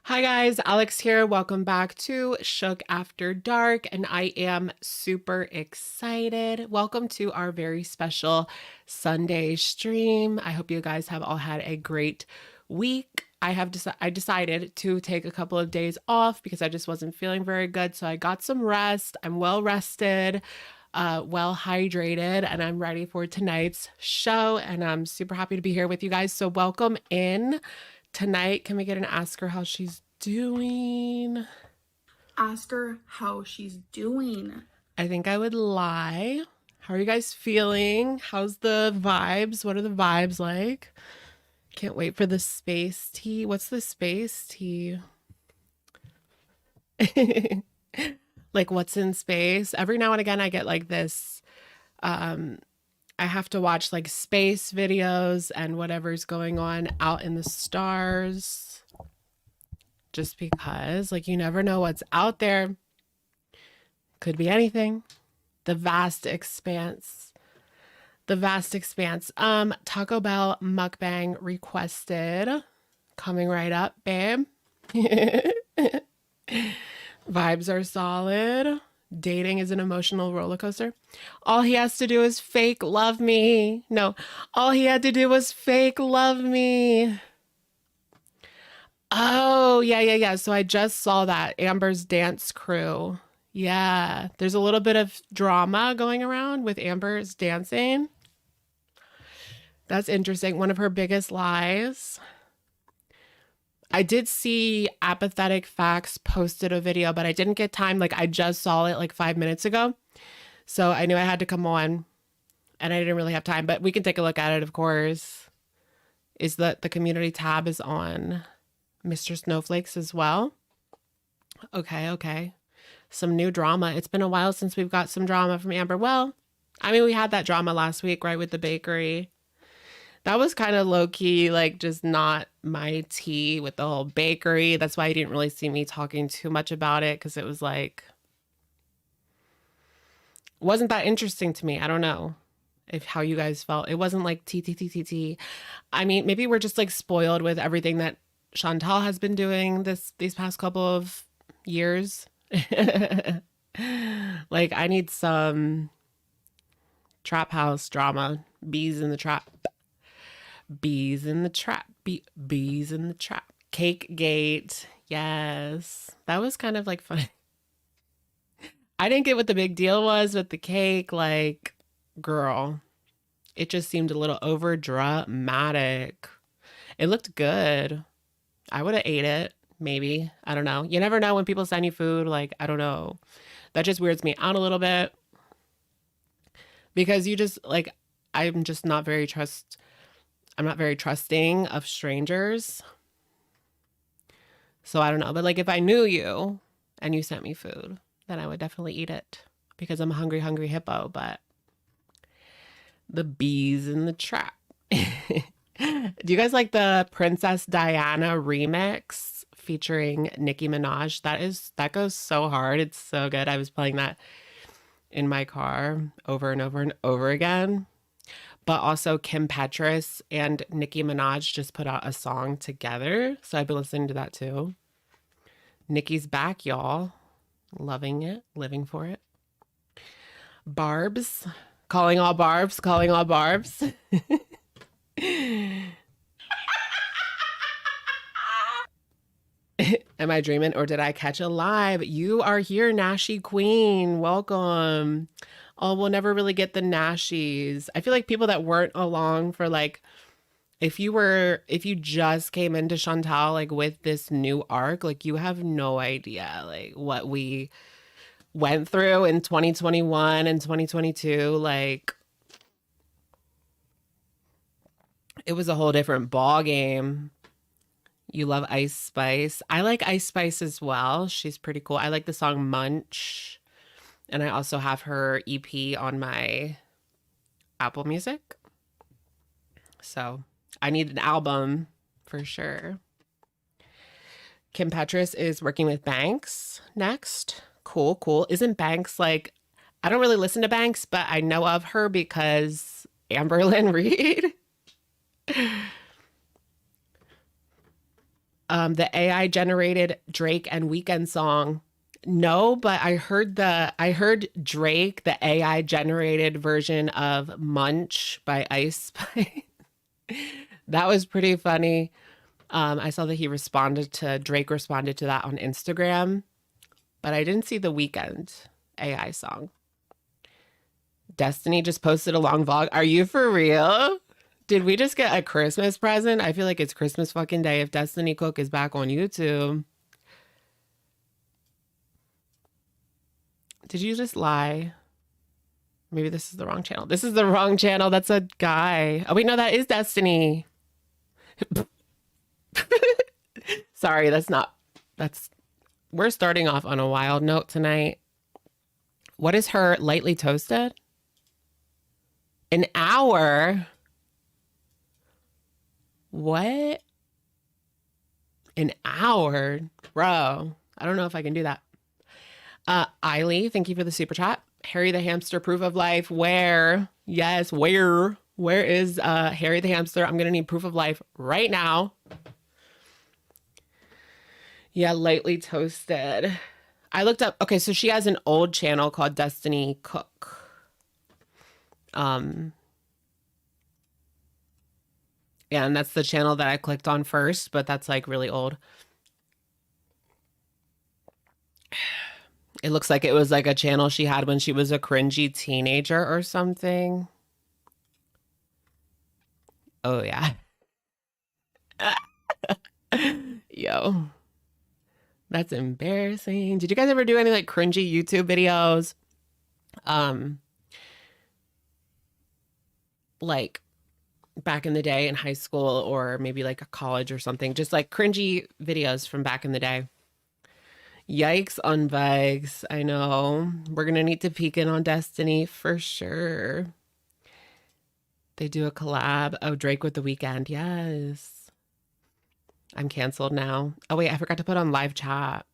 Hi guys, Alex here. Welcome back to Shook After Dark, and I am super excited. Welcome to our very special Sunday stream. I hope you guys have all had a great week. I decided to take a couple of days off because I just wasn't feeling very good, so I got some rest. I'm well rested, well hydrated, and I'm ready for tonight's show. And I'm super happy to be here with you guys. So welcome in. Tonight, can we get an ask her how she's doing? Ask her how she's doing. I think I would lie. How are you guys feeling? How's the vibes? What are the vibes like? Can't wait for the space tea. What's the space tea? Like, what's in space? Every now and again, I get like this. I have to watch like space videos and whatever's going on out in the stars. Just because, like, you never know what's out there. Could be anything. The vast expanse. The vast expanse. Taco Bell mukbang requested. Coming right up, babe. Vibes are solid. Dating is an emotional roller coaster. All he has to do is fake love me. No, all he had to do was fake love me. Oh, yeah. So I just saw that. Amber's dance crew. Yeah, there's a little bit of drama going around with Amber's dancing. That's interesting. One of her biggest lies. I did see Apathetic Facts posted a video, but I didn't get time. Like, I just saw it like 5 minutes ago. So I knew I had to come on, and I didn't really have time. But we can take a look at it, of course. Is that the community tab is on Mr. Snowflakes as well? Okay. Some new drama. It's been a while since we've got some drama from Amber. Well, I mean, we had that drama last week, right, with the bakery. That was kind of low key, like just not my tea with the whole bakery. That's why you didn't really see me talking too much about it, because it was like, wasn't that interesting to me. I don't know if how you guys felt. It wasn't like tea. I mean, maybe we're just like spoiled with everything that Chantal has been doing these past couple of years. Like, I need some trap house drama. Bees in the trap. Bees in the trap. Bees in the trap. Cake gate. Yes. That was kind of like fun. I didn't get what the big deal was with the cake. Like, girl, it just seemed a little over dramatic. It looked good. I would have ate it. Maybe. I don't know. You never know when people send you food. Like, I don't know. That just weirds me out a little bit. Because you just, like, I'm just not very I'm not very trusting of strangers. So I don't know. But like, if I knew you and you sent me food, then I would definitely eat it because I'm a hungry hippo. But the bees in the trap. Do you guys like the Princess Diana remix featuring Nicki Minaj? That goes so hard. It's so good. I was playing that in my car over and over again. But also Kim Petras and Nicki Minaj just put out a song together. So I've been listening to that too. Nicki's back, y'all. Loving it, living for it. Barbs. Calling all barbs, calling all barbs. Am I dreaming or did I catch a live? You are here, Nashi Queen. Welcome. Oh, we'll never really get the Nashies. I feel like people that weren't along for like, if you just came into Chantal like with this new arc, like you have no idea like what we went through in 2021 and 2022. Like, it was a whole different ball game. You love Ice Spice. I like Ice Spice as well. She's pretty cool. I like the song Munch. And I also have her EP on my Apple Music. So I need an album for sure. Kim Petras is working with Banks next. Cool. Isn't Banks like, I don't really listen to Banks, but I know of her because Amberlynn Reed. the AI generated Drake and Weekend song. No, but I heard Drake, the AI generated version of Munch by Ice Spice. That was pretty funny. I saw that Drake responded to that on Instagram, but I didn't see the Weekend AI song. Destiny just posted a long vlog. Are you for real? Did we just get a Christmas present? I feel like it's Christmas fucking day if Destiny Cook is back on YouTube. Did you just lie? Maybe this is the wrong channel. This is the wrong channel. That's a guy. Oh, wait, no, that is Destiny. Sorry, we're starting off on a wild note tonight. What is her lightly toasted? An hour? What? An hour? Bro, I don't know if I can do that. Eiley, thank you for the super chat. Harry the hamster proof of life. Where? Yes, where? Where is Harry the hamster? I'm gonna need proof of life right now. Yeah, lightly toasted. I looked up, okay, so she has an old channel called Destiny Cook. Yeah, and that's the channel that I clicked on first, but that's like really old. It looks like it was like a channel she had when she was a cringy teenager or something. Oh, yeah. Yo. That's embarrassing. Did you guys ever do any like cringy YouTube videos? Like back in the day in high school or maybe like a college or something, just like cringy videos from back in the day. Yikes on Vegs. I know. We're going to need to peek in on Destiny for sure. They do a collab. Oh, Drake with The Weeknd. Yes. I'm canceled now. Oh, wait, I forgot to put on live chat.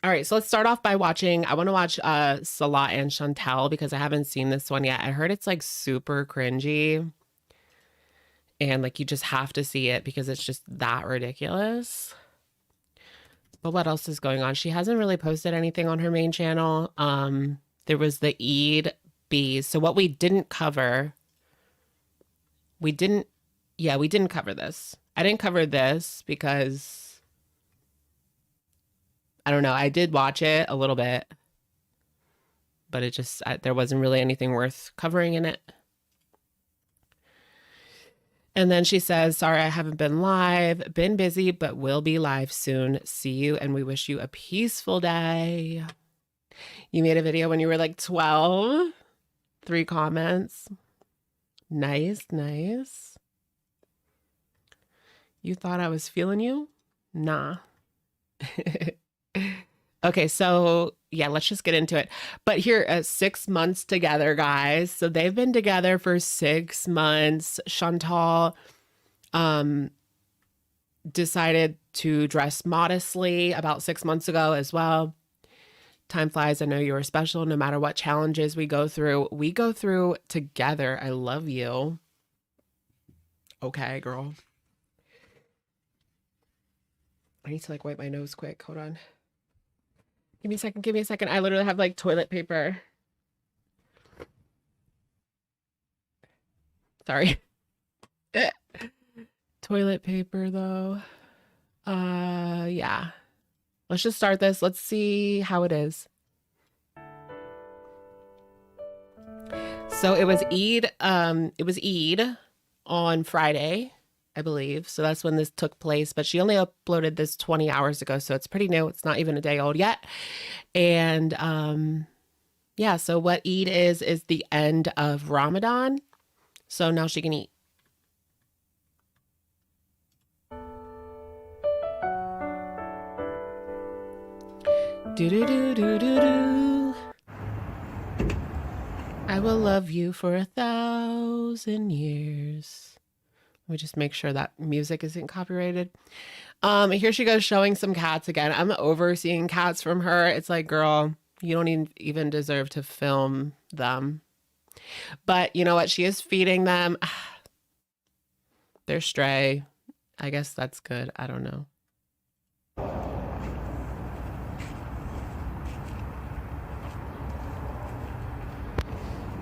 All right, so let's start off by watching. I want to watch Salah and Chantal because I haven't seen this one yet. I heard it's like super cringy. And like you just have to see it because it's just that ridiculous. But what else is going on? She hasn't really posted anything on her main channel. There was the Eid bees. So what we didn't cover, we didn't cover this. I didn't cover this because, I don't know. I did watch it a little bit, but it just, there wasn't really anything worth covering in it. And then she says, sorry, I haven't been live. Been busy, but will be live soon. See you, and we wish you a peaceful day. You made a video when you were like 12. 3 comments. Nice, nice. You thought I was feeling you? Nah. Okay, so yeah, let's just get into it. But here, 6 months together, guys. So they've been together for 6 months. Chantal decided to dress modestly about 6 months ago as well. Time flies. I know you are special. No matter what challenges we go through together. I love you. Okay, girl. I need to like wipe my nose quick. Hold on. Give me a second. Give me a second. I literally have like toilet paper. Sorry. Toilet paper though. Yeah. Let's just start this. Let's see how it is. So it was Eid. It was Eid on Friday, I believe. So that's when this took place. But she only uploaded this 20 hours ago. So it's pretty new. It's not even a day old yet. And yeah, so what Eid is the end of Ramadan. So now she can eat. Do-do-do-do-do-do. I will love you for 1,000 years. Let me just make sure that music isn't copyrighted. Here she goes showing some cats again. I'm over seeing cats from her. It's like, girl, you don't even deserve to film them. But you know what? She is feeding them. They're stray. I guess that's good. I don't know.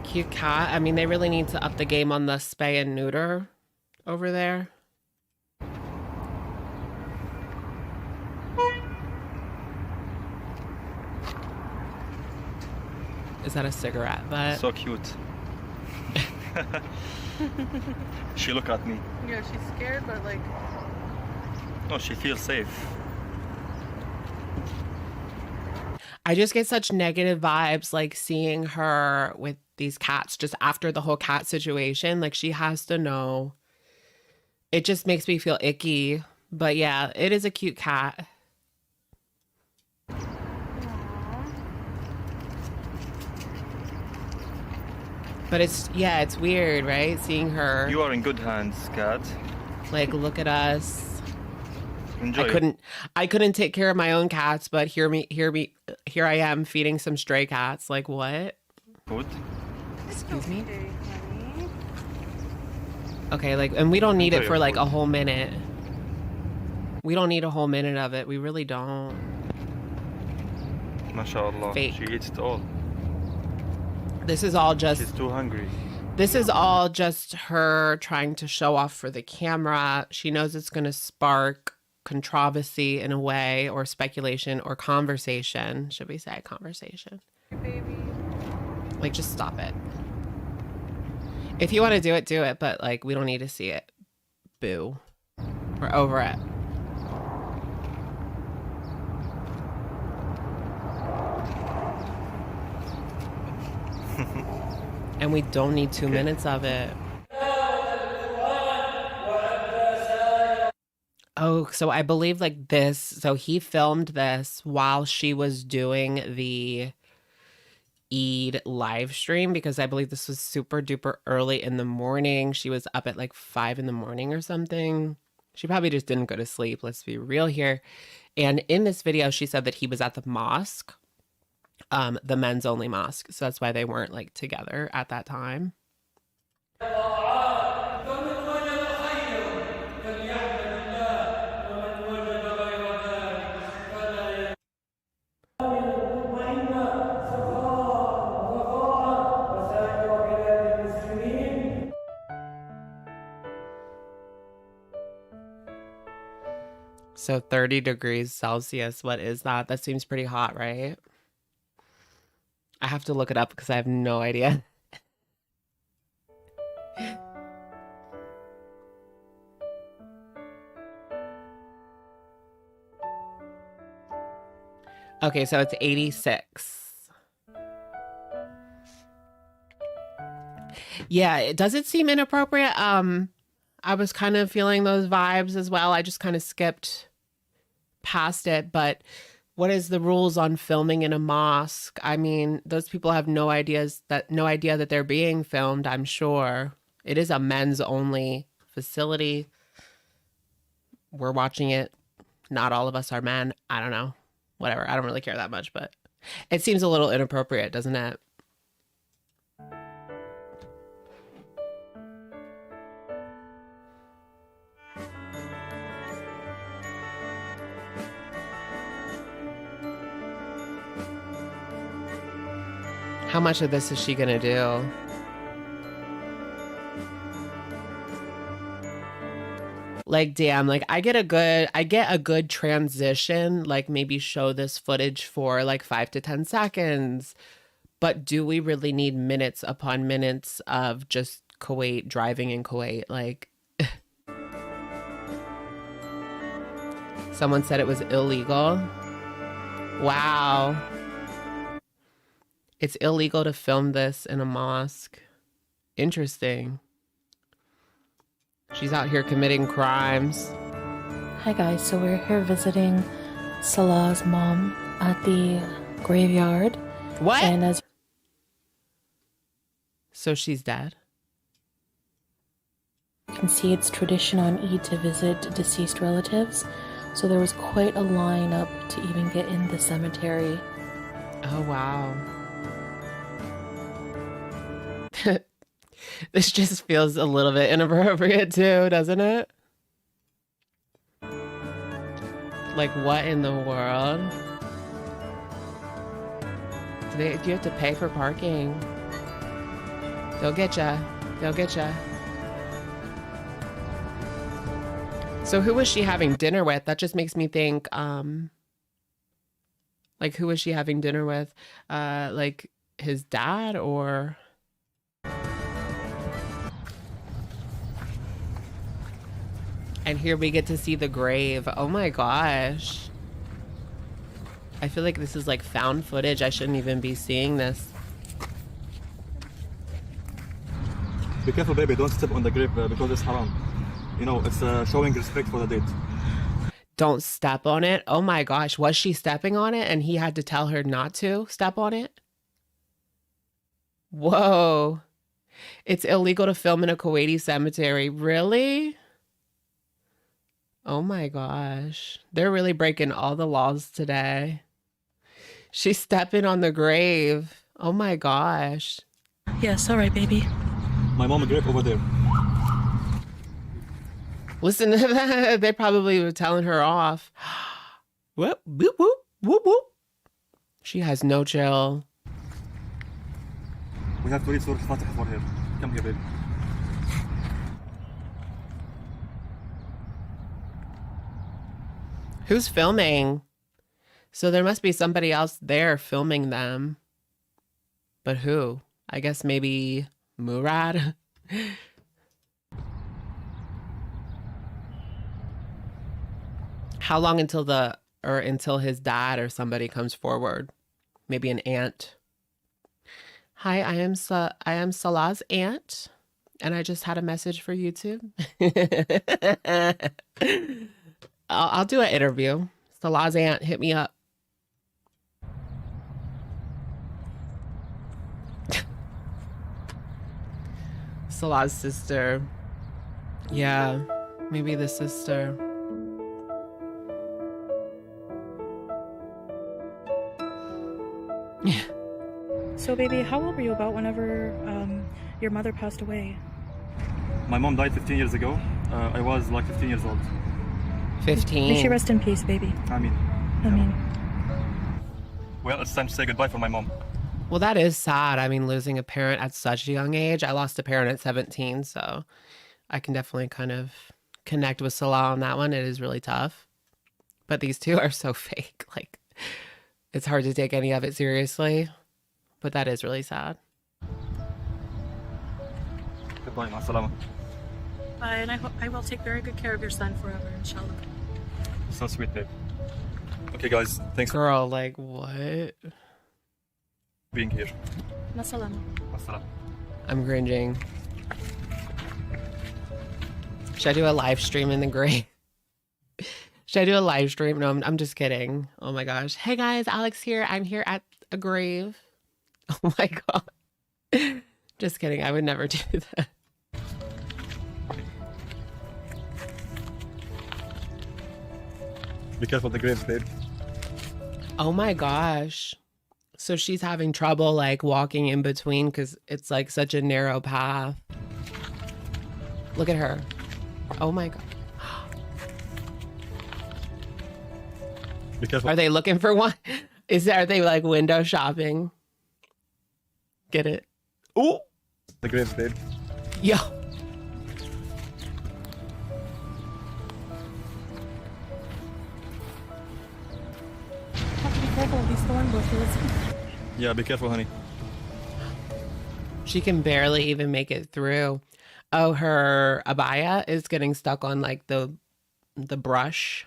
Cute cat. I mean, they really need to up the game on the spay and neuter over there. Is that a cigarette butt? So cute. She look at me. Yeah, she's scared, but like... No, she feels safe. I just get such negative vibes, like seeing her with these cats just after the whole cat situation. Like, she has to know. It just makes me feel icky. But yeah, it is a cute cat. But it's weird, right? Seeing her. You are in good hands, cat. Like, look at us. Enjoy. I couldn't take care of my own cats, but here I am feeding some stray cats. Like, what? Food. Excuse me? Okay, honey. Okay, like, and we don't need it Enjoy for your like food. a whole minute. We don't need a whole minute of it. We really don't. MashaAllah. Fake. She eats it all. This is all She's just too hungry. her trying to show off for the camera. She knows it's going to spark controversy in a way, or speculation, or conversation. Should we say conversation? Baby. Like, just stop it. If you want to do it, but like, we don't need to see it. Boo. We're over it. And we don't need 2 minutes of it. Oh, so I believe like this. So he filmed this while she was doing the Eid live stream, because I believe this was super duper early in the morning. She was up at like 5 in the morning or something. She probably just didn't go to sleep. Let's be real here. And in this video, she said that he was at the mosque, the men's only mosque. So that's why they weren't like together at that time. So 30 degrees Celsius, what is that? That seems pretty hot, right? I have to look it up because I have no idea. Okay, so it's 86. Yeah, does it seem inappropriate? I was kind of feeling those vibes as well. I just kind of skipped past it, but what is the rules on filming in a mosque? I mean, those people have no idea that they're being filmed, I'm sure. It is a men's only facility. We're watching it. Not all of us are men. I don't know. Whatever. I don't really care that much, but it seems a little inappropriate, doesn't it? How much of this is she gonna do? Like, damn, like I get a good transition, like maybe show this footage for like 5 to 10 seconds. But do we really need minutes upon minutes of just Kuwait, driving in Kuwait? Like, someone said it was illegal. Wow. It's illegal to film this in a mosque. Interesting. She's out here committing crimes. Hi guys, so we're here visiting Salah's mom at the graveyard. What? And as So she's dead? you can see, it's tradition on Eid to visit deceased relatives. So there was quite a line up to even get in the cemetery. Oh, wow. This just feels a little bit inappropriate too, doesn't it? Like, what in the world? Do you have to pay for parking? They'll get ya. They'll get ya. So who was she having dinner with? That just makes me think, like, who was she having dinner with? Like, his dad or... And here we get to see the grave. Oh my gosh. I feel like this is like found footage. I shouldn't even be seeing this. Be careful, baby. Don't step on the grave because it's haram. You know, it's showing respect for the dead. Don't step on it. Oh my gosh. Was she stepping on it and he had to tell her not to step on it? Whoa. It's illegal to film in a Kuwaiti cemetery. Really? Oh my gosh. They're really breaking all the laws today. She's stepping on the grave. Oh my gosh. Yes, all right, baby. My mom grave over there. Listen to that. They probably were telling her off. Whoop, whoop, whoop, whoop, whoop. She has no chill. We have to read Surah Al-Fatiha for her. Come here, baby. Who's filming? So there must be somebody else there filming them. But who? I guess maybe Murad? How long until his dad or somebody comes forward? Maybe an aunt. Hi, I am Salah's aunt, and I just had a message for YouTube. I'll do an interview. Salah's aunt, hit me up. Salah's sister. Yeah, maybe the sister. So, baby, how old were you about whenever your mother passed away? My mom died 15 years ago. I was like 15 years old. 15. May she rest in peace, baby. I mean. Well, it's time to say goodbye for my mom. Well, that is sad. I mean, losing a parent at such a young age. I lost a parent at 17, so I can definitely kind of connect with Salah on that one. It is really tough. But these two are so fake. Like, it's hard to take any of it seriously. But that is really sad. Goodbye, ma salama. And I will take very good care of your son forever, inshallah. So sweet, babe. Okay, guys, thanks for Girl, like, what? being here. Masalama. Assalam. I'm cringing. Should I do a live stream in the grave? Should I do a live stream? No, I'm just kidding. Oh my gosh. Hey guys, Alex here. I'm here at a grave. Oh my God. Just kidding. I would never do that. Be careful of the graves, babe. Oh my gosh. So she's having trouble like walking in between because it's like such a narrow path. Look at her. Oh my God. Be careful. Are they looking for one? Are they like window shopping? Get it? Ooh. The graves, babe. Yo. Have to be careful of these thorn bushes. Yeah, be careful, honey. She can barely even make it through. Oh, her abaya is getting stuck on like the brush.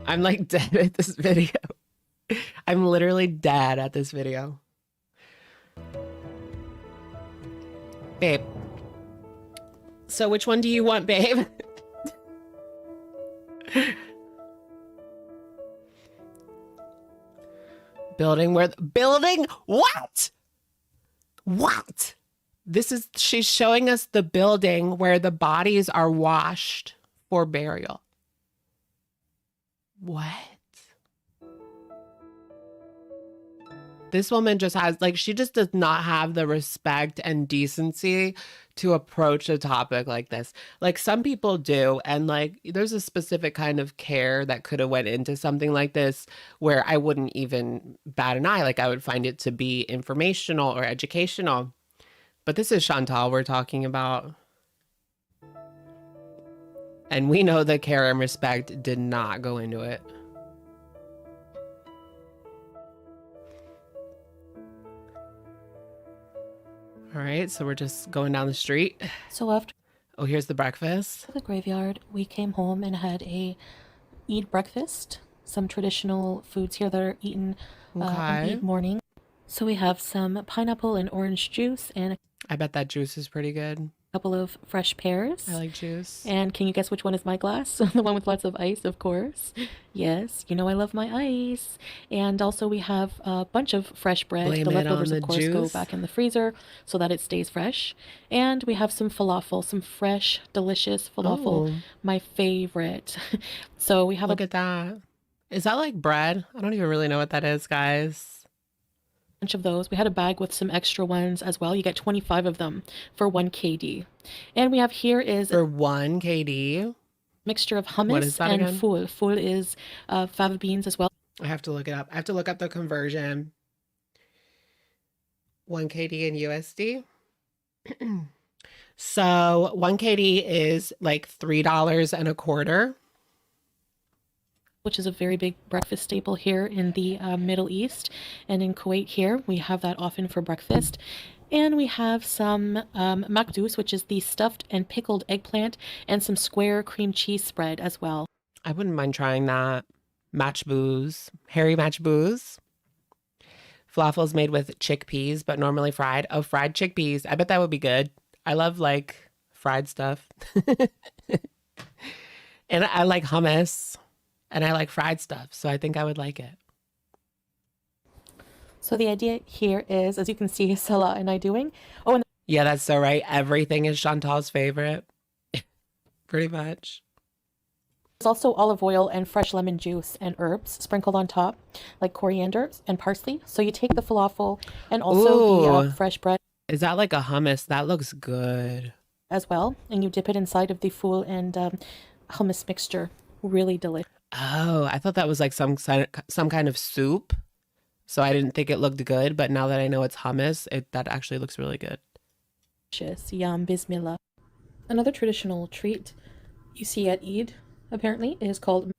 I'm like dead at this video. I'm literally dead at this video. Babe. So which one do you want, babe? Building what? What? She's showing us the building where the bodies are washed for burial. What? This woman just has, like, she just does not have the respect and decency to approach a topic like this. Like, some people do, and like there's a specific kind of care that could have went into something like this where I wouldn't even bat an eye. Like, I would find it to be informational or educational. But this is Chantal we're talking about. And we know the care and respect did not go into it. All right, so we're just going down the street. So after Oh, here's the breakfast. the graveyard, we came home and had a Eid breakfast. Some traditional foods here that are eaten on Okay. Eid morning. So we have some pineapple and orange juice and a I bet that juice is pretty good. couple of fresh pears. I like juice. And can you guess which one is my glass? The one with lots of ice, of course. Yes, you know I love my ice. And also we have a bunch of fresh bread. Blame The it on leftovers, the of course, go juice. back in the freezer so that it stays fresh. And we have some falafel, some fresh, delicious falafel. Oh. My favorite. So we have Look at that. Is that like bread? I don't even really know what that is, guys. bunch of those. We had a bag with some extra ones as well. You get 25 of them for 1 KD. And we have here is For 1 KD. mixture of What is hummus that and again? ful. Ful is fava beans as well. I have to look it up. I have to look up the conversion. 1 KD in USD. So 1 KD is like $3.25. Which is a very big breakfast staple here in the Middle East. And in Kuwait here, we have that often for breakfast. And we have some makdous, which is the stuffed and pickled eggplant, and some square cream cheese spread as well. I wouldn't mind trying that. Matchboos. Hairy matchboos. Falafel is made with chickpeas, but normally fried. Oh, fried chickpeas. I bet that would be good. I love like fried stuff. And I like hummus. And I like fried stuff. So I think I would like it. So the idea here is, as you can see, Salah and I doing. Oh, and Yeah, that's so right. Everything is Chantal's favorite. Pretty much. there's also olive oil and fresh lemon juice and herbs sprinkled on top, like coriander and parsley. So you take the falafel and also the Ooh. fresh bread Is that like a hummus? That looks good. as well, and you dip it inside of the ful and hummus mixture. Really delicious. Oh, I thought that was like some kind of soup. So I didn't think it looked good, but now that I know it's hummus, that actually looks really good. Yum, bismillah. Another traditional treat you see at Eid, apparently, is called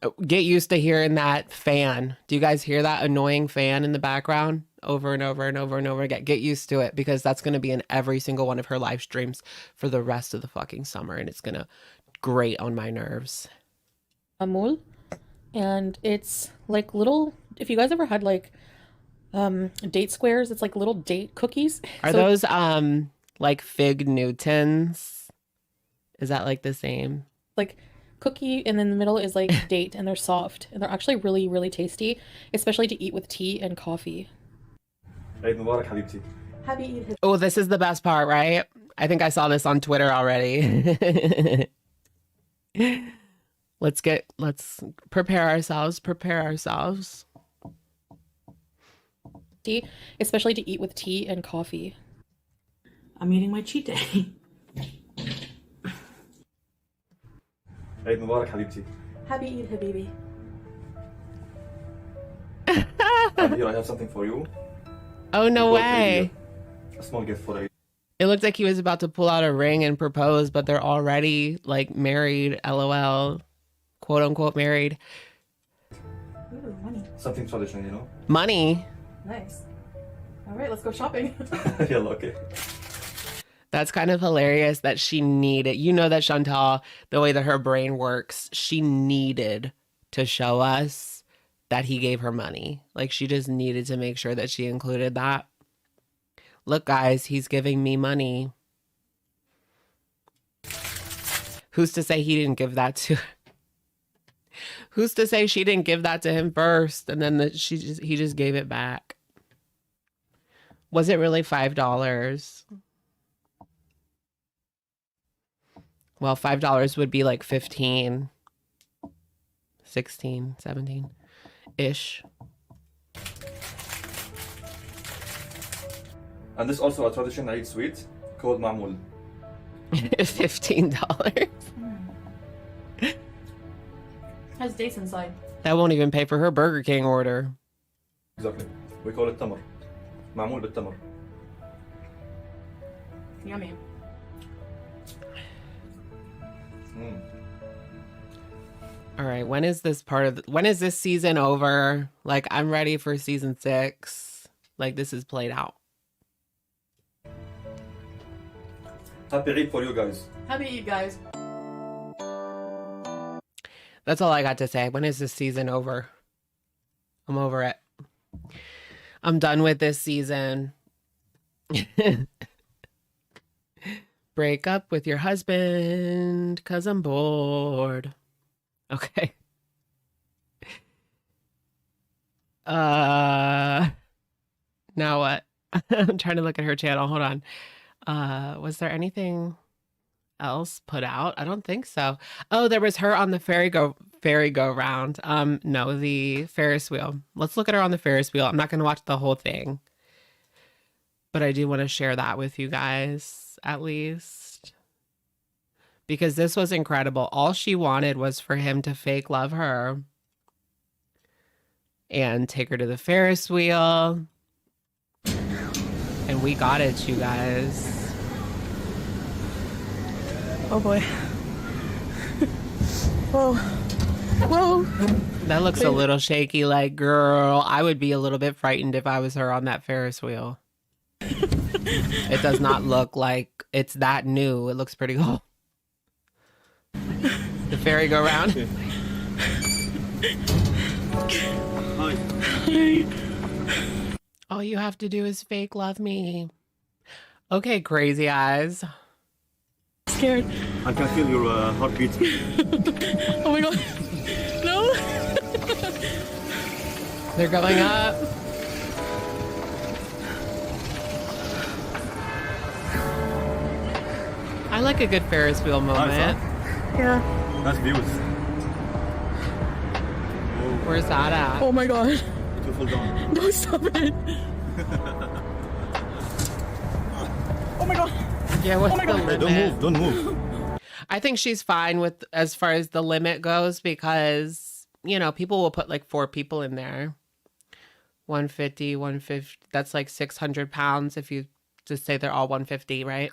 Oh, get used to hearing that fan. Do you guys hear that annoying fan in the background over and over and over and over again? Get used to it, because that's going to be in every single one of her live streams for the rest of the fucking summer, and it's going to grate on my nerves. amul, and it's like little. If you guys ever had like date squares, it's like little date cookies. Are So those like fig Newtons? Is that like the same? like cookie, and then the middle is like date, and they're soft, and they're actually really, really tasty, especially to eat with tea and coffee. Eid Mubarak, Habibti. Happy Eid. Oh, this is the best part, right? I think I saw this on Twitter already. Let's prepare ourselves. Tea, especially to eat with tea and coffee. I'm eating my cheat day. Eid Mubarak, Habibti. Happy Eid, Habibi. And here I have something for you. Oh, no Both way. A small gift for Eid. It looked like he was about to pull out a ring and propose, but they're already like married, LOL, quote unquote married. Ooh, money. Something traditional, you know? Money. Nice. All right, let's go shopping. Yeah, okay. That's kind of hilarious that she needed, you know, that Chantal, the way that her brain works, she needed to show us that he gave her money. Like, she just needed to make sure that she included that. Look, guys, he's giving me money. Who's to say he didn't give that to Who's to say she didn't give that to him first and then he just gave it back? Was it really $5? Well, $5 would be like 15, 16, 17 ish. And this also a traditional Eid sweet called ma'moul. $15. Has dates inside. That won't even pay for her Burger King order. Exactly. We call it tamar. Ma'moul bil tamar. Yummy. All right, when is this when is this season over? Like, I'm ready for season 6. Like, this is played out. Happy Eid for you guys. Happy Eid, guys. That's all I got to say. When is this season over? I'm over it. I'm done with this season. Break up with your husband because I'm bored. Okay. Now what? I'm trying to look at her channel. Hold on. Was there anything else put out? I don't think so. Oh, there was her on the merry-go-round. No, the Ferris wheel. Let's look at her on the Ferris wheel. I'm not going to watch the whole thing, but I do want to share that with you guys at least, because this was incredible. All she wanted was for him to fake love her and take her to the Ferris wheel, and we got it, you guys. Oh boy. Whoa. Whoa. That looks a little shaky. Like, girl, I would be a little bit frightened if I was her on that Ferris wheel. It does not look like it's that new. It looks pretty cool. The ferry go round. Hi. All you have to do is fake love me. Okay, crazy eyes. Scared. I can feel your heartbeat. Oh my god. No. They're going up. I like a good Ferris wheel moment. Nice, Yeah. Nice views. Where's that at? Oh my god. It will fall down. No, stop it. Oh my god. Yeah, what's Oh my the God. limit? Don't move. I think she's fine with as far as the limit goes, because, you know, people will put like 4 people in there. 150, 150. That's like 600 pounds if you just say they're all 150, right?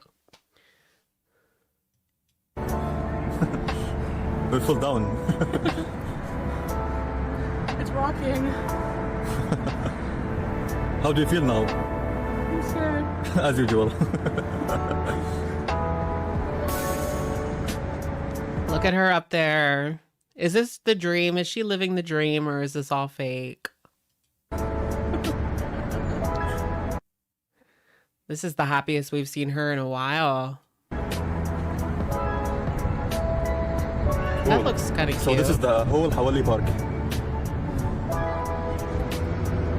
We'll fall down. It's rocking. How do you feel now? I'm scared. As usual. Look at her up there. Is this the dream? Is she living the dream, or is this all fake? This is the happiest we've seen her in a while. That looks kind of cute. So this is the whole Hawali Park.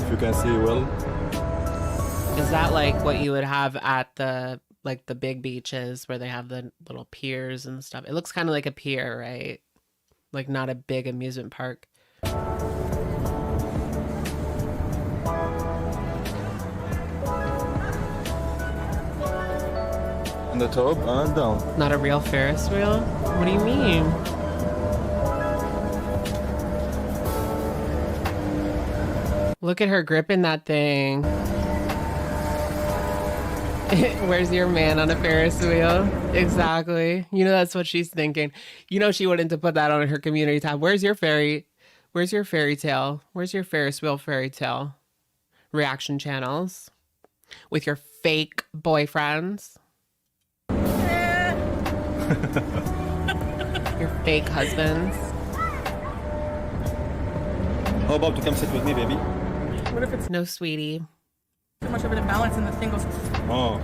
If you can see well. Is that like what you would have at the like the big beaches where they have the little piers and stuff? It looks kind of like a pier, right? Like not a big amusement park. On the top and down. Not a real Ferris wheel? What do you mean? Look at her gripping that thing. Where's your man on a Ferris wheel? Exactly. You know, that's what she's thinking. You know, she wouldn't have put that on her community tab. Where's your fairy? Where's your fairy tale? Where's your Ferris wheel fairy tale? Reaction channels with your fake boyfriends. Your fake husbands. How about to come sit with me, baby? What if it's No, sweetie. too much of an imbalance and the thing goes... Oh.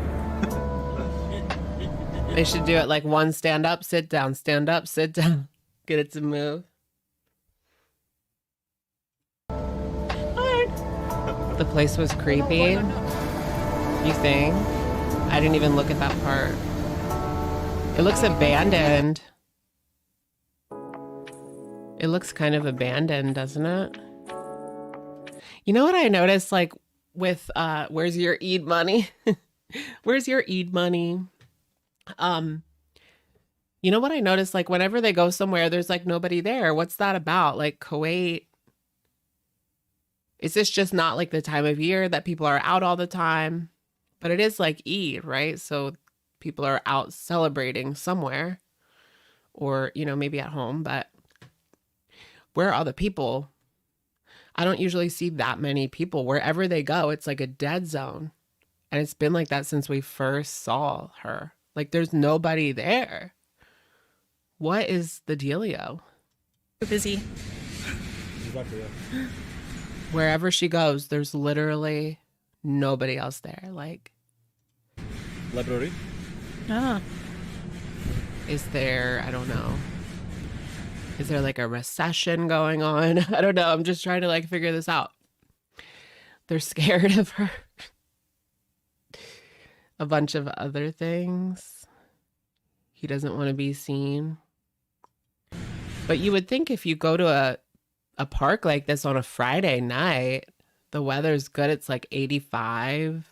They should do it like one stand up, sit down, stand up, sit down. Get it to move. The place was creepy. You think? I didn't even look at that part. It looks abandoned. It looks kind of abandoned, doesn't it? You know what I noticed, like, with where's your Eid money? Where's your Eid money? You know what I noticed? Like whenever they go somewhere, there's like nobody there. What's that about? Like Kuwait. Is this just not like the time of year that people are out all the time? But it is like Eid, right? So people are out celebrating somewhere or, you know, maybe at home, but where are all the people? I don't usually see that many people. Wherever they go, it's like a dead zone. And it's been like that since we first saw her. Like there's nobody there. What is the dealio? Busy. Exactly, yeah. Wherever she goes, there's literally nobody else there. Like, Library. Ah. is there, I don't know. Is there like a recession going on? I don't know. I'm just trying to like figure this out. They're scared of her. A bunch of other things. He doesn't want to be seen. But you would think if you go to a park like this on a Friday night, the weather's good. It's like 85.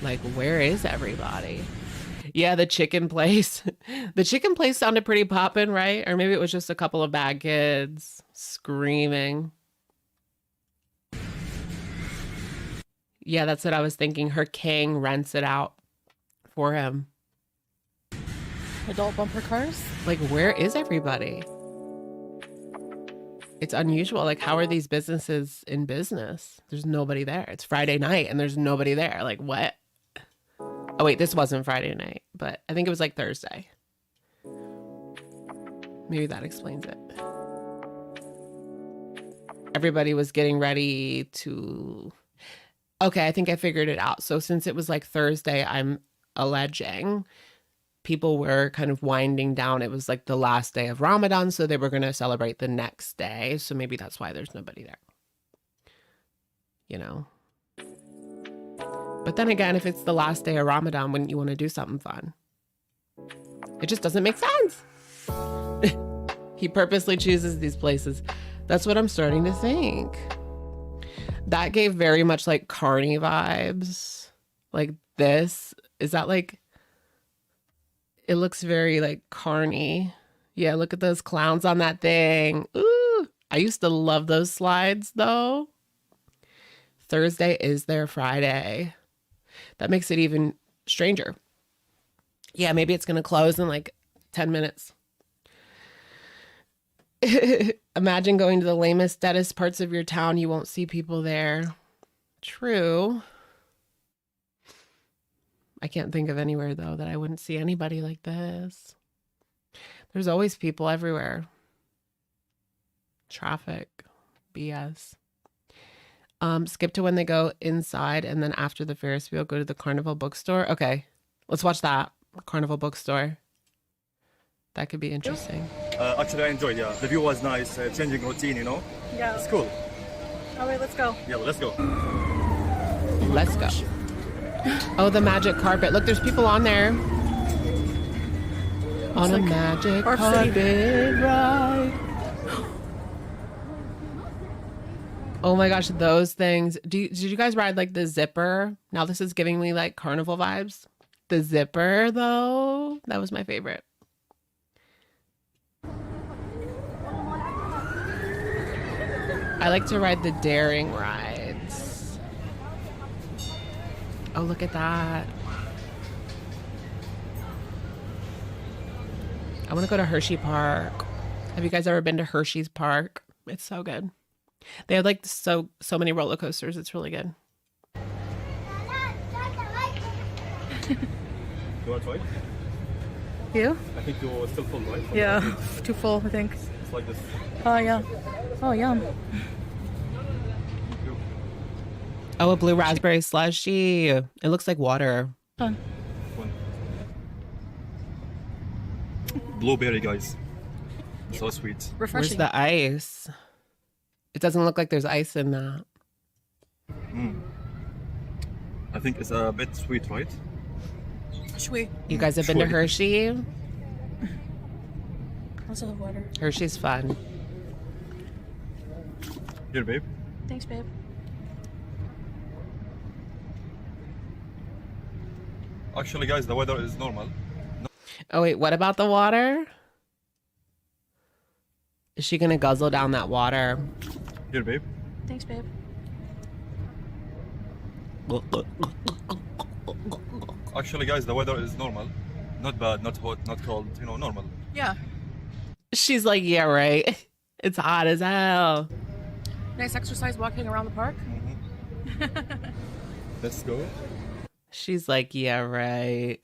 Like, where is everybody? Yeah, the chicken place. The chicken place sounded pretty poppin', right? Or maybe it was just a couple of bad kids screaming. Yeah, that's what I was thinking. Her king rents it out for him. Adult bumper cars? Like, where is everybody? It's unusual. Like, how are these businesses in business? There's nobody there. It's Friday night and there's nobody there. Like, what? Oh, wait, this wasn't Friday night, but I think it was like Thursday. Maybe that explains it. Everybody was getting ready to... Okay, I think I figured it out. So since it was like Thursday, I'm alleging people were kind of winding down. It was like the last day of Ramadan, so they were going to celebrate the next day. So maybe that's why there's nobody there. You know? But then again, if it's the last day of Ramadan, wouldn't you want to do something fun? It just doesn't make sense. He purposely chooses these places. That's what I'm starting to think. That gave very much like carny vibes. Like this. Is that like... It looks very like carny. Yeah, look at those clowns on that thing. Ooh, I used to love those slides though. Thursday is their Friday. That makes it even stranger. Yeah, maybe it's going to close in like 10 minutes. Imagine going to the lamest, deadest parts of your town. You won't see people there. True. I can't think of anywhere, though, that I wouldn't see anybody like this. There's always people everywhere. Traffic. BS. Skip to when they go inside, and then after the Ferris wheel, go to the Carnival bookstore. Okay, let's watch that. Carnival bookstore. That could be interesting. Actually, I enjoyed, yeah. The view was nice, changing routine, you know? Yeah. It's cool. All right, let's go. Yeah, let's go. Let's go. Oh, the magic carpet. Look, there's people on there. On a magic carpet ride. Oh my gosh, those things. Did you guys ride like the zipper? Now this is giving me like carnival vibes. The zipper, though, that was my favorite. I like to ride the daring rides. Oh, look at that. I want to go to Hershey Park. Have you guys ever been to Hershey's Park? It's so good. They have like so many roller coasters. It's really good. You want to try? You? I think you're still full, right? Yeah, too full, I think. It's like this. Oh, yeah. Oh, yum. Oh, a blue raspberry slushie. It looks like water. Fun. Blueberry, guys. So sweet. Refreshing. Where's the ice? It doesn't look like there's ice in that. I think it's a bit sweet, right? Sweet. You guys have been to Hershey? Also have water. Hershey's fun. Here, babe. Thanks, babe. Actually, guys, the weather is normal. Oh, wait, what about the water? Is she gonna guzzle down that water? Here, babe. Thanks, babe. Actually, guys, the weather is normal. Not bad, not hot, not cold. You know, normal. Yeah. She's like, yeah, right. It's hot as hell. Nice exercise walking around the park. Let's go. She's like, yeah, right.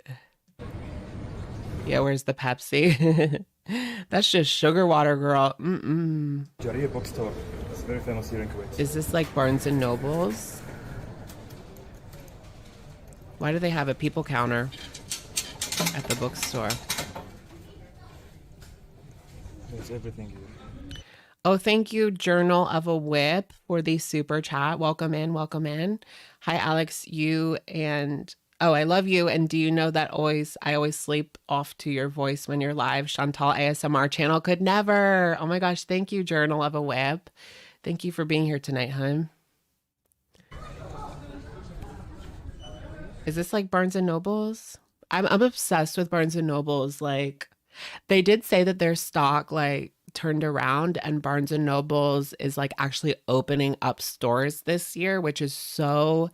Yeah, where's the Pepsi? That's just sugar water, girl. Mm-mm. Jaria bookstore. It's very famous here in Kuwait. Is this like Barnes and Nobles? Why do they have a people counter at the bookstore? There's everything here. Oh, thank you, Journal of a Whip, for the super chat. Welcome in, welcome in. Hi, Alex. I love you. And do you know that I always sleep off to your voice when you're live? Chantal ASMR channel could never. Oh my gosh, thank you, Journal of a Whip. Thank you for being here tonight, hun. Is this like Barnes and Nobles? I'm obsessed with Barnes and Nobles. Like, they did say that their stock like turned around, and Barnes and Nobles is like actually opening up stores this year, which is so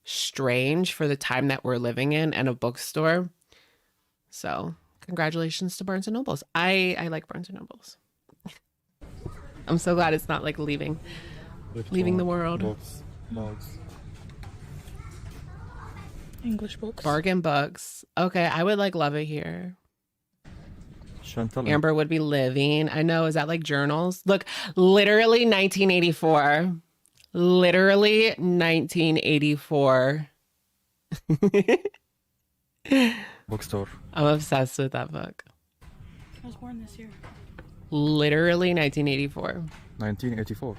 strange for the time that we're living in, and a bookstore. So congratulations to Barnes and Nobles. I like Barnes and Nobles. I'm so glad it's not like leaving the world. Books, mugs. English books. Bargain books. Okay, I would like love it here. Chantal. Amber would be living. I know. Is that like journals? Look, literally 1984. Literally 1984. Bookstore. I'm obsessed with that book. I was born this year. Literally 1984. 1984.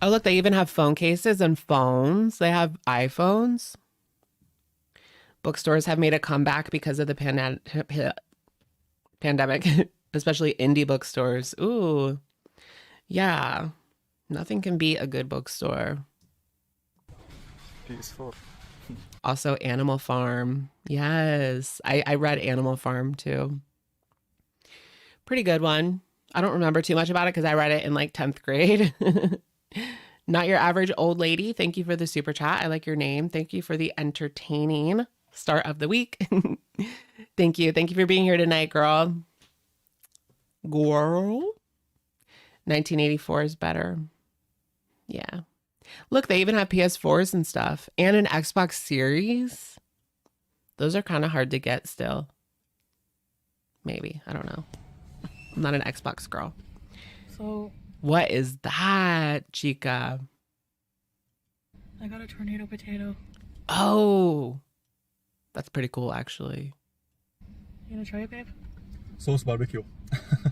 Oh, look, they even have phone cases and phones. They have iPhones. Bookstores have made a comeback because of the pandemic, especially indie bookstores. Ooh, yeah. Nothing can beat a good bookstore. PS4. Also, Animal Farm. Yes, I read Animal Farm too. Pretty good one. I don't remember too much about it because I read it in like 10th grade. Not Your Average Old Lady. Thank you for the super chat. I like your name. Thank you for the entertaining start of the week. Thank you. Thank you for being here tonight, girl. 1984 is better. Yeah. Look, they even have PS4s and stuff and an Xbox Series. Those are kind of hard to get still. Maybe. I don't know. I'm not an Xbox girl. So What is that, chica? I got a tornado potato. Oh, that's pretty cool, actually. You gonna try it, babe? Sauce barbecue.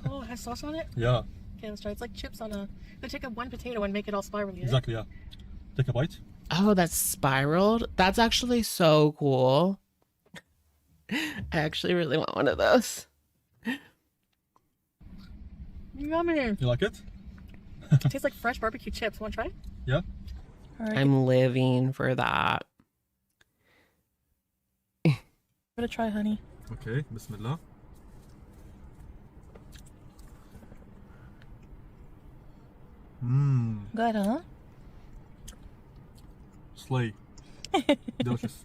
Oh, it has sauce on it? Yeah, Okay, let's try. It's like chips on a... Let's take up one potato and make it all spirally. exactly, yeah. Take a bite. Oh, that's spiraled. That's actually so cool. I actually really want one of those. Yummy. You like it? It tastes like fresh barbecue chips. Want to try? Yeah. All right. I'm living for that. Give it a try, honey. Okay, Bismillah. Mmm, Good, huh? slay. Delicious.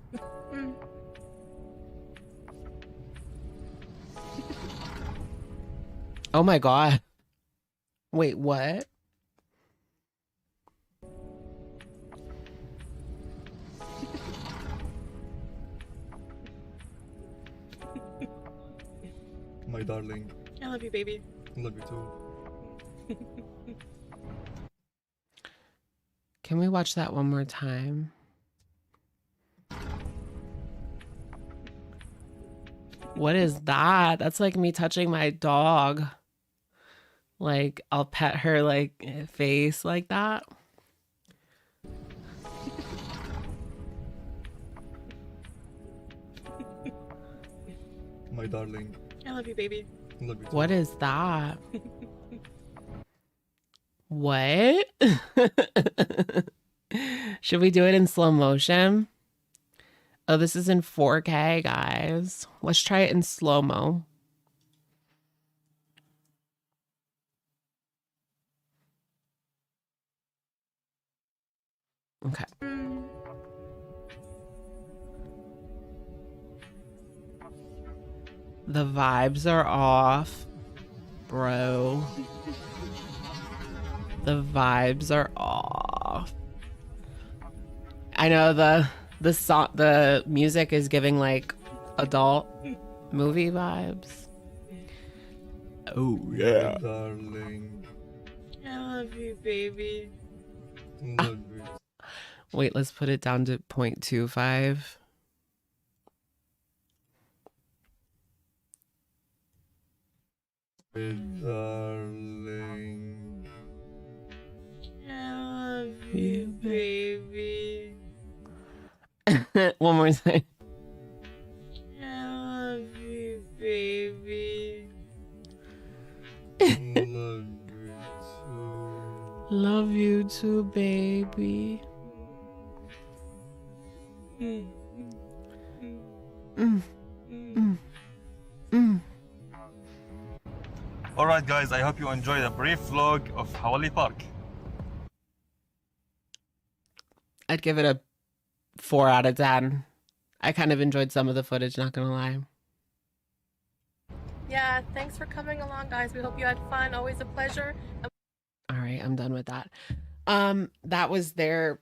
Oh my God. Wait, what? My darling. I love you, baby. Love you too. Can we watch that one more time? What is that? That's like me touching my dog. Like, I'll pet her, like, face like that. My darling. I love you, baby. Love you too. What is that? What? Should we do it in slow motion? Oh, this is in 4K, guys. Let's try it in slow-mo. Okay. The vibes are off, bro. The vibes are off. I know the music is giving like adult movie vibes. Oh yeah. Darling. I love you, baby. Love you. Wait, let's put it down to 0.25. Darling. I love you, baby. One more time. I love you, baby. Love you too, baby. Mm. Alright guys, I hope you enjoyed a brief vlog of Hawali Park. I'd give it a 4 out of 10. I kind of enjoyed some of the footage, not gonna lie. Yeah, thanks for coming along, guys. We hope you had fun. Always a pleasure. All right, I'm done with that. That was their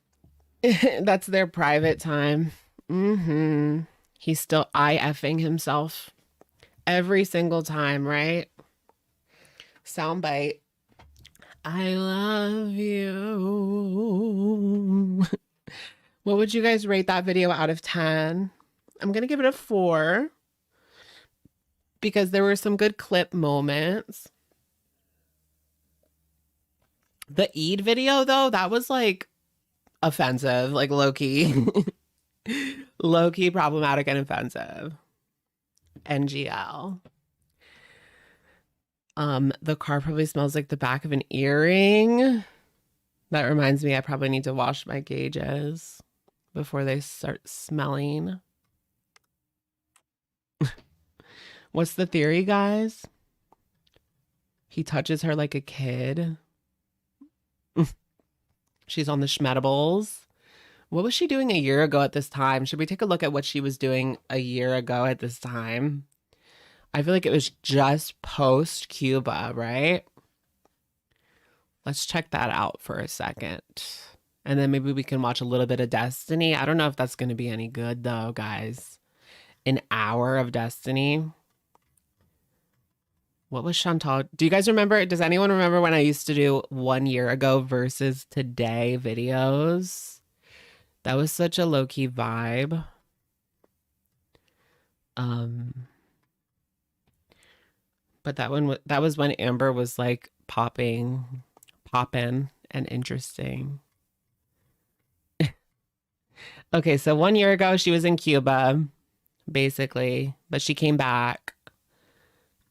that's their private time. He's still IFing himself every single time, right? Soundbite. I love you. What would you guys rate that video out of 10? I'm gonna give it a 4 because there were some good clip moments. The Eid video, though, that was like offensive, like low-key. Low-key problematic and offensive. NGL. The car probably smells like the back of an earring. That reminds me, I probably need to wash my gauges before they start smelling. What's the theory, guys? He touches her like a kid. She's on the schmedibles. What was she doing a year ago at this time? Should we take a look at what she was doing a year ago at this time? I feel like it was just post Cuba, right? Let's check that out for a second. And then maybe we can watch a little bit of Destiny. I don't know if that's going to be any good though, guys. An hour of Destiny. What was Chantal? Do you guys remember? Does anyone remember when I used to do 1 year ago versus today videos? That was such a low-key vibe. But that was when Amber was like popping and interesting. Okay, so 1 year ago she was in Cuba, basically, but she came back.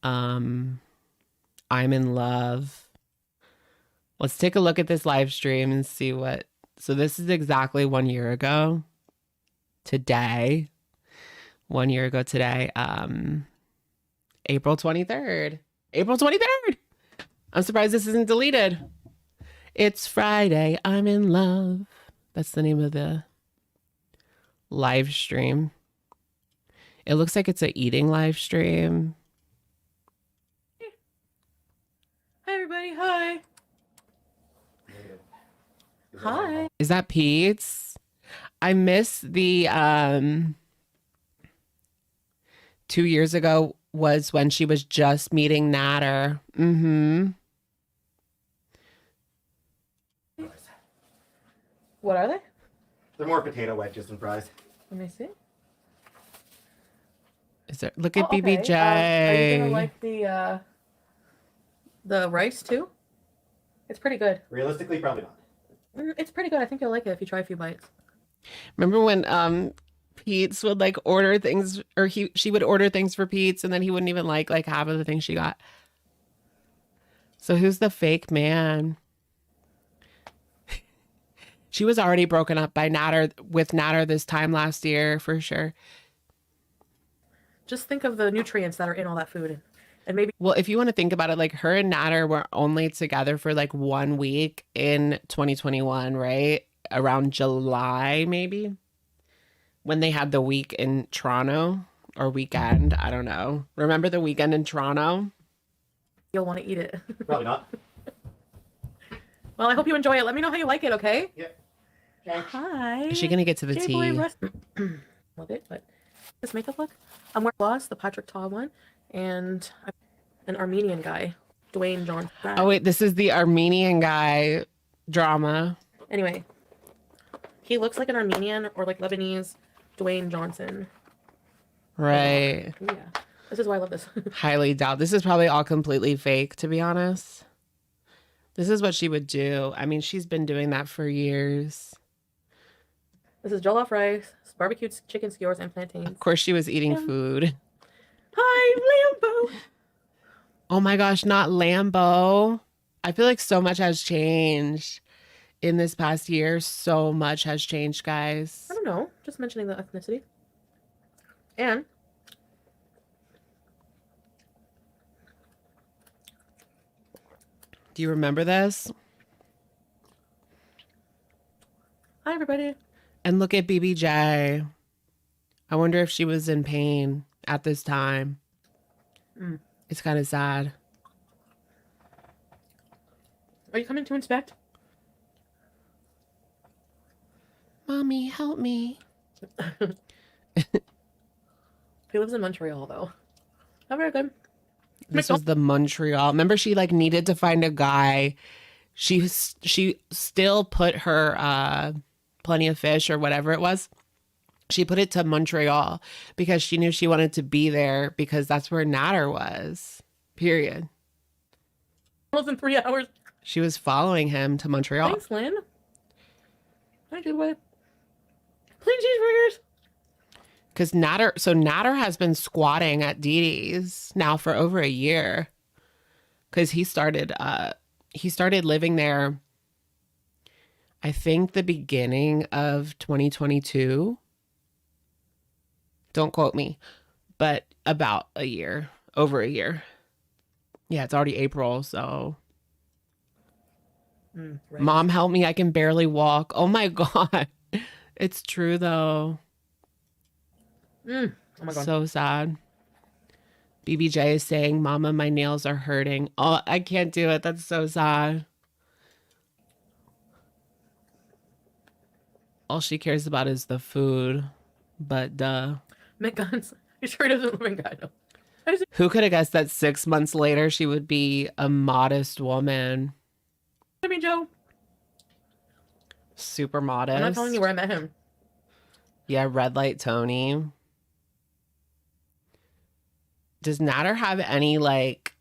I'm in love. Let's take a look at this live stream and see what. So this is exactly 1 year ago today. 1 year ago today. April 23rd. April 23rd. I'm surprised this isn't deleted. It's Friday. I'm in love. That's the name of the live stream. It looks like it's a eating live stream. Hi, everybody. Hi. Hi. Is that Pete's? I miss the 2 years ago was when she was just meeting Natter. What are they? They're more potato wedges than fries. Let me see. Is there? Look at okay. BBJ. Are you gonna like the rice too? It's pretty good. Realistically, probably not. It's pretty good. I think you'll like it if you try a few bites. Remember when Peetz would like order things, or she would order things for Peetz, and then he wouldn't even like half of the things she got. So who's the fake man? She was already broken up by with Natter this time last year for sure. Just think of the nutrients that are in all that food. And maybe, well, if you want to think about it, like her and Natter were only together for like 1 week in 2021, right? Around July, maybe, when they had the week in Toronto or weekend. I don't know. Remember the weekend in Toronto? you'll want to eat it. Probably not. Well, I hope you enjoy it. Let me know how you like it, okay? Yep. Hi. Is she going to get to the tea? Love it, but this makeup look. I'm wearing gloss, the Patrick Ta one, and an Armenian guy, Dwayne John. Oh, wait, this is the Armenian guy drama. Anyway, he looks like an Armenian or like Lebanese Dwayne Johnson. Right. Yeah. This is why I love this. Highly doubt. This is probably all completely fake, to be honest. This is what she would do. I mean, she's been doing that for years. This is jollof rice, barbecued chicken skewers, and plantains. Of course, she was eating food. Hi, Lambo. Oh my gosh, not Lambo. I feel like so much has changed in this past year. So much has changed, guys. I don't know. Just mentioning the ethnicity. And do you remember this? hi, everybody. And look at BBJ. I wonder if she was in pain at this time. It's kind of sad. Are you coming to inspect? Mommy, help me. He lives in Montreal, though. Not very good. This was the Montreal. Remember, she like needed to find a guy. She still put her Plenty of Fish or whatever it was. She put it to Montreal because she knew she wanted to be there because that's where Natter was. Period. Almost in 3 hours. She was following him to Montreal. Thanks, Lynn. Thank you, boy. Plain cheeseburgers. Because Natter has been squatting at Dee Dee's now for over a year. Because he started living there, I think the beginning of 2022. Don't quote me, but about a year, over a year. Yeah, it's already April, so. Right. Mom, help me. I can barely walk. Oh my God. It's true though. Oh my God. So sad. BBJ is saying, Mama, my nails are hurting. Oh, I can't do it. That's so sad. All she cares about is the food. But duh. Mick Guns. You sure he doesn't live in Guido? Who could have guessed that 6 months later she would be a modest woman? I mean, Joe. Super modest. I'm not telling you where I met him. Yeah, Red Light Tony. Does Natter have any like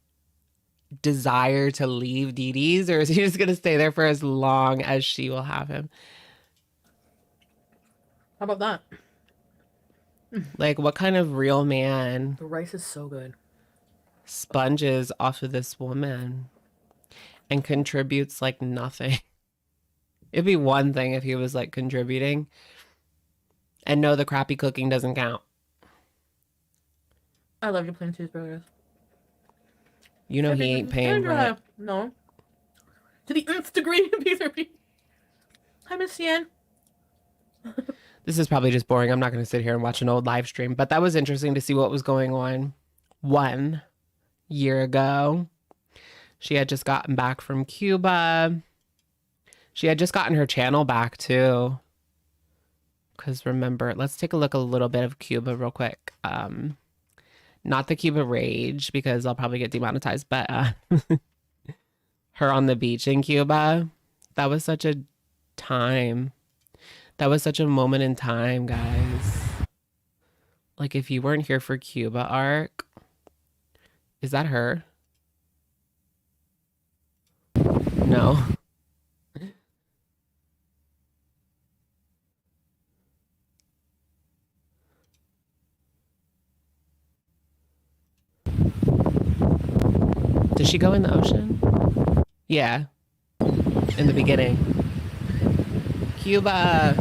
desire to leave Dee Dee's, or is he just gonna stay there for as long as she will have him? How about that? Like, what kind of real man The rice is so good. sponges off of this woman and contributes like nothing? It'd be one thing if he was like contributing. And no, the crappy cooking doesn't count. I love your plain cheeseburgers. You know he ain't paying rent. No. To the nth degree, piece or piece. Hi, Miss Cien. This is probably just boring. I'm not going to sit here and watch an old live stream, but that was interesting to see what was going on 1 year ago. She had just gotten back from Cuba. She had just gotten her channel back too. Because remember, let's take a look a little bit of Cuba real quick. Not the Cuba Rage, because I'll probably get demonetized, but her on the beach in Cuba. That was such a time. That was such a moment in time, guys. Like, if you weren't here for Cuba arc, is that her? No. Did she go in the ocean? Yeah. In the beginning. Cuba.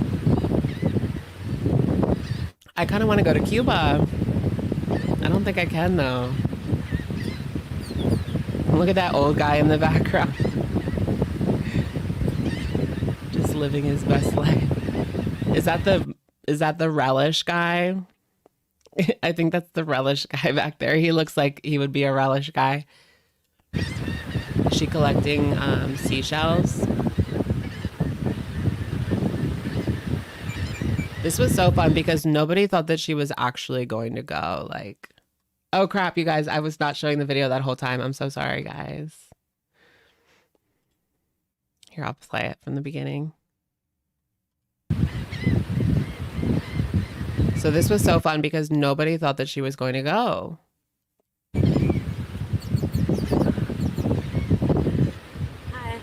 I kind of want to go to Cuba. I don't think I can though. Look at that old guy in the background. Just living his best life. Is that the relish guy? I think that's the relish guy back there. He looks like he would be a relish guy. Is she collecting seashells? This was so fun because nobody thought that she was actually going to go. Like, oh crap, you guys, I was not showing the video that whole time. I'm so sorry, guys. Here, I'll play it from the beginning. So this was so fun because nobody thought that she was going to go. Hi.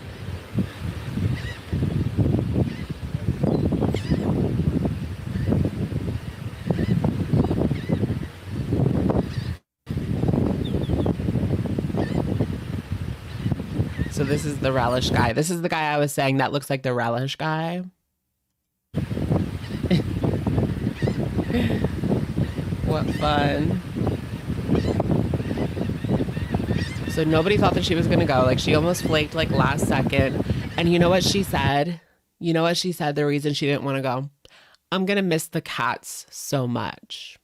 So this is the relish guy. This is the guy I was saying that looks like the relish guy. What fun. So nobody thought that she was going to go. Like, she almost flaked like last second. And you know what she said? You know what she said? The reason she didn't want to go. I'm going to miss the cats so much.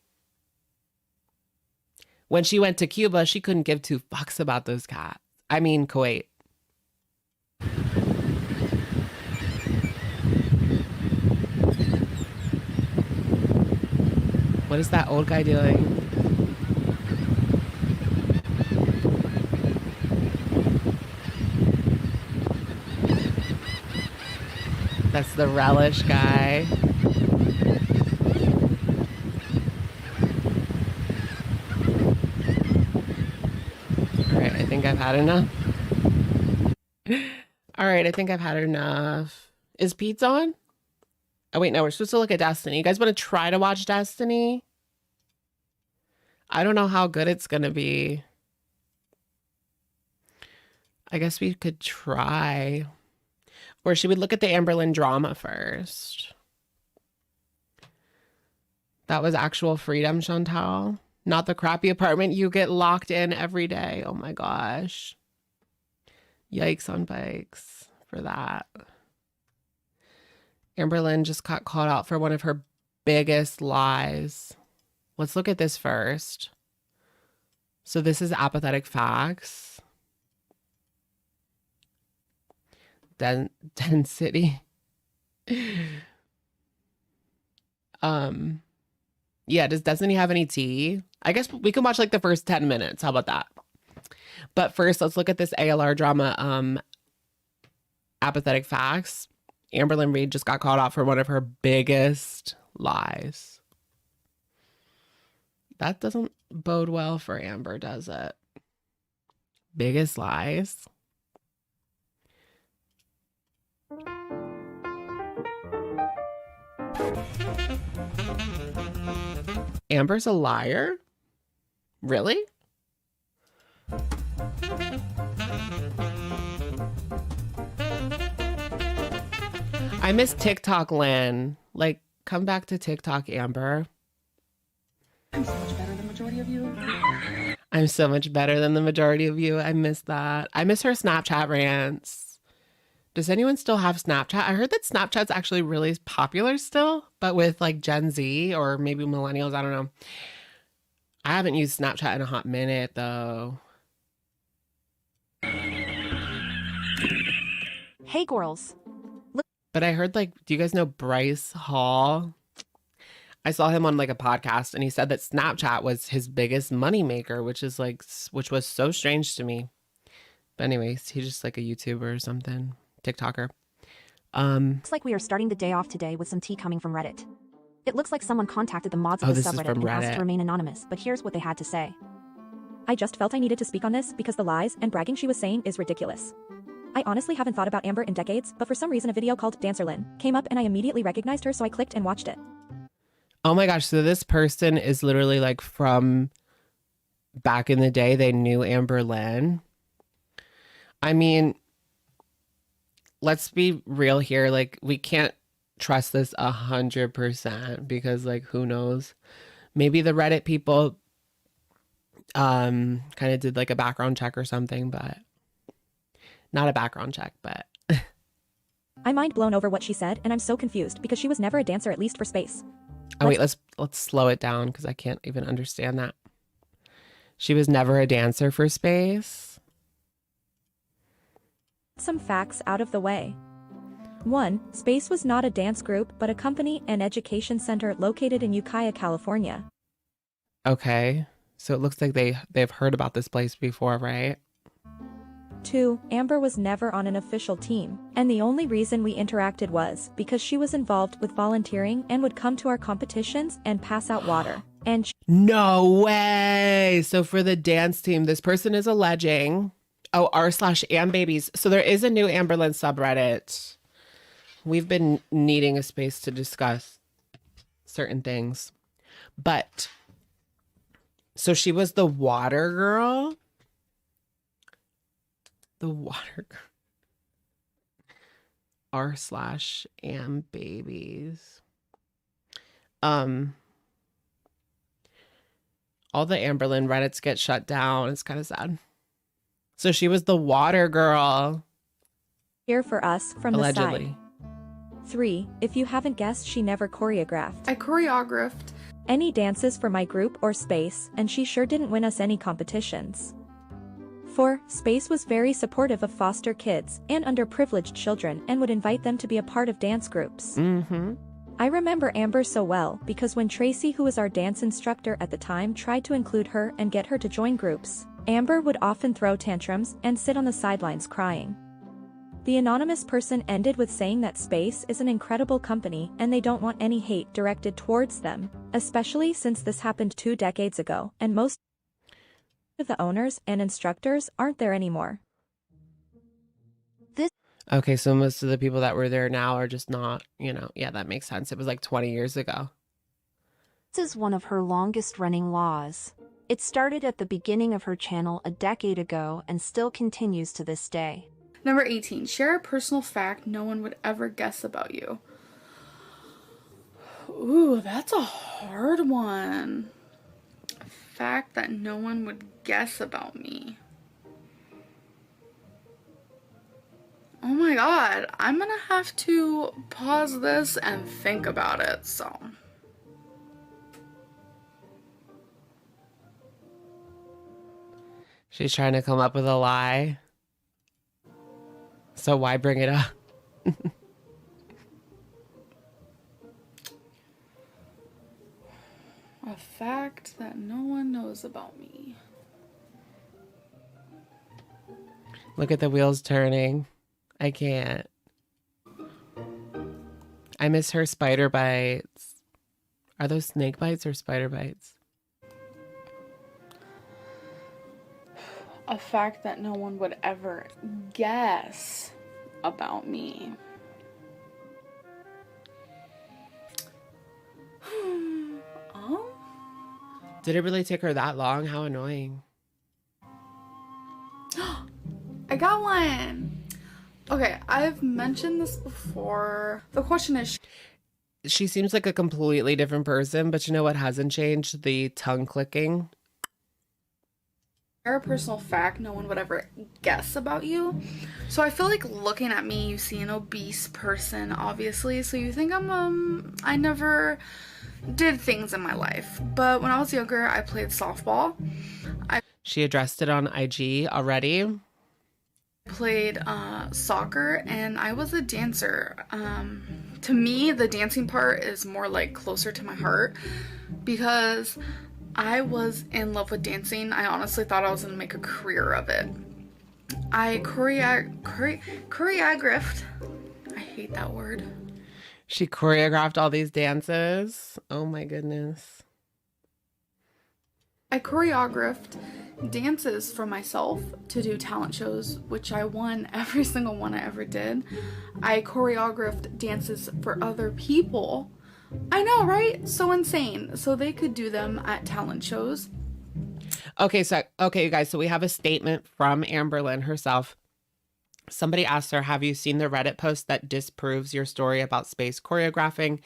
When she went to Cuba, she couldn't give two fucks about those cats. I mean, Kuwait. What is that old guy doing? That's the relish guy. All right, I think I've had enough. All right, I think I've had enough. Is Peetz on? Oh, wait, no, we're supposed to look at Destiny. You guys want to try to watch Destiny? I don't know how good it's going to be. I guess we could try. Or should we look at the Amberlynn drama first? That was actual freedom, Chantal. Not the crappy apartment you get locked in every day. Oh my gosh. Yikes on bikes for that. Amberlynn just got caught out for one of her biggest lies. Let's look at this first. So this is apathetic facts. Density. Yeah, does Destiny have any tea? I guess we can watch like the first 10 minutes. How about that? But first, let's look at this ALR drama, apathetic facts. Amberlynn Reid just got caught out for one of her biggest lies. That doesn't bode well for Amber, does it? Biggest lies. Amber's a liar? Really? I miss TikTok land. Like, come back to TikTok, Amber. I'm so much better than the majority of you. I'm so much better than the majority of you. I miss that. I miss her Snapchat rants. Does anyone still have Snapchat? I heard that Snapchat's actually really popular still, but with like Gen Z or maybe millennials. I don't know. I haven't used Snapchat in a hot minute though. Hey, girls. But I heard like, do you guys know Bryce Hall? I saw him on like a podcast and he said that Snapchat was his biggest moneymaker, which was so strange to me. But anyways, he's just like a YouTuber or something, TikToker. Looks like we are starting the day off today with some tea coming from Reddit. It looks like someone contacted the mods of the subreddit and asked to remain anonymous, but here's what they had to say. I just felt I needed to speak on this because the lies and bragging she was saying is ridiculous. I honestly haven't thought about Amber in decades, but for some reason a video called Dancerlyn came up and I immediately recognized her, so I clicked and watched it. Oh my gosh, so this person is literally like from back in the day. They knew Amberlynn. I mean, let's be real here. Like, we can't trust this 100% because like who knows? Maybe the Reddit people kind of did like a background check or something, but not a background check, but I'm mind blown over what she said, and I'm so confused because she was never a dancer, at least for space. oh wait, let's slow it down because I can't even understand that. She was never a dancer for space. Some facts out of the way. 1. Space was not a dance group, but a company and education center located in Ukiah, California. Okay, so it looks like they've heard about this place before, right? 2. Amber was never on an official team, and the only reason we interacted was because she was involved with volunteering and would come to our competitions and pass out water. And no way. So for the dance team, this person is alleging, oh, r/ambabies. So there is a new Amberlynn subreddit. We've been needing a space to discuss certain things. But so she was the water girl. The water girl. r/ambabies. All the Amberlynn Reddits get shut down. It's kind of sad. So she was the water girl. Here for us from allegedly. The side. 3. If you haven't guessed, she never choreographed. I choreographed any dances for my group or space, and she sure didn't win us any competitions. 4. Space was very supportive of foster kids and underprivileged children and would invite them to be a part of dance groups. Mm-hmm. I remember Amber so well because when Tracy, who was our dance instructor at the time, tried to include her and get her to join groups, Amber would often throw tantrums and sit on the sidelines crying. The anonymous person ended with saying that Space is an incredible company and they don't want any hate directed towards them, especially since this happened 2 decades ago and most of the owners and instructors aren't there anymore. Okay, so most of the people that were there now are just not, yeah, that makes sense. It was like 20 years ago. This is one of her longest running laws. It started at the beginning of her channel a decade ago and still continues to this day. Number 18. Share a personal fact no one would ever guess about you. Ooh, that's a hard one. A fact that no one would guess about me. Oh my god, I'm gonna have to pause this and think about it, so. She's trying to come up with a lie. So why bring it up? A fact that no one knows about me. Look at the wheels turning. I can't. I miss her spider bites. Are those snake bites or spider bites? A fact that no one would ever guess about me. Did it really take her that long? How annoying. I got one. Okay, I've mentioned this before. The question is... She seems like a completely different person, but you know what hasn't changed? The tongue clicking. Share a personal fact no one would ever guess about you. So I feel like looking at me, you see an obese person, obviously. So you think I never did things in my life. But when I was younger, I played softball. She addressed it on IG already. Played soccer, and I was a dancer. To me, the dancing part is more like closer to my heart because I was in love with dancing. I honestly thought I was gonna make a career of it. I choreographed. I hate that word. She choreographed all these dances. Oh my goodness. I choreographed dances for myself to do talent shows, which I won every single one I ever did. I choreographed dances for other people. I know, right? So insane. So they could do them at talent shows. Okay, you guys, so we have a statement from Amberlynn herself. Somebody asked her, have you seen the Reddit post that disproves your story about Space choreographing?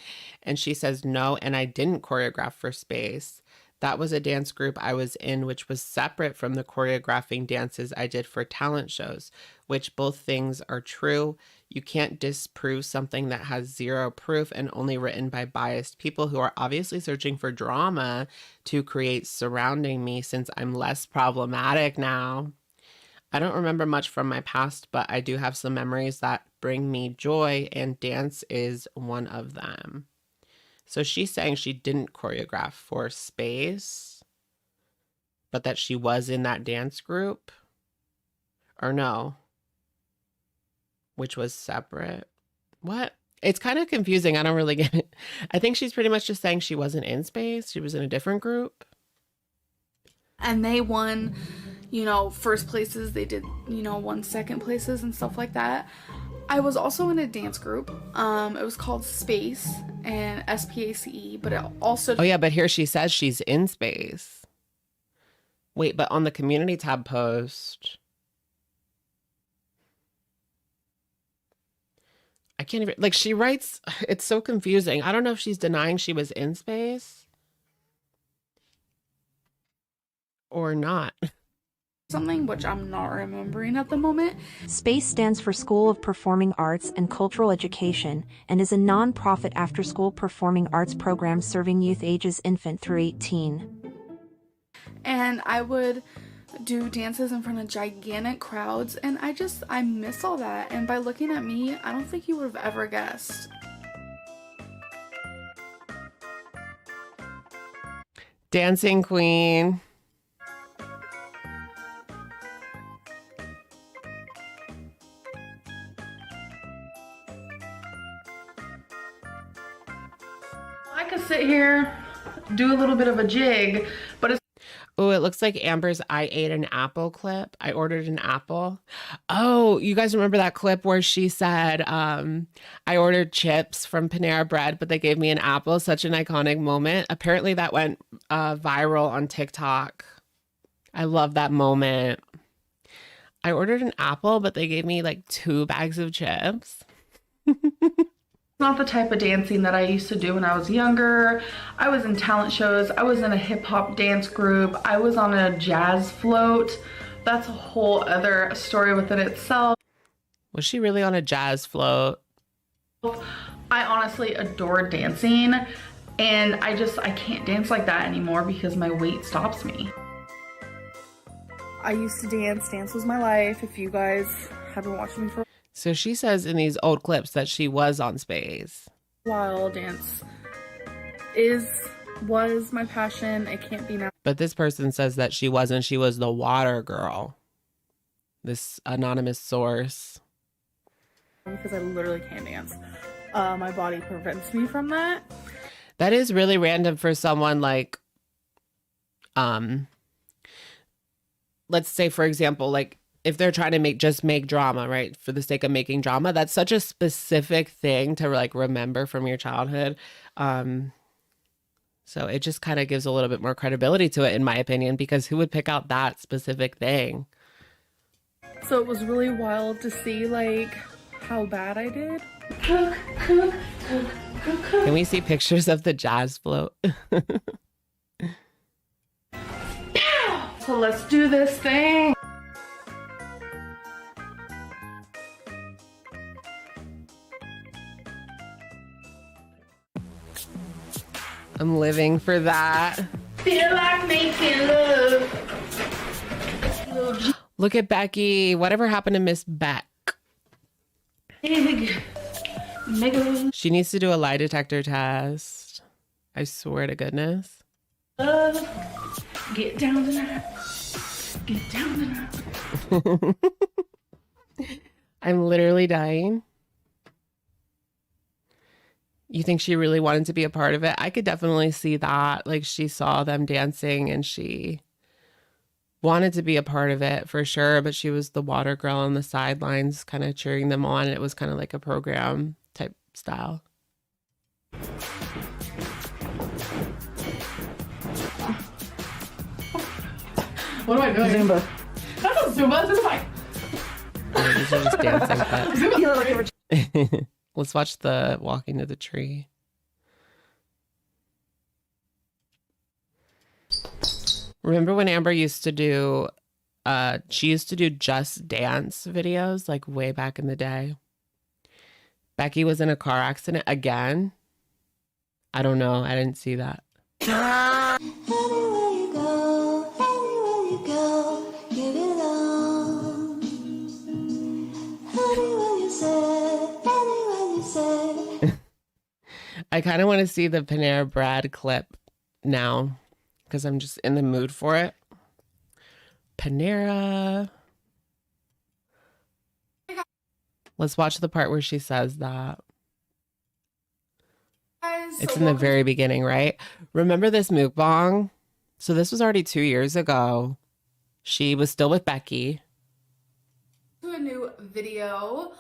And she says, no, and I didn't choreograph for Space. That was a dance group I was in, which was separate from the choreographing dances I did for talent shows, which both things are true. You can't disprove something that has zero proof and only written by biased people who are obviously searching for drama to create surrounding me since I'm less problematic now. I don't remember much from my past, but I do have some memories that bring me joy, and dance is one of them. So she's saying she didn't choreograph for Space, but that she was in that dance group. Or no, which was separate. What? It's kind of confusing. I don't really get it. I think she's pretty much just saying she wasn't in Space. She was in a different group. And they won, you know, first places. They did, you know, won second places and stuff like that. I was also in a dance group. It was called Space and SPACE, but it also... Oh yeah, but here she says she's in Space. Wait, but on the community tab post... I can't even... Like, she writes... It's so confusing. I don't know if she's denying she was in Space or not. Something which I'm not remembering at the moment. SPACE stands for School of Performing Arts and Cultural Education and is a non-profit after-school performing arts program serving youth ages infant through 18. And I would do dances in front of gigantic crowds, and I miss all that. And by looking at me, I don't think you would have ever guessed. Dancing queen. I could sit here, do a little bit of a jig, but it's... Oh, it looks like Amber's I ate an apple clip. I ordered an apple. Oh, you guys remember that clip where she said, I ordered chips from Panera Bread, but they gave me an apple? Such an iconic moment. Apparently that went viral on TikTok. I love that moment. I ordered an apple, but they gave me like 2 bags of chips. Not the type of dancing that I used to do when I was younger. I was in talent shows. I was in a hip hop dance group. I was on a jazz float. That's a whole other story within itself. Was she really on a jazz float? I honestly adore dancing, and I can't dance like that anymore because my weight stops me. I used to dance. Dance was my life. If you guys have been watching me for So she says in these old clips that she was on Space. while, dance was my passion. It can't be now. But this person says that she wasn't. She was the water girl. This anonymous source. Because I literally can't dance. My body prevents me from that. That is really random for someone like, let's say, for example, like, if they're trying to make drama, right? For the sake of making drama, that's such a specific thing to like remember from your childhood. So it just kind of gives a little bit more credibility to it, in my opinion, because who would pick out that specific thing? So it was really wild to see like how bad I did. Can we see pictures of the jazz float? So let's do this thing. I'm living for that. Feel like making love. Look at Becky. Whatever happened to Miss Beck? She needs to do a lie detector test. I swear to goodness. Get down tonight. Get down tonight. I'm literally dying. You think she really wanted to be a part of it? I could definitely see that. Like, she saw them dancing and she wanted to be a part of it for sure, but she was the water girl on the sidelines kind of cheering them on. It was kind of like a program type style. What am I doing? Zumba. That's not Zumba, it's a fight. Oh, these are just dancing clips. Let's watch the walking to the tree. Remember when Amber used to do, she used to do just dance videos like way back in the day. Becky was in a car accident again. I don't know. I didn't see that. Anywhere you go, give it on. Anywhere you say. I kind of want to see the Panera Bread clip now because I'm just in the mood for it. Panera. Let's watch the part where she says that. It's in the very beginning, right? Remember this mukbang? So this was already 2 years ago. She was still with Becky. To a new video.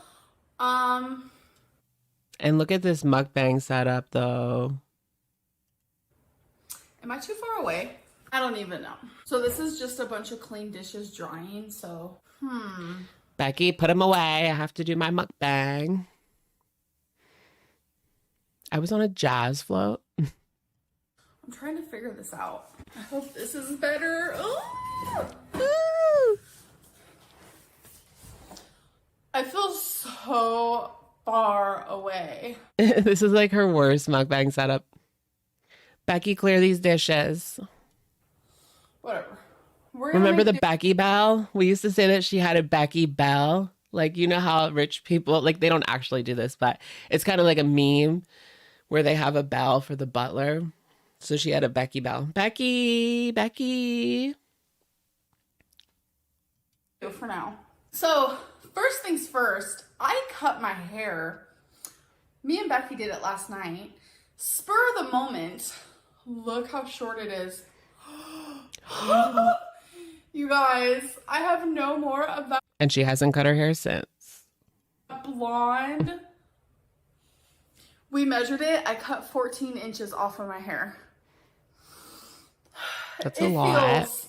And look at this mukbang setup, though. Am I too far away? I don't even know. So this is just a bunch of clean dishes drying, so, Becky, put them away. I have to do my mukbang. I was on a jazz float. I'm trying to figure this out. I hope this is better. I feel so far away. This is like her worst mukbang setup. Becky, clear these dishes. Whatever. Remember the Becky Bell? We used to say that she had a Becky Bell. Like, you know how rich people, like, they don't actually do this, but it's kind of like a meme where they have a bell for the butler. So she had a Becky Bell. Becky. For now. So, first things first, I cut my hair. Me and Becky did it last night. Spur of the moment. Look how short it is. You guys, I have no more of that. And she hasn't cut her hair since. Blonde. We measured it. I cut 14 inches off of my hair. That's a lot. Feels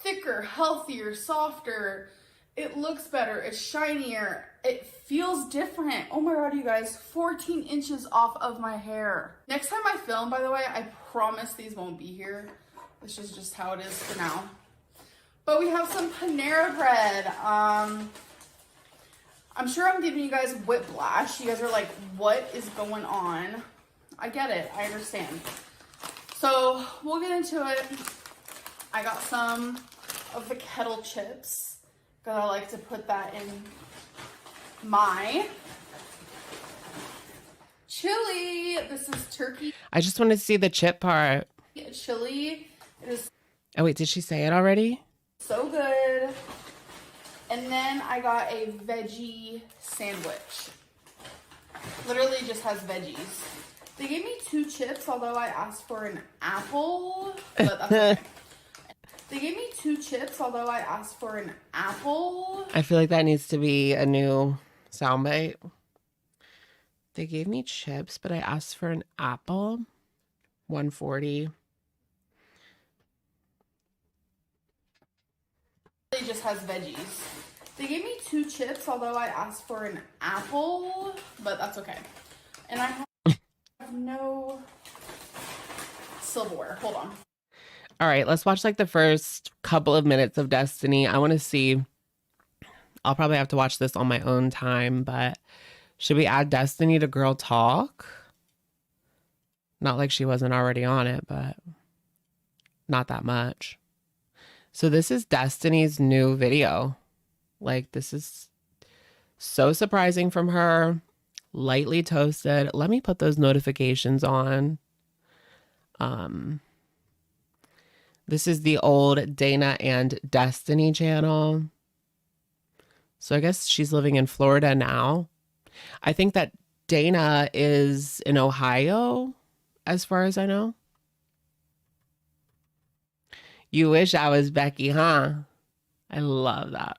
thicker, healthier, softer. It looks better. It's shinier. It feels different. Oh my God, you guys, 14 inches off of my hair. Next time I film, by the way, I promise these won't be here. This is just how it is for now. But we have some Panera Bread. I'm sure I'm giving you guys whiplash. You guys are like, what is going on? I get it. I understand. So we'll get into it. I got some of the kettle chips because I like to put that in my chili. This is turkey. I just want to see the chip part. Chili. It is. Oh, wait, did she say it already? So good. And then I got a veggie sandwich. Literally just has veggies. They gave me 2 chips, although I asked for an apple. But that's okay. They gave me 2 chips, although I asked for an apple. I feel like that needs to be a new soundbite. They gave me chips, but I asked for an apple. $1.40. It just has veggies. They gave me 2 chips, although I asked for an apple, but that's okay. And I have no silverware. Hold on. All right, let's watch like the first couple of minutes of Destiny. I want to see. I'll probably have to watch this on my own time, but should we add Destiny to Girl Talk? Not like she wasn't already on it, but not that much. So this is Destiny's new video. Like, this is so surprising from her. Lightly toasted. Let me put those notifications on. This is the old Dana and Destiny channel. So I guess she's living in Florida now. I think that Dana is in Ohio, as far as I know. You wish I was Becky, huh? I love that.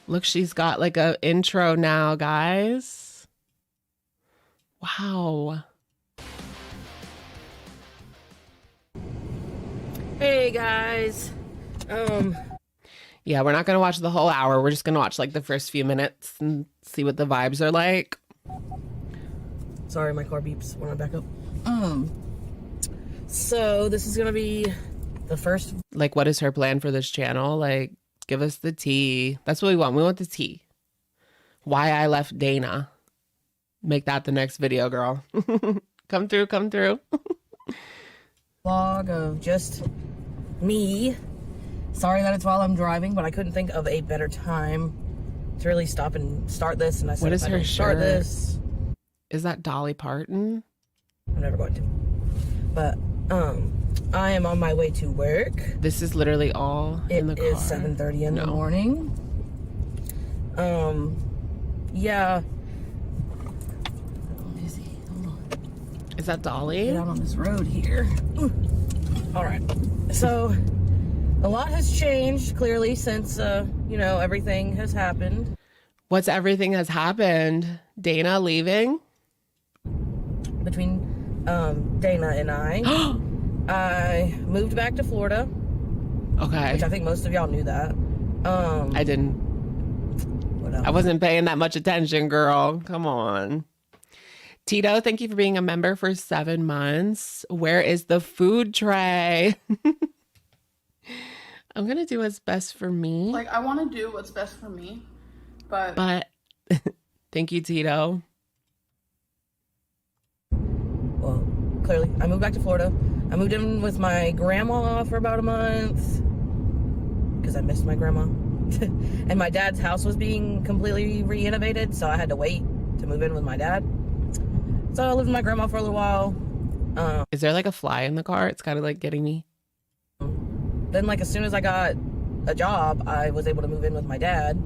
Look, she's got like a intro now, guys. Wow. Hey guys. Yeah, we're not going to watch the whole hour. We're just going to watch like the first few minutes and see what the vibes are like. Sorry, my car beeps when I back up. So this is going to be the first. Like, what is her plan for this channel? Like, give us the tea. That's what we want. We want the tea. Why I left Dana. Make that the next video, girl. Come through, come through. Vlog of just me. Sorry that it's while I'm driving, but I couldn't think of a better time to really stop and start this. And I said, what is her shirt? Start this. Is that Dolly Parton? I'm never going to. But I am on my way to work. This is literally all in the car. It is 7:30 in the morning. Yeah. I'm busy. Hold on. Is that Dolly? Get out on this road here. All right. So a lot has changed clearly since you know, everything has happened. What's everything has happened? Dana leaving? Between Dana and I moved back to Florida. Okay. Which I think most of y'all knew that. I didn't. I wasn't paying that much attention, girl. Come on. Tito, thank you for being a member for 7 months. Where is the food tray? I'm going to do what's best for me. Like, I want to do what's best for me, but thank you, Tito. Well, clearly, I moved back to Florida. I moved in with my grandma for about a month because I missed my grandma. And my dad's house was being completely re-innovated, so I had to wait to move in with my dad. So I lived with my grandma for a little while. Is there like a fly in the car? It's kind of like getting me. Then, like, as soon as I got a job, I was able to move in with my dad.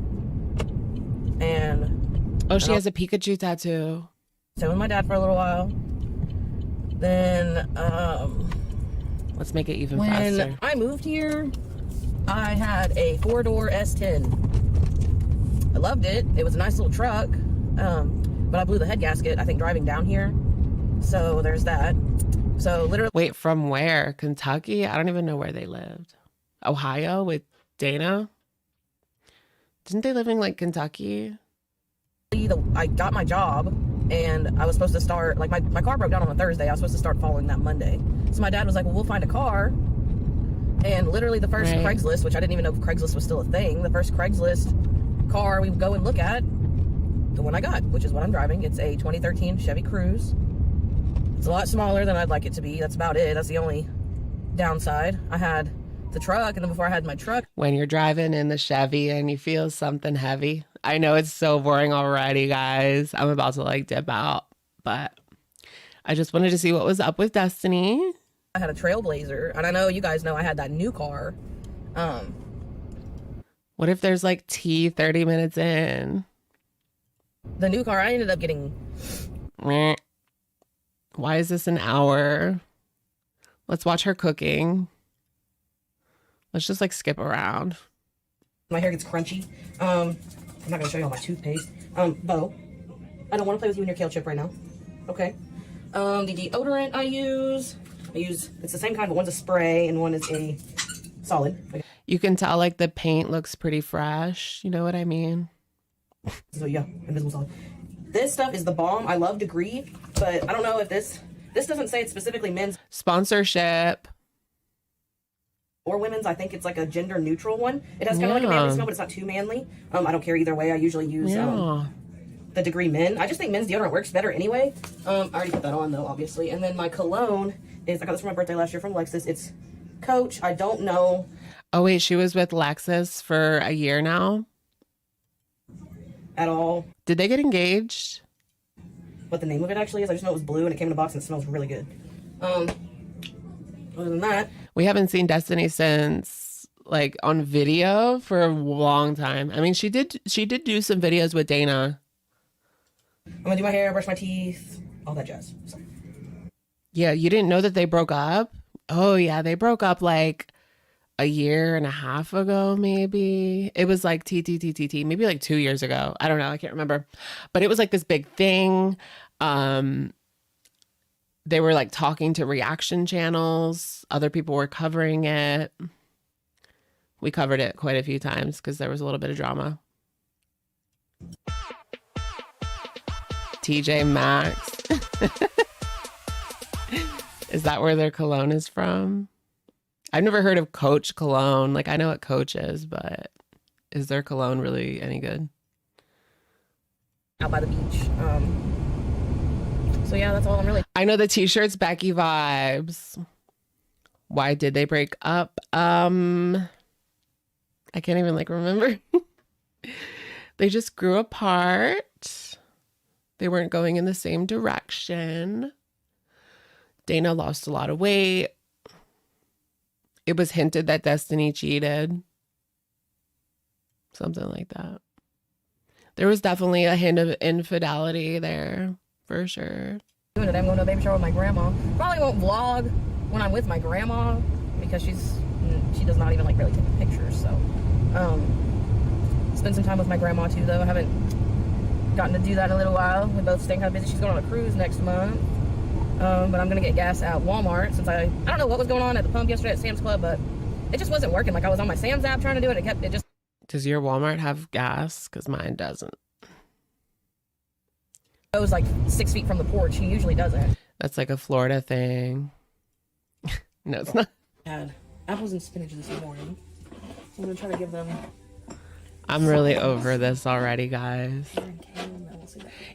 And she has a Pikachu tattoo. Stayed with my dad for a little while. Then let's make it even when faster. I moved here, I had a 4-door S10. I loved it. It was a nice little truck. But I blew the head gasket, I think, driving down here. So there's that. So literally. Wait, from where? Kentucky? I don't even know where they lived. Ohio with Dana? Didn't they live in like Kentucky? I got my job and I was supposed to start, like my car broke down on a Thursday. I was supposed to start following that Monday. So my dad was like, well, we'll find a car. And literally the first Craigslist, which I didn't even know if Craigslist was still a thing, the first Craigslist car we would go and look at, the one I got, which is what I'm driving. It's a 2013 Chevy Cruze. It's a lot smaller than I'd like it to be. That's about it. That's the only downside. I had the truck, and then before I had my truck. When you're driving in the Chevy and you feel something heavy. I know it's so boring already, guys. I'm about to like dip out, but I just wanted to see what was up with Destiny. I had a Trailblazer, and I know you guys know I had that new car. What if there's like tea 30 minutes in? The new car, I ended up getting. Why is this an hour? Let's watch her cooking. Let's just like skip around. My hair gets crunchy. I'm not gonna show you all my toothpaste. Bo, I don't want to play with you and your kale chip right now. Okay. The deodorant I use, it's the same kind, but one's a spray and one is a solid. Okay. You can tell like the paint looks pretty fresh. You know what I mean? So yeah, invisible solid. This stuff is the bomb. I love Degree, but I don't know if this doesn't say it's specifically men's sponsorship or women's. I think it's like a gender neutral one. It has kind of like a manly smell, but it's not too manly. I don't care either way. I usually use the Degree Men. I just think men's deodorant works better anyway. I already put that on though, obviously. And then my cologne is, I got this for my birthday last year from Lexus. It's Coach. I don't know. Oh wait, she was with Lexus for a year now? At all. Did they get engaged? What the name of it actually is, I just know it was blue and it came in a box and it smells really good. Other than that, we haven't seen Destiny since like on video for a long time. I mean, she did do some videos with Dana. I'm gonna do my hair, brush my teeth, all that jazz. So. Yeah, you didn't know that they broke up? Oh yeah, they broke up like a year and a half ago, maybe. It was like maybe like 2 years ago. I don't know. I can't remember. But it was like this big thing. They were like talking to reaction channels. Other people were covering it. We covered it quite a few times because there was a little bit of drama. TJ Maxx. Is that where their cologne is from? I've never heard of Coach cologne. Like, I know what Coach is, but is their cologne really any good? Out by the beach. So yeah, that's all I'm really. I know the t-shirts Becky vibes. Why did they break up? I can't even like remember. They just grew apart. They weren't going in the same direction. Dana lost a lot of weight. It was hinted that Destiny cheated. Something like that. There was definitely a hint of infidelity there, for sure. I'm going to a baby shower with my grandma. Probably won't vlog when I'm with my grandma because she does not even like really take pictures. So, spend some time with my grandma too, though. I haven't gotten to do that in a little while. We're both staying kind of busy. She's going on a cruise next month. But I'm going to get gas at Walmart since I don't know what was going on at the pump yesterday at Sam's Club, but it just wasn't working. Like I was on my Sam's app trying to do it. It just. Does your Walmart have gas? Because mine doesn't. Goes like 6 feet from the porch. He usually doesn't. That's like a Florida thing. No, it's not. I had apples and spinach this morning. I'm going to try to give them. I'm really over this already, guys.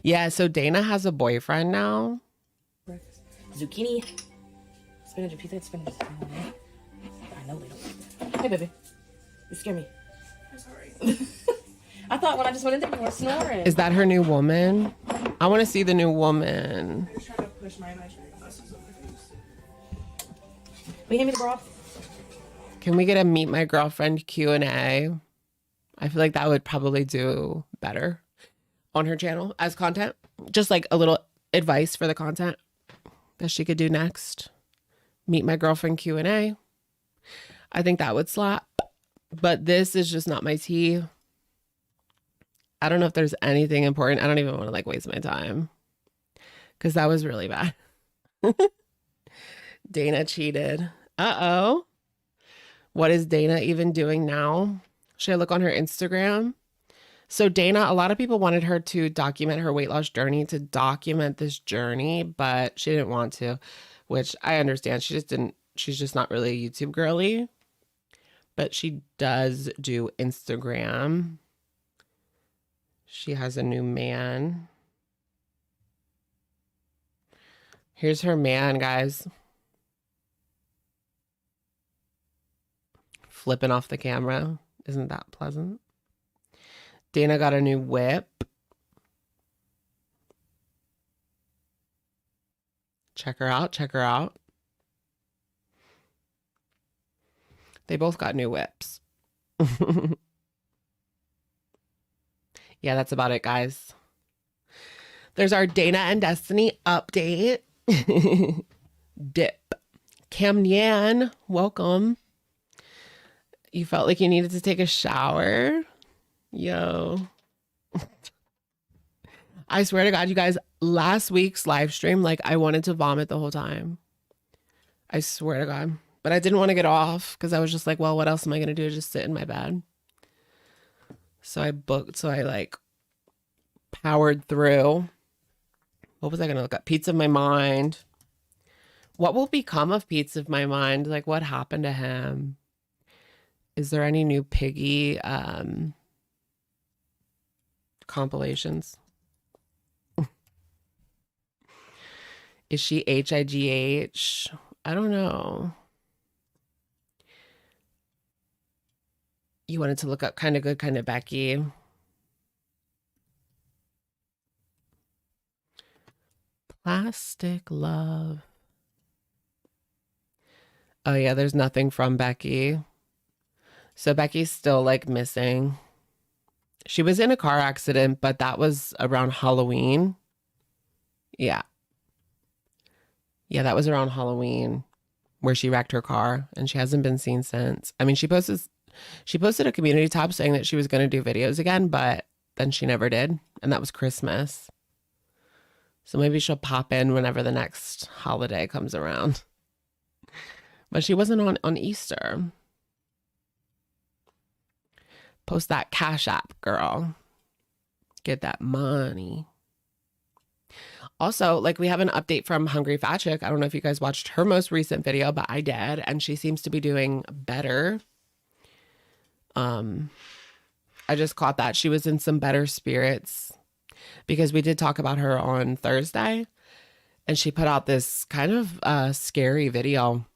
Yeah, so Dana has a boyfriend now. Zucchini, spinach, and pizza. Spinach. I know they don't. Hey, baby. You scare me. I'm sorry. I thought when I just went in there, you were snoring. Is that her new woman? I want to see the new woman. I was trying to push my imaginary glasses over my face. Will you hand me the broth? Can we get a meet my girlfriend Q&A? I feel like that would probably do better on her channel as content. Just like a little advice for the content that she could do next. Meet my girlfriend Q&A. I think that would slap. But this is just not my tea. I don't know if there's anything important. I don't even want to like waste my time. Because that was really bad. Dana cheated. Uh-oh. What is Dana even doing now? Should I look on her Instagram? So Dana, a lot of people wanted her to document her weight loss journey, to document this journey, but she didn't want to, which I understand. She's just not really a YouTube girly, but she does do Instagram. She has a new man. Here's her man, guys. Flipping off the camera. Isn't that pleasant? Dana got a new whip. Check her out. Check her out. They both got new whips. Yeah, that's about it, guys. There's our Dana and Destiny update. Dip. Cam Nyan, welcome. You felt like you needed to take a shower? Yo. I swear to God, you guys, last week's live stream, like I wanted to vomit the whole time. I swear to God. But I didn't want to get off because I was just like, well, what else am I going to do? Just sit in my bed. So I like powered through. What was I going to look up? Peetz of My Mind. What will become of Peetz of My Mind? Like, what happened to him? Is there any new Piggy compilations? Is she HIGH? I don't know. You wanted to look up Kind of Good, Kind of Becky. Plastic Love. Oh yeah, there's nothing from Becky. So Becky's still like missing. She was in a car accident, but that was around Halloween. Yeah. Yeah, that was around Halloween where she wrecked her car and she hasn't been seen since. I mean, she posted a community tab saying that she was going to do videos again, but then she never did. And that was Christmas. So maybe she'll pop in whenever the next holiday comes around. But she wasn't on Easter. Post that Cash App, girl. Get that money. Also, like, we have an update from Hungry Fat Chick. I don't know if you guys watched her most recent video, but I did, and she seems to be doing better. I just caught that she was in some better spirits because we did talk about her on Thursday, and she put out this kind of scary video.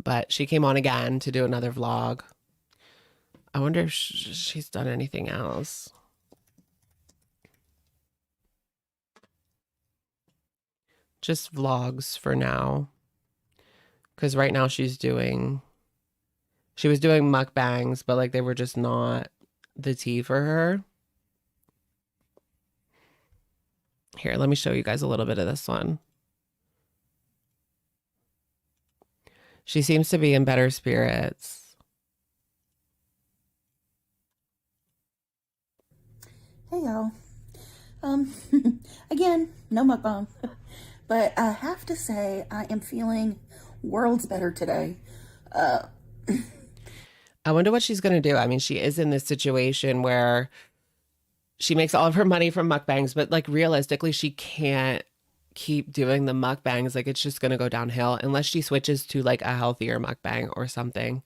But she came on again to do another vlog. I wonder if she's done anything else. Just vlogs for now. Because right now she was doing mukbangs, but like they were just not the tea for her. Here, let me show you guys a little bit of this one. She seems to be in better spirits. Hey y'all. Again, no mukbang. But I have to say I am feeling worlds better today. I wonder what she's going to do. I mean, she is in this situation where she makes all of her money from mukbangs, but like realistically, she can't keep doing the mukbangs. Like, it's just going to go downhill unless she switches to like a healthier mukbang or something.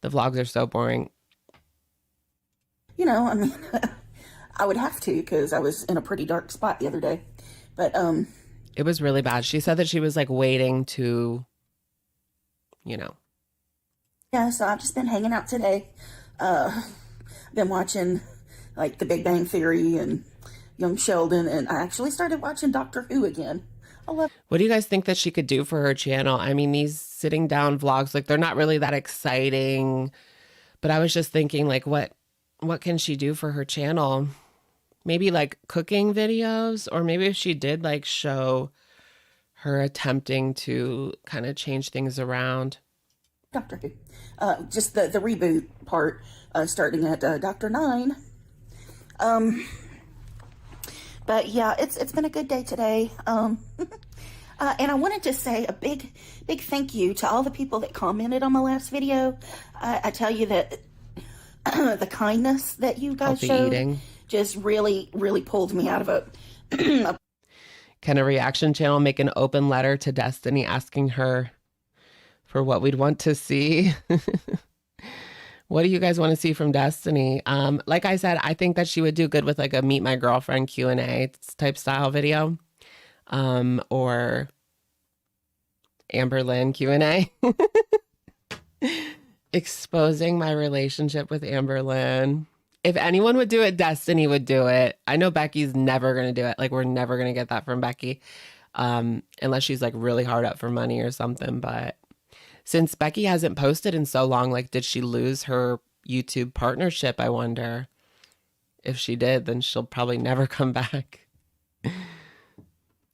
The vlogs are so boring. You know, I mean, I would have to because I was in a pretty dark spot the other day. But it was really bad. She said that she was like waiting to, you know. Yeah, so I've just been hanging out today. Been watching like The Big Bang Theory and Young Sheldon, and I actually started watching Doctor Who again. I love. What do you guys think that she could do for her channel? I mean, these sitting down vlogs, like they're not really that exciting, but I was just thinking like, what can she do for her channel? Maybe like cooking videos, or maybe if she did like show her attempting to kind of change things around. Doctor Who, just the reboot part, starting at Doctor 9. But yeah, it's been a good day today. And I wanted to say a big thank you to all the people that commented on my last video. I tell you that the kindness that you guys showed just really pulled me out of a Can a reaction channel make an open letter to Destiny asking her for what we'd want to see? What do you guys want to see from Destiny? Like I said, I think that she would do good with like a meet my girlfriend Q&A type style video, or Amberlynn Q&A. Exposing my relationship with Amberlynn. If anyone would do it, Destiny would do it. I know Becky's never going to do it. Like, we're never going to get that from Becky, unless she's like really hard up for money or something. But since Becky hasn't posted in so long, like, did she lose her YouTube partnership? I wonder. If she did, then she'll probably never come back.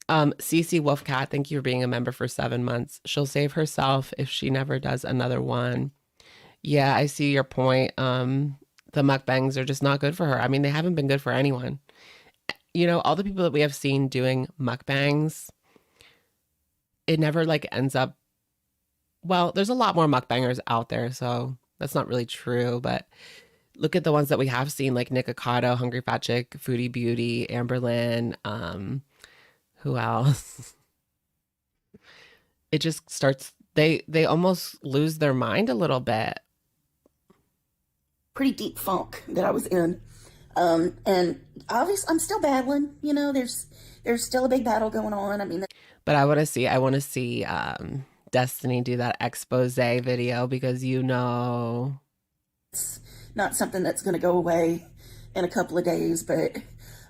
CC Wolfcat, thank you for being a member for 7 months. She'll save herself if she never does another one. Yeah, I see your point. The mukbangs are just not good for her. I mean, they haven't been good for anyone. You know, all the people that we have seen doing mukbangs, it never like ends up, well, there's a lot more mukbangers out there, so that's not really true. But look at the ones that we have seen, like Nikocado, Hungry Fat Chick, Foodie Beauty, Amberlynn, who else? It just starts, they almost lose their mind a little bit. Pretty deep funk that I was in. And obviously I'm still battling, you know, there's still a big battle going on. I mean, but I want to see Destiny do that expose video, because you know it's not something that's going to go away in a couple of days, but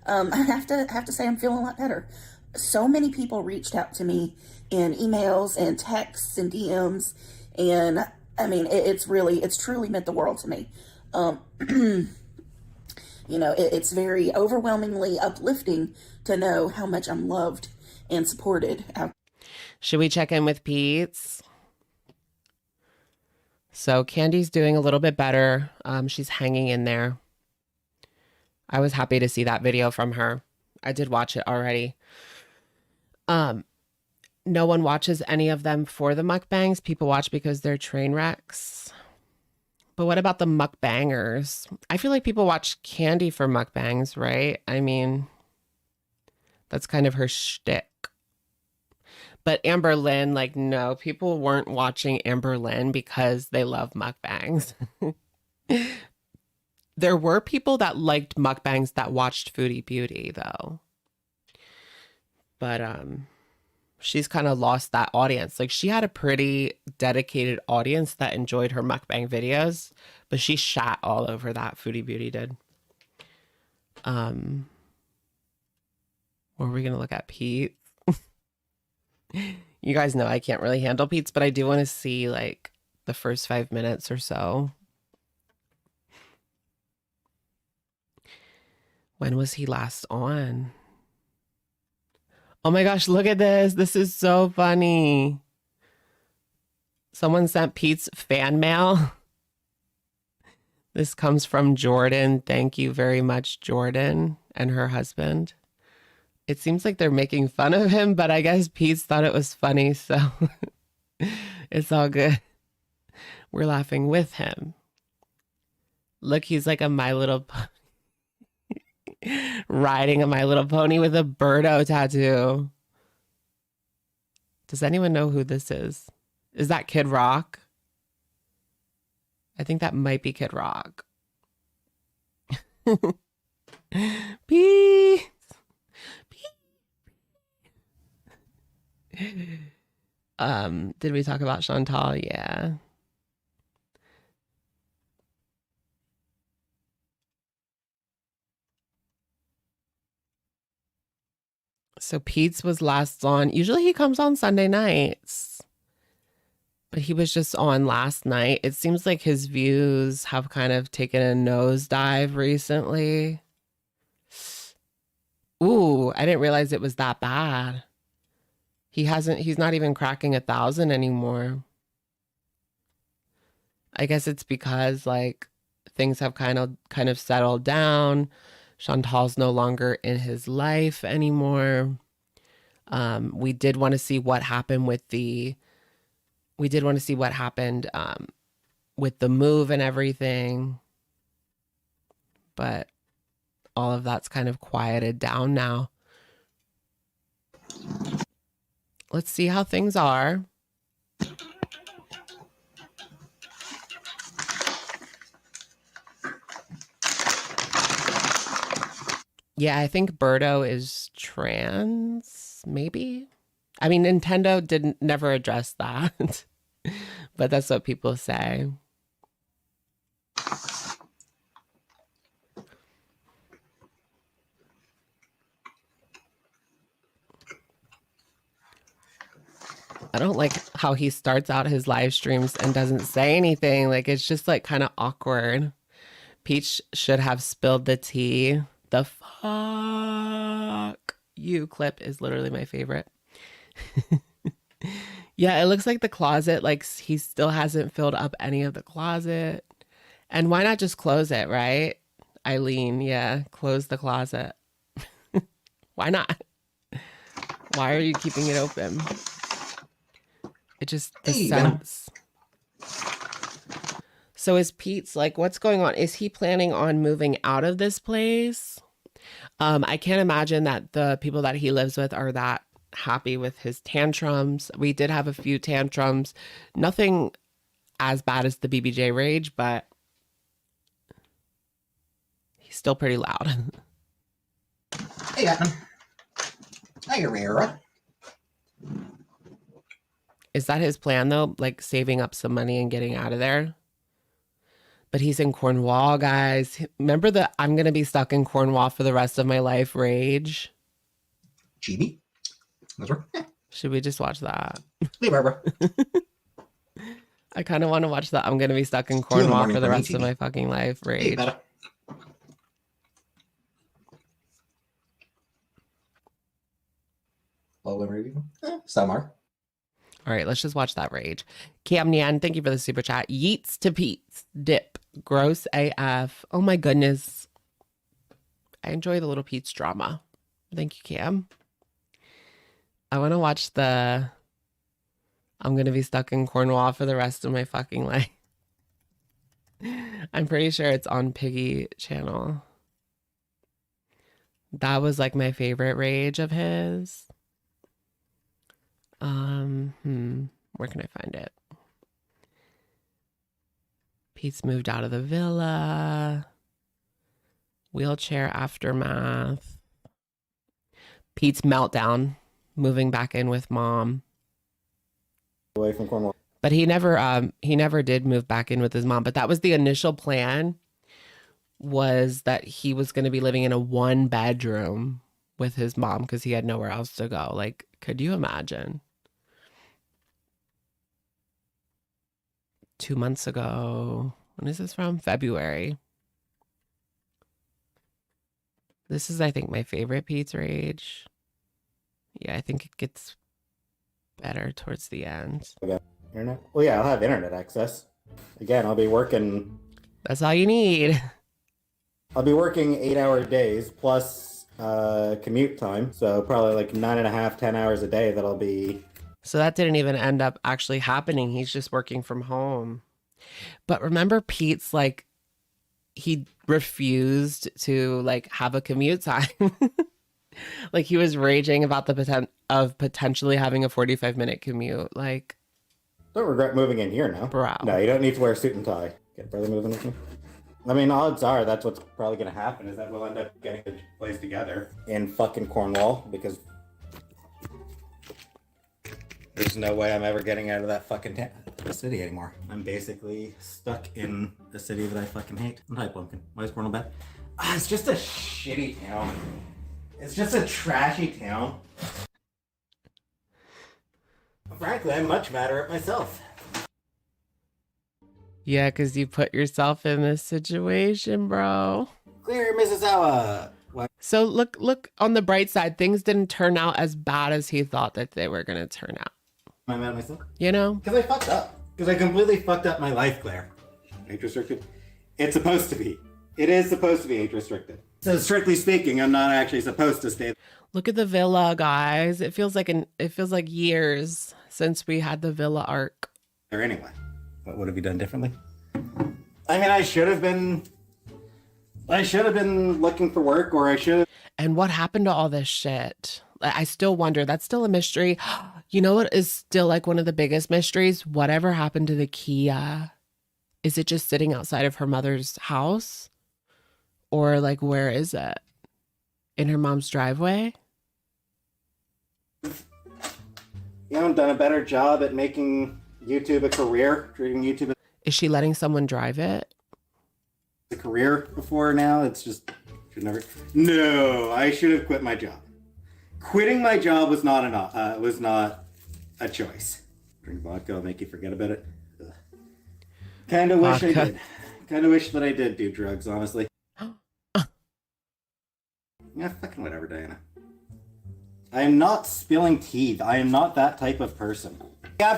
I have to say I'm feeling a lot better. So many people reached out to me in emails and texts and DMs, and I mean, it's truly meant the world to me. You know, it's very overwhelmingly uplifting to know how much I'm loved and supported. Should we check in with Peetz? So Candy's doing a little bit better. She's hanging in there. I was happy to see that video from her. I did watch it already. No one watches any of them for the mukbangs. People watch because they're train wrecks. But what about the mukbangers? I feel like people watch Candy for mukbangs, right? I mean, that's kind of her shtick. But Amberlynn, like, no, people weren't watching Amberlynn because they love mukbangs. There were people that liked mukbangs that watched Foodie Beauty, though. But she's kind of lost that audience. Like, she had a pretty dedicated audience that enjoyed her mukbang videos, but she shat all over that. Foodie Beauty did. Were we gonna look at Pete? You guys know I can't really handle Peetz, but I do want to see like the first 5 minutes or so. When was he last on? Oh my gosh, look at this. This is so funny. Someone sent Pete's fan mail. This comes from Jordan. Thank you very much, Jordan, and her husband. It seems like they're making fun of him, but I guess Pete's thought it was funny, so it's all good. We're laughing with him. Look, he's like a My Little Pony. Riding a My Little Pony with a Birdo tattoo. Does anyone know who this is? Is that Kid Rock? I think that might be Kid Rock. Peace. Did we talk about Chantal? Yeah. So Pete's was last on. Usually he comes on Sunday nights, but he was just on last night. It seems like his views have kind of taken a nosedive recently. Ooh, I didn't realize it was that bad. He's not even cracking 1,000 anymore. I guess it's because like things have kind of settled down. Chantal's no longer in his life anymore. We did want to see what happened with the move and everything. But all of that's kind of quieted down now. Let's see how things are. Yeah, I think Birdo is trans, maybe. I mean, Nintendo never address that, but that's what people say. I don't like how he starts out his live streams and doesn't say anything. Like, it's just like kind of awkward. Peach should have spilled the tea. The fuck you clip is literally my favorite. Yeah, it looks like the closet, like he still hasn't filled up any of the closet. And why not just close it, right? Eileen, yeah, close the closet. Why not? Why are you keeping it open? It just, the sense. So is Pete's like, what's going on? Is he planning on moving out of this place? I can't imagine that the people that he lives with are that happy with his tantrums. We did have a few tantrums. Nothing as bad as the BBJ rage, but he's still pretty loud. Hey, Adam. Hey, Rara. Is that his plan, though? Like, saving up some money and getting out of there? But he's in Cornwall, guys. Remember the I'm going to be stuck in Cornwall for the rest of my life rage? Chibi? Should we just watch that? Hey, Barbara. I kind of want to watch that I'm going to be stuck in Cornwall for the rest of my fucking life rage. Hey, Samar. All right, let's just watch that rage. Cam Nyan, thank you for the super chat. Yeets to Pete's. Dip. Gross AF. Oh my goodness. I enjoy the little Peetz drama. Thank you, Cam. I want to watch the I'm going to be stuck in Cornwall for the rest of my fucking life. I'm pretty sure it's on Piggy channel. That was like my favorite rage of his. Where can I find it? Peetz moved out of the villa. Wheelchair aftermath. Peetz meltdown. Moving back in with mom. Away from Cornwall. But he never did move back in with his mom. But that was the initial plan, was that he was going to be living in a 1-bedroom with his mom because he had nowhere else to go. Like, could you imagine? 2 months ago. When is this from? February. This is, I think, my favorite Peetz rage. Yeah, I think it gets better towards the end. Okay. Internet? Well, yeah, I'll have internet access. Again, I'll be working. That's all you need. I'll be working 8-hour days plus commute time. So probably like 9.5, 10 hours a day that'll be. So that didn't even end up actually happening. He's just working from home. But remember, Peetz, like, he refused to like have a commute time. Like, he was raging about the potentially having a 45-minute commute. Like, don't regret moving in here now. Bro. No, you don't need to wear a suit and tie. Get brother moving with me. I mean, odds are that's what's probably going to happen, is that we'll end up getting the place together in fucking Cornwall, because there's no way I'm ever getting out of that fucking city anymore. I'm basically stuck in a city that I fucking hate. Hi, Pumpkin. Why is Cornwall bad? It's just a shitty town. It's just a trashy town. Frankly, I'm much madder at myself. yeah, because you put yourself in this situation, bro. Clear, Mrs. Awa. What? So look on the bright side. Things didn't turn out as bad as he thought that they were going to turn out. Am I mad at myself? You know? Because I fucked up. Because I completely fucked up my life, Claire. Age restricted? It's supposed to be. It is supposed to be age restricted. So strictly speaking, I'm not actually supposed to stay. Look at the villa, guys. It feels like years since we had the villa arc. There anyway. What would have you done differently? I mean, I should have been looking for work, or I should have. And what happened to all this shit? I still wonder. That's still a mystery. You know what is still like one of the biggest mysteries? Whatever happened to the Kia? Is it just sitting outside of her mother's house? Or like, where is it? In her mom's driveway? You haven't done a better job at making YouTube a career, treating YouTube Is she letting someone drive it? a career before now. It's just, should never. No, I should have quit my job. Quitting my job was not a choice. Drink vodka will make you forget about it. Kind of wish I did. Kind of wish that I did do drugs, honestly. Yeah, fucking whatever, Diana. I am not spilling tea. I am not that type of person.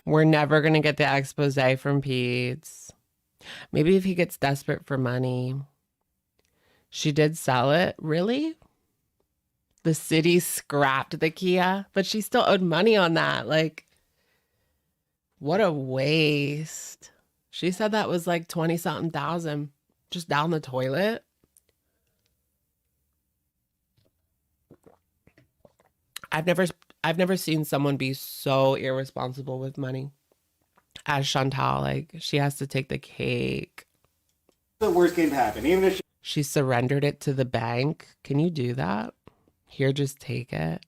We're never going to get the expose from Peetz. Maybe if he gets desperate for money. She did sell it. Really? The city scrapped the Kia, but she still owed money on that. Like, what a waste. She said that was like 20-something thousand just down the toilet. I've never seen someone be so irresponsible with money as Chantal. Like, she has to take the cake. The worst can happen, even if she surrendered it to the bank. Can you do that? Here, just take it.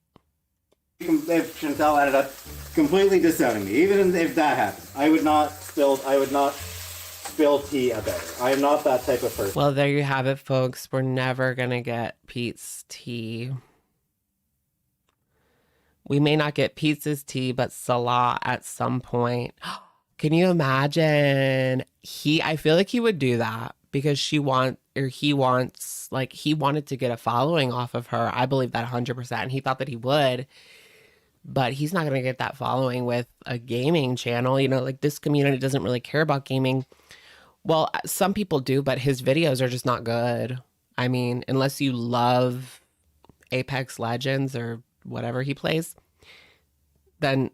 If Chantal ended up completely disowning me, even if that happened, I would not spill tea about it. I am not that type of person. Well, there you have it, folks. We're never gonna get Pete's tea. We may not get Peetz's tea, but Salah at some point. Can you imagine? I feel like he would do that because he wanted to get a following off of her. I believe that 100%. And he thought that he would, but he's not going to get that following with a gaming channel. You know, like, this community doesn't really care about gaming. Well, some people do, but his videos are just not good. I mean, unless you love Apex Legends or whatever he plays, then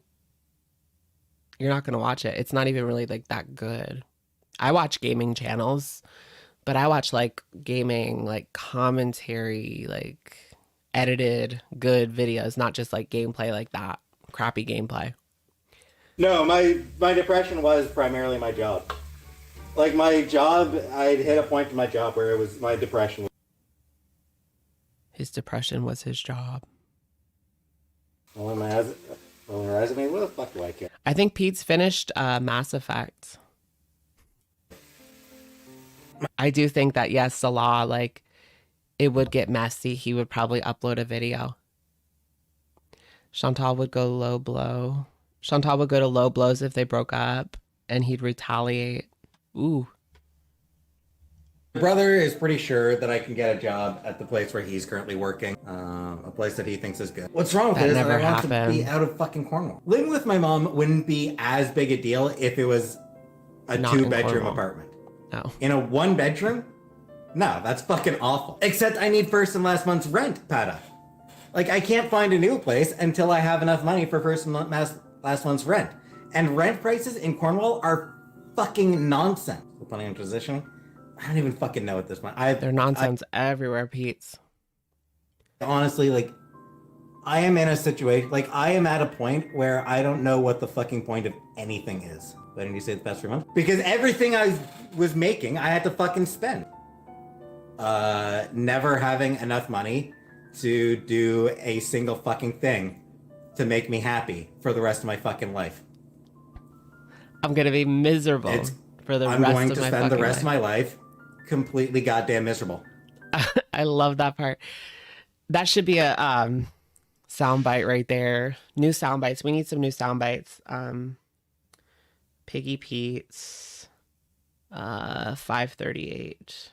you're not going to watch it. It's not even really like that good. I watch gaming channels, but I watch like gaming, like commentary, like edited good videos, not just like gameplay like that. Crappy gameplay. No, my depression was primarily my job. Like my job, I'd hit a point in my job where it was my depression. His depression was his job. Well, resume, what the fuck do I care? I think Pete's finished Mass Effect. I do think that, yes, Salah, like, it would get messy. He would probably upload a video. Chantal would go low blow. Chantal would go to low blows if they broke up, and he'd retaliate. Ooh. My brother is pretty sure that I can get a job at the place where he's currently working, a place that he thinks is good. What's wrong with it is that I want to be out of fucking Cornwall. Living with my mom wouldn't be as big a deal if it was a Not 2-bedroom apartment. No. In a 1-bedroom? No, that's fucking awful. Except I need first and last month's rent, Pata. Like, I can't find a new place until I have enough money for first and last month's rent. And rent prices in Cornwall are fucking nonsense. Depending on position, I don't even fucking know at this point. They're nonsense everywhere, Pete's. Honestly, like, I am in a situation, like, I am at a point where I don't know what the fucking point of anything is. Why didn't you say the past 3 months? Because everything I was making, I had to fucking spend. Never having enough money to do a single fucking thing to make me happy for the rest of my fucking life. I'm gonna be miserable for the rest of my fucking life. I'm going to spend the rest of my life completely goddamn miserable. I love that part. That should be a soundbite right there. New sound bites. We need some new sound bites. Piggy Pete's 538.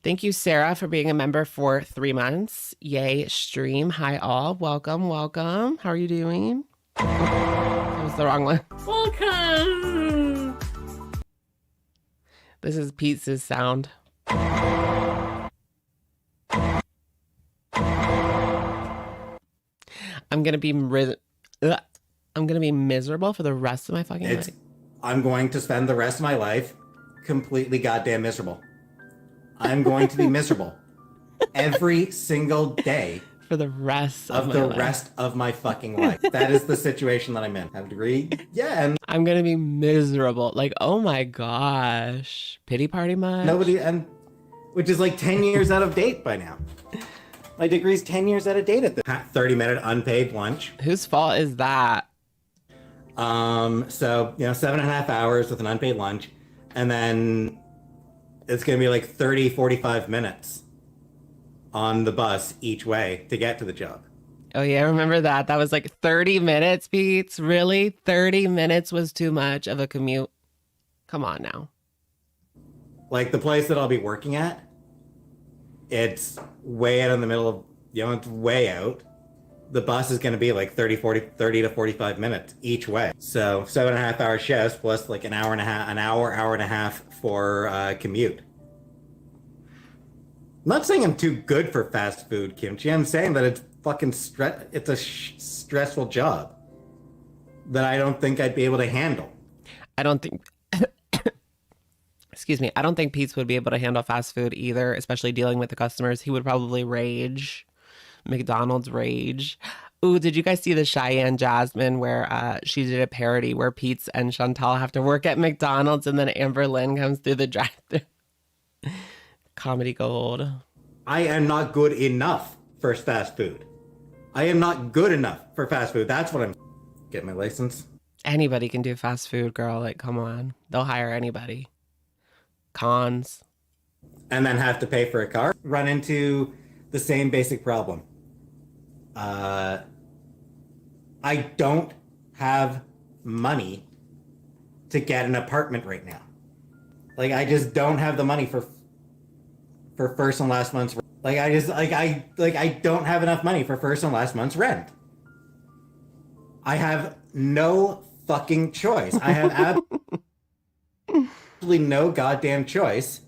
Thank you, Sarah, for being a member for 3 months. Yay, stream. Hi, all. Welcome, welcome. How are you doing? That was the wrong one. Welcome. This is Pete's sound. I'm gonna be miserable for the rest of my fucking life. I'm going to spend the rest of my life completely goddamn miserable. I'm going to be miserable every single day for the rest of the rest of my fucking life. That is the situation that I'm in. Have a degree? Yeah. And I'm gonna be miserable. Like, oh my gosh. Pity party much? Which is like 10 years out of date by now. My degree's 10 years out of date at the 30-minute unpaid lunch. Whose fault is that? So, 7.5 hours with an unpaid lunch. And then it's going to be like 30, 45 minutes on the bus each way to get to the job. Oh, yeah, I remember that. That was like 30 minutes, Pete's. Really? 30 minutes was too much of a commute? Come on now. Like the place that I'll be working at, it's way out in the middle of, it's way out. The bus is going to be like 30 to 45 minutes each way. So 7.5 hour shifts plus like an hour and a half for commute. I'm not saying I'm too good for fast food, Kimchi. I'm saying that it's fucking it's a stressful job that I don't think I'd be able to handle. I don't think excuse me, I don't think Pete's would be able to handle fast food either, especially dealing with the customers. He would probably rage. McDonald's rage. Ooh, did you guys see the Cheyenne Jasmine where she did a parody where Pete's and Chantal have to work at McDonald's and then Amberlynn comes through the drive-thru? Comedy gold. I am not good enough for fast food. I am not good enough for fast food. That's what I'm... Get my license. Anybody can do fast food, girl. Like, come on. They'll hire anybody. Cons. And then have to pay for a car. Run into the same basic problem. I don't have money to get an apartment right now. Like, I just don't have the money for first and last month's rent. I don't have enough money for first and last month's rent. I have no fucking choice. I have absolutely no goddamn choice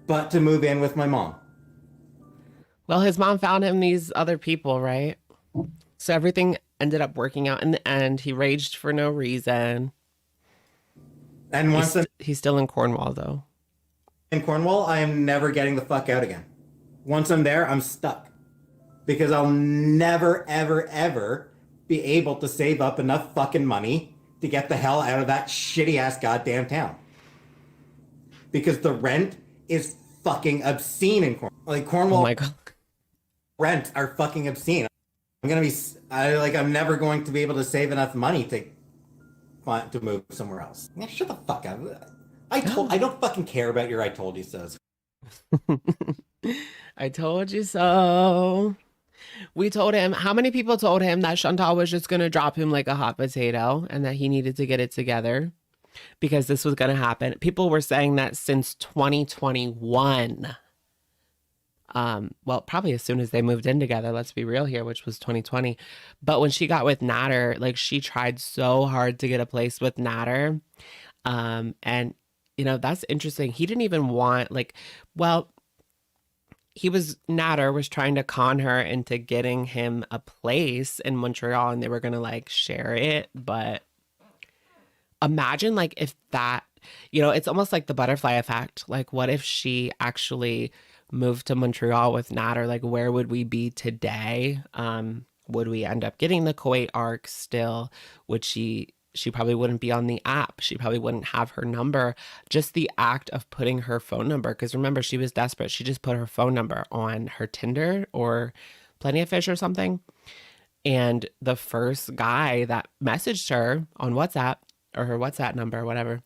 but to move in with my mom. Well, his mom found him these other people, right? So everything ended up working out in the end. He raged for no reason. And once he's still in Cornwall, though. In Cornwall, I am never getting the fuck out again. Once I'm there, I'm stuck. Because I'll never, ever, ever be able to save up enough fucking money to get the hell out of that shitty-ass goddamn town. Because the rent is fucking obscene in Cornwall. Like, Cornwall... Oh my God. Rents are fucking obscene. I'm never going to be able to save enough money to move somewhere else. Man, shut the fuck up. I don't fucking care about your I told you so's. I told you so. We told him, how many people told him that Chantal was just going to drop him like a hot potato and that he needed to get it together because this was going to happen? People were saying that since 2021. Well, probably as soon as they moved in together, let's be real here, which was 2020. But when she got with Natter, like she tried so hard to get a place with Natter. And you know, that's interesting. He didn't even want Natter was trying to con her into getting him a place in Montreal and they were going to like share it. But imagine like if that, you know, it's almost like the butterfly effect. Like what if she actually moved to Montreal with Natter? Like where would we be today? Would we end up getting the Kuwait arc still? Would she probably wouldn't be on the app. She probably wouldn't have her number. Just the act of putting her phone number, because remember, she was desperate. She just put her phone number on her Tinder or Plenty of Fish or something. And the first guy that messaged her on WhatsApp or her WhatsApp number, whatever,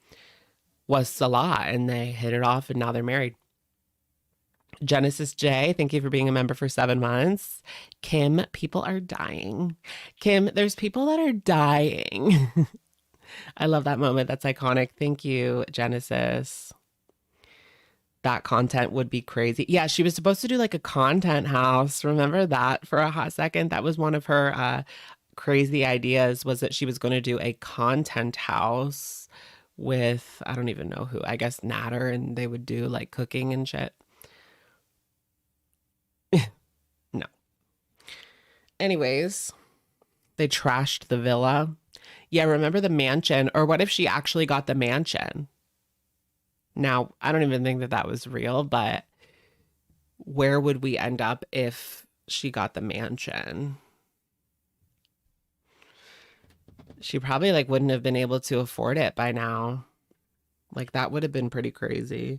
was Salah. And they hit it off and now they're married. Genesis J, thank you for being a member for 7 months. Kim, people are dying. Kim, there's people that are dying. I love that moment. That's iconic. Thank you, Genesis. That content would be crazy. Yeah, she was supposed to do like a content house. Remember that for a hot second? That was one of her crazy ideas, was that she was going to do a content house with, I don't even know who, I guess Natter, and they would do like cooking and shit. No. Anyways, they trashed the villa. Yeah, remember the mansion? Or what if she actually got the mansion? Now, I don't even think that that was real, but where would we end up if she got the mansion? She probably like wouldn't have been able to afford it by now. Like that would have been pretty crazy.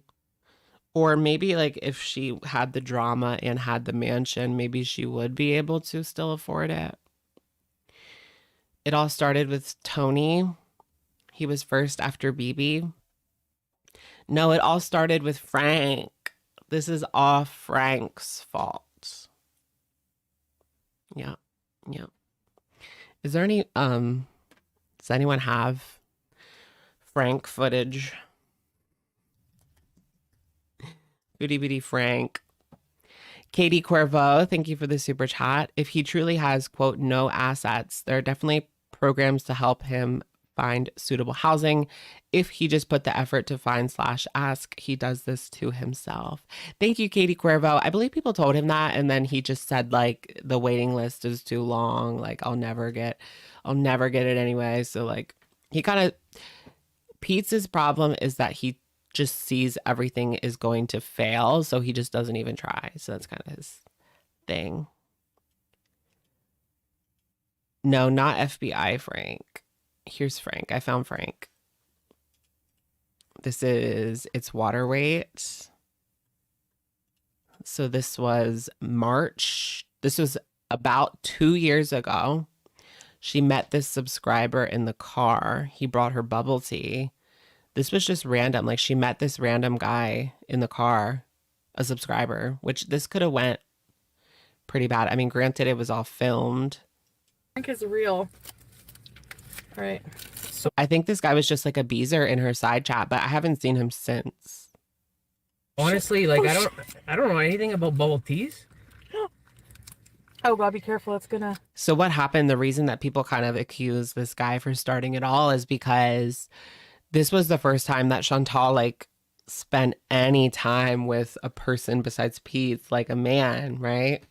Or maybe like if she had the drama and had the mansion, maybe she would be able to still afford it. It all started with Tony. He was first after BB. No, it all started with Frank. This is all Frank's fault. Yeah. Yeah. Is there any, does anyone have Frank footage? Booty Booty Frank. Katie Cuervo, thank you for the super chat. If he truly has, quote, no assets, there are definitely programs to help him find suitable housing. If he just put the effort to find/ask, he does this to himself. Thank you, Katie Cuervo. I believe people told him that, and then he just said, like, the waiting list is too long. Like, I'll never get it anyway. So, like, he kind of... Peetz's problem is that he just sees everything is going to fail, so he just doesn't even try. So that's kind of his thing. No, not FBI Frank. Here's Frank. I found Frank. This is its water weight. So this was March. This was about 2 years ago. She met this subscriber in the car. He brought her bubble tea. This was just random. Like, she met this random guy in the car, a subscriber, which this could have went pretty bad. I mean, granted, it was all filmed. I think it's real. All right. So I think this guy was just like a beezer in her side chat, but I haven't seen him since. Honestly, like, I don't know anything about bubble teas. Oh, God, be careful. It's gonna... So what happened, the reason that people kind of accuse this guy for starting it all is because this was the first time that Chantal, like, spent any time with a person besides Peetz, like a man, right?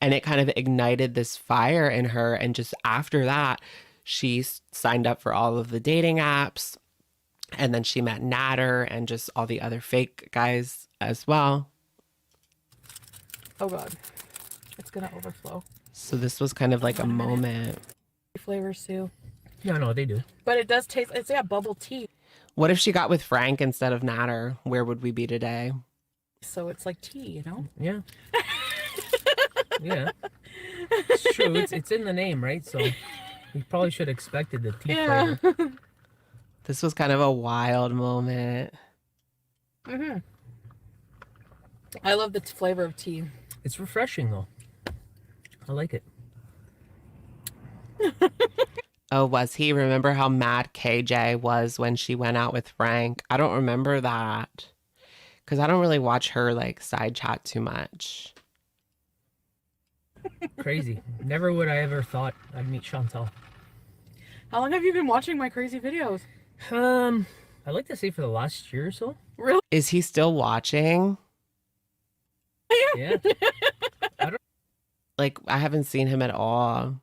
And it kind of ignited this fire in her. And just after that, she signed up for all of the dating apps. And then she met Natter and just all the other fake guys as well. Oh God, it's gonna overflow. So this was kind of like a moment. Flavors too. Yeah, no, they do. But it does taste, it's like bubble tea. What if she got with Frank instead of Natter? Where would we be today? So it's like tea, you know? Yeah. Yeah. It's true. It's in the name, right? So we probably should have expected the tea flavor. This was kind of a wild moment. Mm-hmm. I love the flavor of tea. It's refreshing though. I like it. Oh, was he? Remember how mad KJ was when she went out with Frank? I don't remember that. Because I don't really watch her like side chat too much. Crazy. Never would I ever thought I'd meet Chantal. How long have you been watching my crazy videos? I'd like to say for the last year or so. Really? Is he still watching? Yeah. Like, I haven't seen him at all.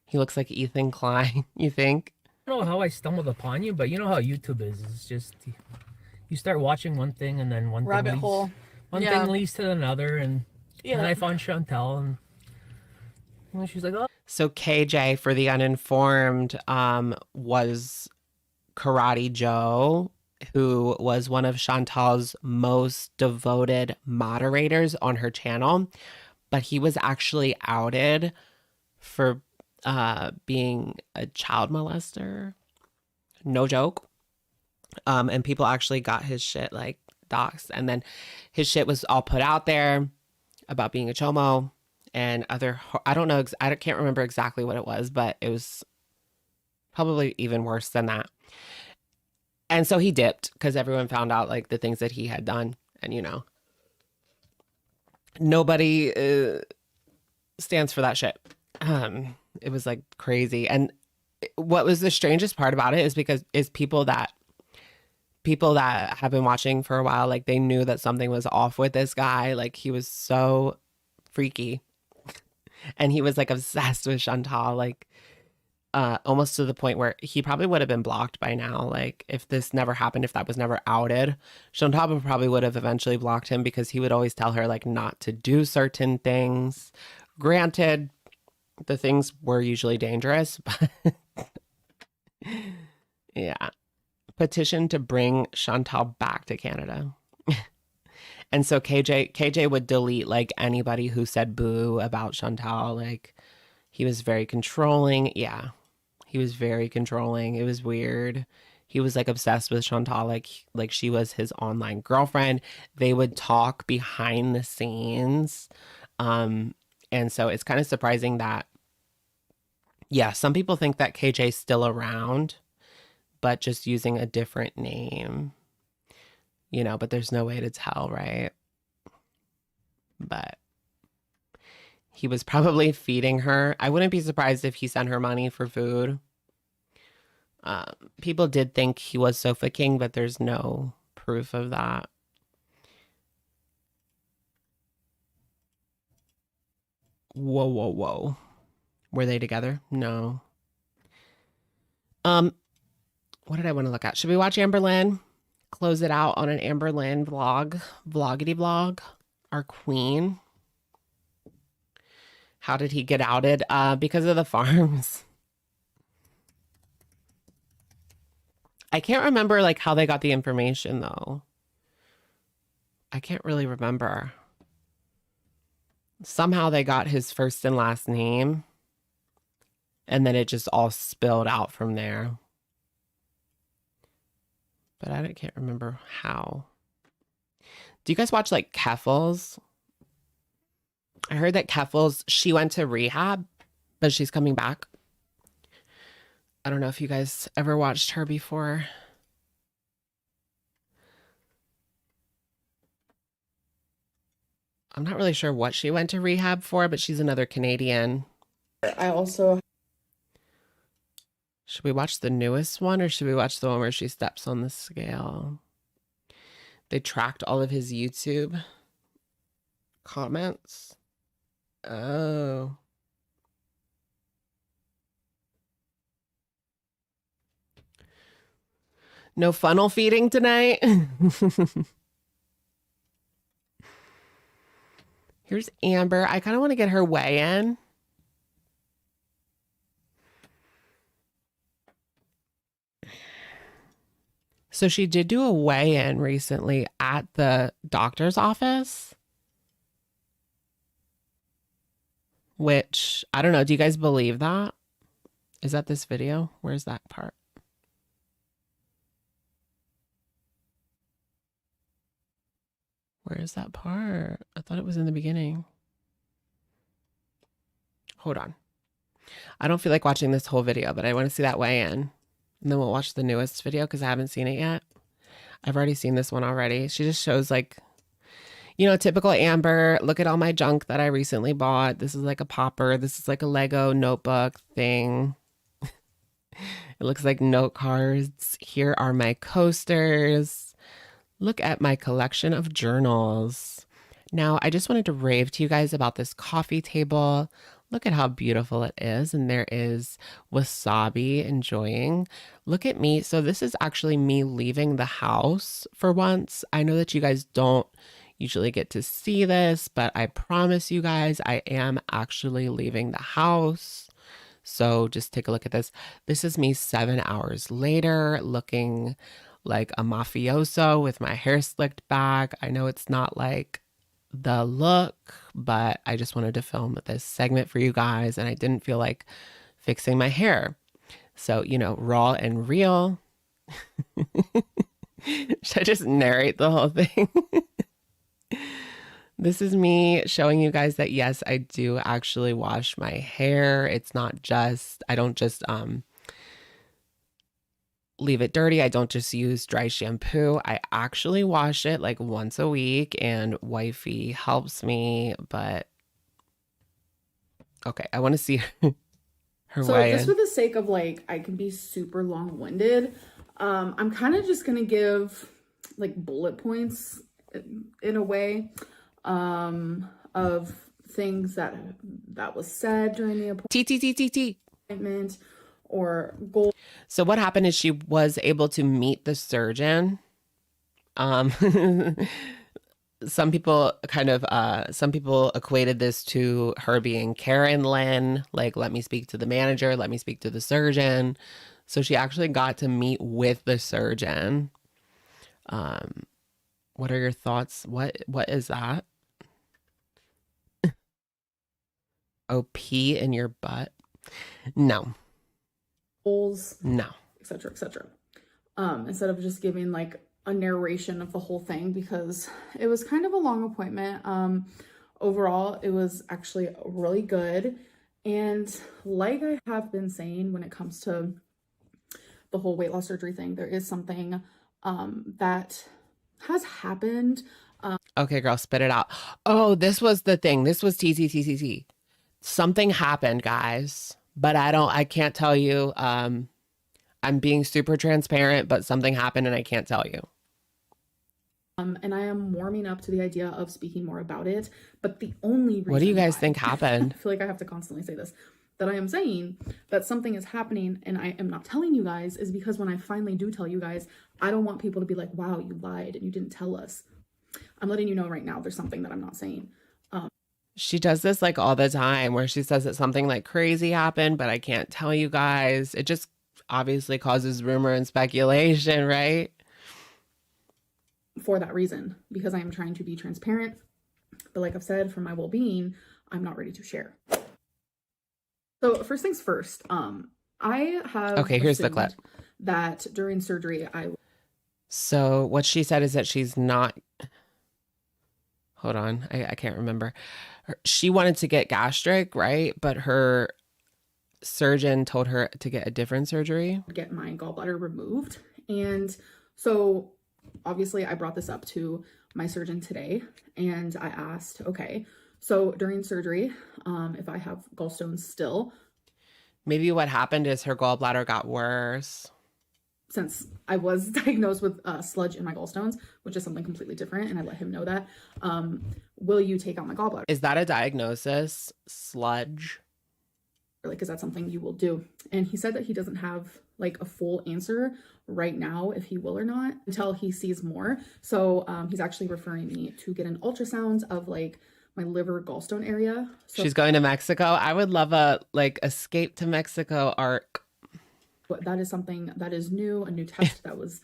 He looks like Ethan Klein, you think? I don't know how I stumbled upon you, but you know how YouTube is. It's just you start watching one thing and then one Rabbit thing leads, hole. one thing leads to another, and Yeah. then I found Chantal, and she's like, "Oh." So KJ, for the uninformed, was Karate Joe, who was one of Chantal's most devoted moderators on her channel, but he was actually outed for being a child molester. No joke. And people actually got his shit like doxed, and then his shit was all put out there about being a chomo and other, I don't know, I can't remember exactly what it was, but it was probably even worse than that. And so he dipped because everyone found out like the things that he had done, and you know, nobody stands for that shit. It was like crazy. And what was the strangest part about it is people that have been watching for a while, like they knew that something was off with this guy. Like he was so freaky, and he was like obsessed with Chantal, like almost to the point where he probably would have been blocked by now. Like if this never happened, if that was never outed, Chantal probably would have eventually blocked him, because he would always tell her like not to do certain things. Granted, the things were usually dangerous, but yeah. Petition to bring Chantal back to Canada. And so KJ would delete like anybody who said boo about Chantal. Like he was very controlling. Yeah, he was very controlling. It was weird. He was like obsessed with Chantal, like she was his online girlfriend. They would talk behind the scenes. And so it's kind of surprising that, yeah, some people think that KJ's still around, but just using a different name, you know, but there's no way to tell, right? But he was probably feeding her. I wouldn't be surprised if he sent her money for food. People did think he was Sofa King, but there's no proof of that. Whoa, whoa, whoa. Were they together? No. What did I want to look at? Should we watch Amberlynn? Close it out on an Amberlynn vlog. Vloggity vlog. Our queen. How did he get outed? Because of the farms. I can't remember like how they got the information though. I can't really remember. Somehow they got his first and last name, and then it just all spilled out from there. But I can't remember how. Do you guys watch like Keffels? I heard that Keffels, she went to rehab, but she's coming back. I don't know if you guys ever watched her before. I'm not really sure what she went to rehab for, but she's another Canadian. I also... Should we watch the newest one, or should we watch the one where she steps on the scale? They tracked all of his YouTube comments. Oh. No funnel feeding tonight? Here's Amber. I kind of want to get her weigh in. So she did do a weigh-in recently at the doctor's office, which I don't know. Do you guys believe that? Is that this video? Where's that part? Where is that part? I thought it was in the beginning. Hold on. I don't feel like watching this whole video, but I want to see that weigh-in. And then we'll watch the newest video because I haven't seen it yet. I've already seen this one already. She just shows like, you know, typical Amber. Look at all my junk that I recently bought. This is like a popper. This is like a Lego notebook thing. It looks like note cards. Here are my coasters. Look at my collection of journals. Now, I just wanted to rave to you guys about this coffee table. Look at how beautiful it is. And there is Wasabi enjoying. Look at me. So this is actually me leaving the house for once. I know that you guys don't usually get to see this, but I promise you guys, I am actually leaving the house. So just take a look at this. This is me 7 hours later, looking like a mafioso with my hair slicked back. I know it's not like the look, but I just wanted to film this segment for you guys, and I didn't feel like fixing my hair. So, you know, raw and real. Should I just narrate the whole thing? This is me showing you guys that yes, I do actually wash my hair. It's not just, I don't just leave it dirty. I don't just use dry shampoo. I actually wash it like once a week, and wifey helps me, but okay, I want to see her so way just in. for the sake of like, I can be super long-winded. I'm kind of just going to give like bullet points in a way of things that was said during the appointment or goal. So what happened is she was able to meet the surgeon. Some people equated this to her being Karen Lynn, like, let me speak to the manager, let me speak to the surgeon. So she actually got to meet with the surgeon. What are your thoughts? What is that? Oh, pee in your butt? No. Goals, no, etc., etc. Instead of just giving like a narration of the whole thing, because it was kind of a long appointment. Overall, it was actually really good. And like I have been saying, when it comes to the whole weight loss surgery thing, there is something that has happened. Okay, girl, spit it out. Oh, this was the thing. This was TTTTT. Something happened, guys. But I can't tell you. I'm being super transparent, but something happened and I can't tell you. And I am warming up to the idea of speaking more about it. But the only reason what do you guys think happened? I feel like I have to constantly say this, that I am saying that something is happening and I am not telling you guys, is because when I finally do tell you guys, I don't want people to be like, wow, you lied and you didn't tell us. I'm letting you know right now there's something that I'm not saying. She does this like all the time, where she says that something like crazy happened, but I can't tell you guys. It just obviously causes rumor and speculation, right? For that reason, because I am trying to be transparent. But like I've said, for my well-being, I'm not ready to share. So first things first, I have okay, here's the clip. That during surgery, So what she said is that she's not, hold on, I can't remember. She wanted to get gastric, right? But her surgeon told her to get a different surgery. Get my gallbladder removed. And so obviously I brought this up to my surgeon today, and I asked, okay, so during surgery, if I have gallstones still. Maybe what happened is her gallbladder got worse. since I was diagnosed with sludge in my gallstones, which is something completely different, and I let him know that, will you take out my gallbladder? Is that a diagnosis? Sludge? Like, is that something you will do? And he said that he doesn't have like a full answer right now if he will or not until he sees more. So he's actually referring me to get an ultrasound of like my liver gallstone area. So she's going to Mexico. I would love a like escape to Mexico arc. that is something that is new, a new test that was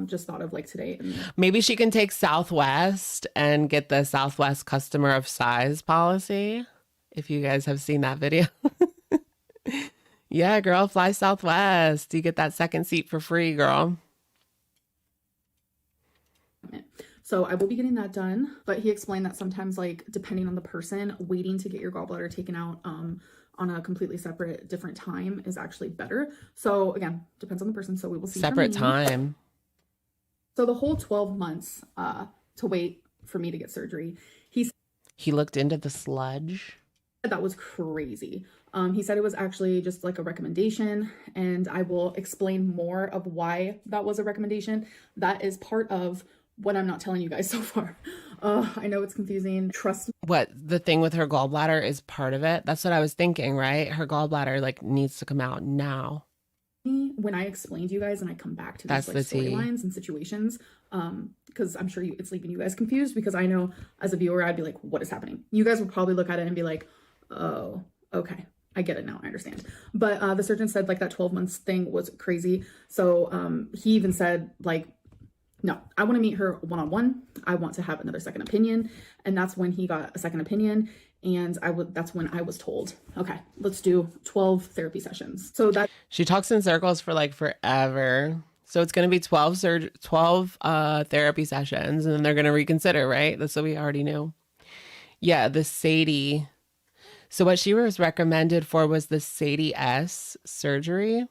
just thought of like today. Maybe she can take Southwest and get the Southwest customer of size policy. If you guys have seen that video. Yeah, girl, fly Southwest. You get that second seat for free, girl. So I will be getting that done, but he explained that sometimes, like, depending on the person, waiting to get your gallbladder taken out on a completely separate, different time is actually better. So again, depends on the person. So we will see. Separate time. So the whole 12 months to wait for me to get surgery. He looked into the sludge. That was crazy. He said it was actually just like a recommendation, and I will explain more of why that was a recommendation. That is part of what I'm not telling you guys so far. I know it's confusing. Trust me. What, the thing with her gallbladder is part of it? That's what I was thinking, right? Her gallbladder like needs to come out now. When I explain to you guys and I come back to these like storylines and situations, because I'm sure it's leaving you guys confused, because I know as a viewer, I'd be like, what is happening? You guys would probably look at it and be like, oh, okay. I get it now. I understand. But the surgeon said like that 12 months thing was crazy. So he even said like, no, I want to meet her one-on-one. I want to have another second opinion. And that's when he got a second opinion. And that's when I was told, okay, let's do 12 therapy sessions. So that she talks in circles for like forever. So it's going to be 12 therapy sessions, and then they're going to reconsider, right? That's what we already knew. Yeah, the Sadie. So what she was recommended for was the Sadie S surgery.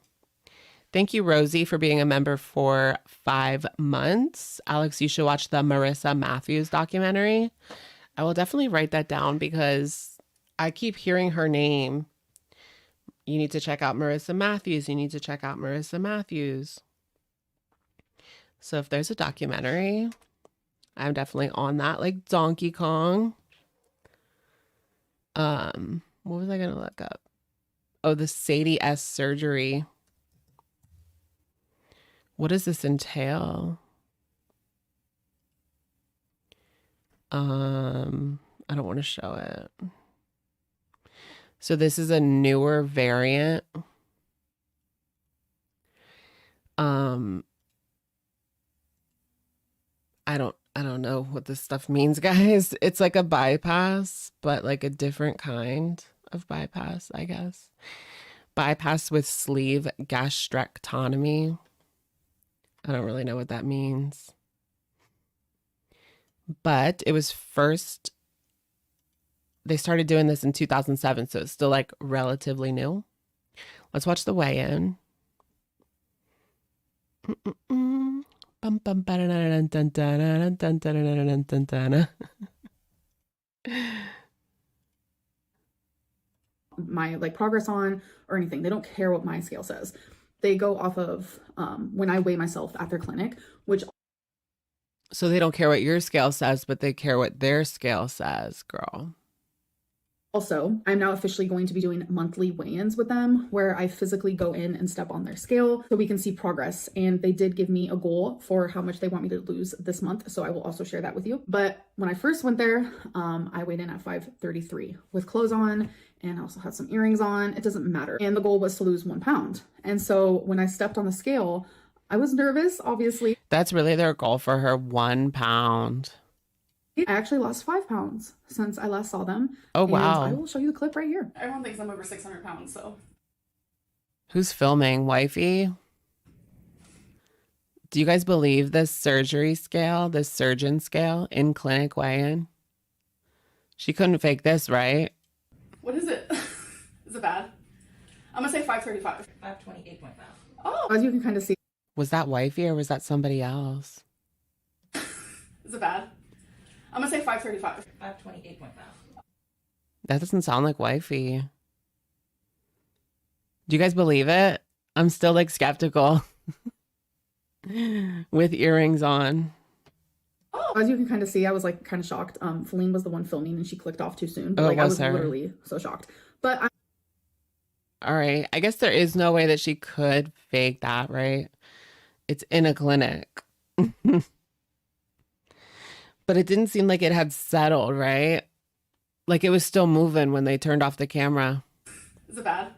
Thank you, Rosie, for being a member for 5 months. Alex, you should watch the Marissa Matthews documentary. I will definitely write that down because I keep hearing her name. You need to check out Marissa Matthews. You need to check out Marissa Matthews. So if there's a documentary, I'm definitely on that, like Donkey Kong. What was I going to look up? Oh, the Sadie S surgery. What does this entail? I don't want to show it. So this is a newer variant. I don't know what this stuff means, guys. It's like a bypass, but like a different kind of bypass, I guess. Bypass with sleeve gastrectomy. I don't really know what that means. But it was first, they started doing this in 2007, so it's still like relatively new. Let's watch the weigh-in. My like progress on or anything. They don't care what my scale says. They go off of when I weigh myself at their clinic, which. So they don't care what your scale says, but they care what their scale says, girl. Also, I'm now officially going to be doing monthly weigh-ins with them where I physically go in and step on their scale so we can see progress. And they did give me a goal for how much they want me to lose this month. So I will also share that with you. But when I first went there, I weighed in at 533 with clothes on, and I also had some earrings on. It doesn't matter. And the goal was to lose 1 pound. And so when I stepped on the scale, I was nervous, obviously. That's really their goal for her, 1 pound. I actually lost 5 pounds since I last saw them. Oh, wow. And I will show you the clip right here. Everyone thinks I'm over 600 pounds, so. Who's filming? Wifey? Do you guys believe this surgery scale, this surgeon scale in clinic weigh-in? She couldn't fake this, right? What is it? Is it bad? I'm going to say 535. 528.5. Oh, as you can kind of see. Was that wifey or was that somebody else? Is it bad? I'm going to say 535. 528.5. That doesn't sound like wifey. Do you guys believe it? I'm still like skeptical. with earrings on. As you can kind of see, I was like kind of shocked. Feline was the one filming and she clicked off too soon. But, Oh, like I was her? literally so shocked. But All right. I guess there is no way that she could fake that, right? It's in a clinic. But it didn't seem like it had settled, right? Like it was still moving when they turned off the camera. is it bad?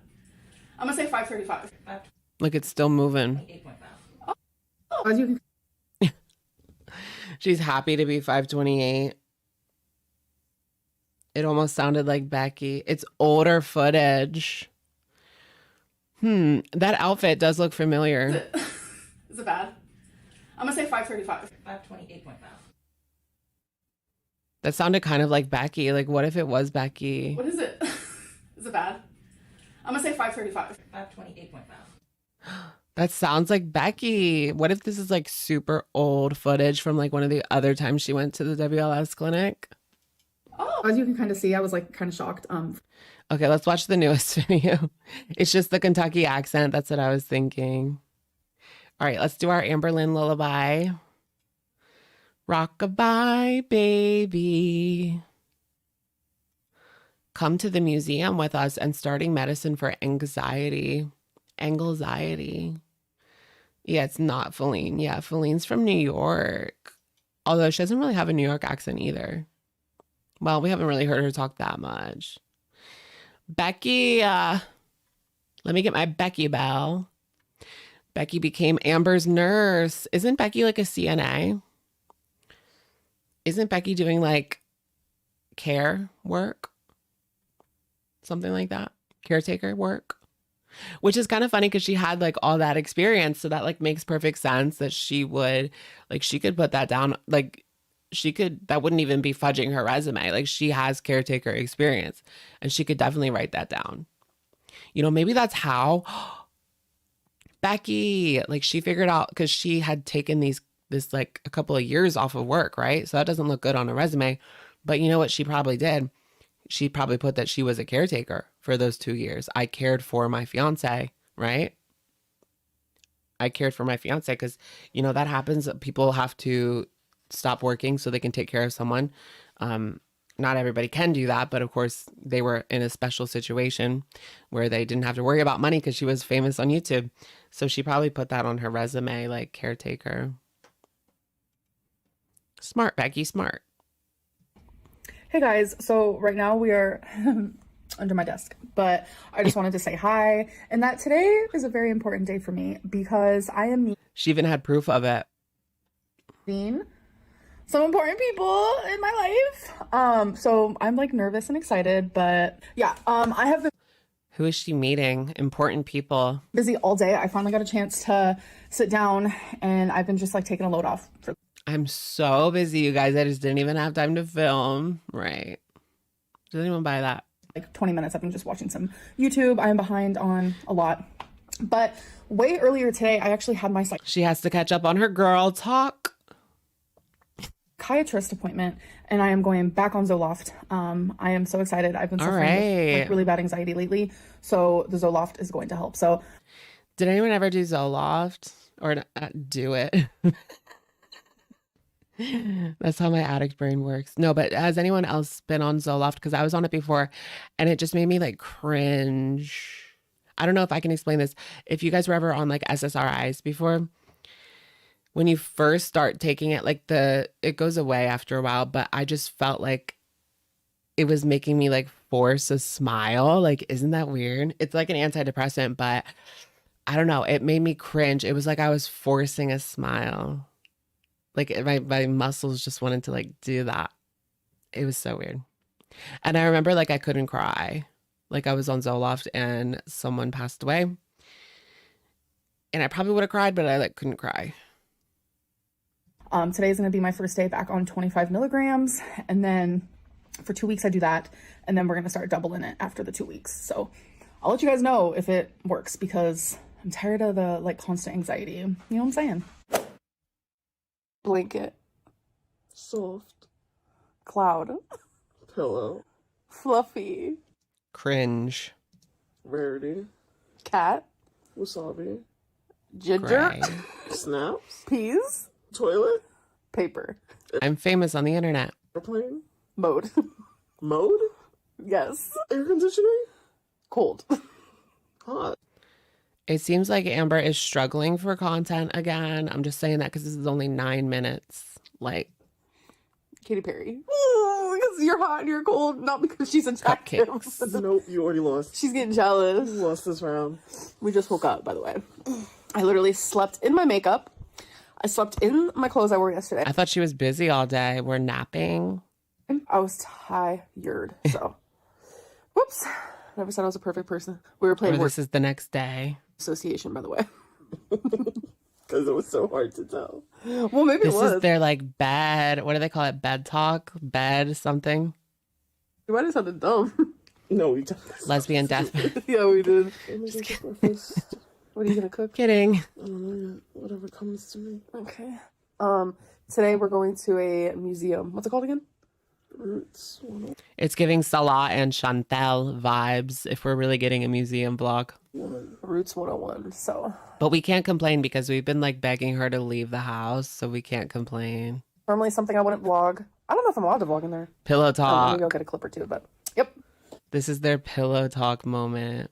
I'm gonna say 535. Like it's still moving. 8.5. As you can She's happy to be 528. It almost sounded like Becky. It's older footage. That outfit does look familiar. Is it bad? I'm gonna say 535. 528.5. That sounded kind of like Becky. Like, what if it was Becky? What is it? Is it bad? I'm gonna say 535. 528.5. That sounds like Becky. What if this is like super old footage from like one of the other times she went to the WLS clinic? As you can kind of see, I was like kind of shocked. Okay, let's watch the newest video. It's just the Kentucky accent. That's what I was thinking. All right, let's do our Amberlynn lullaby. Rockabye, baby. Come to the museum with us and starting medicine for anxiety. Anxiety. Yeah, it's not Feline. Yeah, Feline's from New York. Although she doesn't really have a New York accent either. Well, we haven't really heard her talk that much. Becky, let me get my Becky bell. Becky became Amber's nurse. Isn't Becky like a CNA? Isn't Becky doing like care work? Something like that? Caretaker work? Which is kind of funny because she had like all that experience. So that like makes perfect sense that she would, like she could put that down. Like she could, that wouldn't even be fudging her resume. Like she has caretaker experience and she could definitely write that down. You know, maybe that's how Becky, like she figured out, because she had taken this like a couple of years off of work, right? So that doesn't look good on a resume. But you know what she probably did? She probably put that she was a caretaker for those 2 years. I cared for my fiance, right? I cared for my fiance because, you know, that happens. People have to stop working so they can take care of someone. Not everybody can do that, but of course they were in a special situation where they didn't have to worry about money because she was famous on YouTube. So she probably put that on her resume, like caretaker. Smart, Becky, smart. Hey guys, so right now we are under my desk, but I just wanted to say hi and that today is a very important day for me because I am She even had proof of it. meeting some important people in my life. So I'm like nervous and excited, but yeah, I have been Who is she meeting? Important people. busy all day. I finally got a chance to sit down and I've been just like taking a load off for I'm so busy, you guys. I just didn't even have time to film. Right. Does anyone buy that? like 20 minutes. I've been just watching some YouTube. I am behind on a lot, but way earlier today, I actually had my She has to catch up on her girl talk. psychiatrist appointment and I am going back on Zoloft. I am so excited. I've been All suffering with right. like really bad anxiety lately. So the Zoloft is going to help. So Did anyone ever do Zoloft? Or do it? That's how my addict brain works. No, but has anyone else been on Zoloft? Because I was on it before and it just made me like cringe. I don't know if I can explain this. If you guys were ever on like SSRIs before, when you first start taking it, like it goes away after a while, but I just felt like it was making me like force a smile. Like, isn't that weird? It's like an antidepressant, but I don't know. It made me cringe. It was like I was forcing a smile. Like my muscles just wanted to like do that. It was so weird. And I remember like I couldn't cry. Like I was on Zoloft and someone passed away. And I probably would have cried, but I like couldn't cry. today is going to be my first day back on 25 milligrams. And then for 2 weeks, I do that. And then we're going to start doubling it after the 2 weeks. So I'll let you guys know if it works because I'm tired of the like constant anxiety. You know what I'm saying? Blanket. Soft. Cloud. Pillow. Fluffy. Cringe. Rarity. Cat. Wasabi. Ginger. Gray. Snaps. Peas. Toilet. Paper. I'm famous on the internet. Airplane. Mode. Mode? Yes. Air conditioning. Cold. Hot. It seems like Amber is struggling for content again. I'm just saying that because this is only 9 minutes. Like, Katy Perry. Oh, because you're hot and you're cold, not because she's attractive. Nope, you already lost. She's getting jealous. You lost this round. We just woke up, by the way. I literally slept in my makeup. I slept in my clothes I wore yesterday. I thought she was busy all day. We're napping. I was tired, so. Whoops. Never said I was a perfect person. We were playing This is the next day. Association, by the way. Because it was so hard to tell. Well, maybe this it was. Is their like bed. What do they call it? Bed talk? Bed something? You might have sounded dumb. No, we did. Lesbian deathbed. Yeah, we did. What are you gonna cook? Kidding. I don't know yet. Whatever comes to me. Okay. Today we're going to a museum. What's it called again? Roots. It's giving Salah and Chantel vibes if we're really getting a museum vlog. Roots 101. So. But we can't complain because we've been like begging her to leave the house, so we can't complain. Normally something I wouldn't vlog. I don't know if I'm allowed to vlog in there. Pillow talk. Maybe I'll get a clip or two, but yep. This is their pillow talk moment.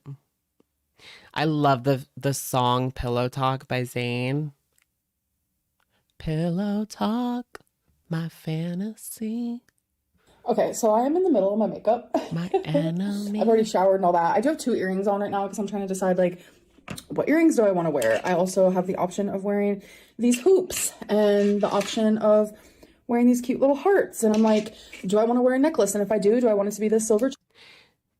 I love the song Pillow Talk by Zayn. Pillow talk, my fantasy. Okay, so I am in the middle of my makeup. My enemy. I've already showered and all that. I do have 2 earrings on right now because I'm trying to decide, like, what earrings do I want to wear? I also have the option of wearing these hoops and the option of wearing these cute little hearts. And I'm like, do I want to wear a necklace? And if I do I want it to be this silver?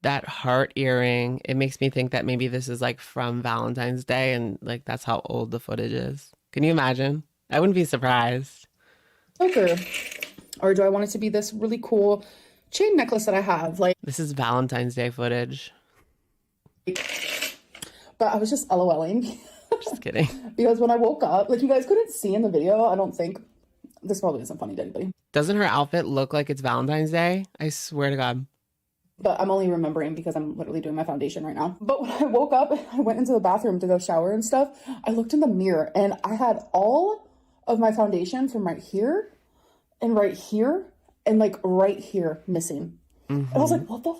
That heart earring, it makes me think that maybe this is like from Valentine's Day and like that's how old the footage is. Can you imagine? I wouldn't be surprised. Choker. Or do I want it to be this really cool chain necklace that I have? Like, this is Valentine's Day footage. But I was just LOLing. Just kidding. Because when I woke up, like you guys couldn't see in the video, I don't think, this probably isn't funny to anybody. Doesn't her outfit look like it's Valentine's Day? I swear to God. But I'm only remembering because I'm literally doing my foundation right now. But when I woke up, I went into the bathroom to go shower and stuff. I looked in the mirror and I had all of my foundation from right here and right here and like right here missing. And I was like, what the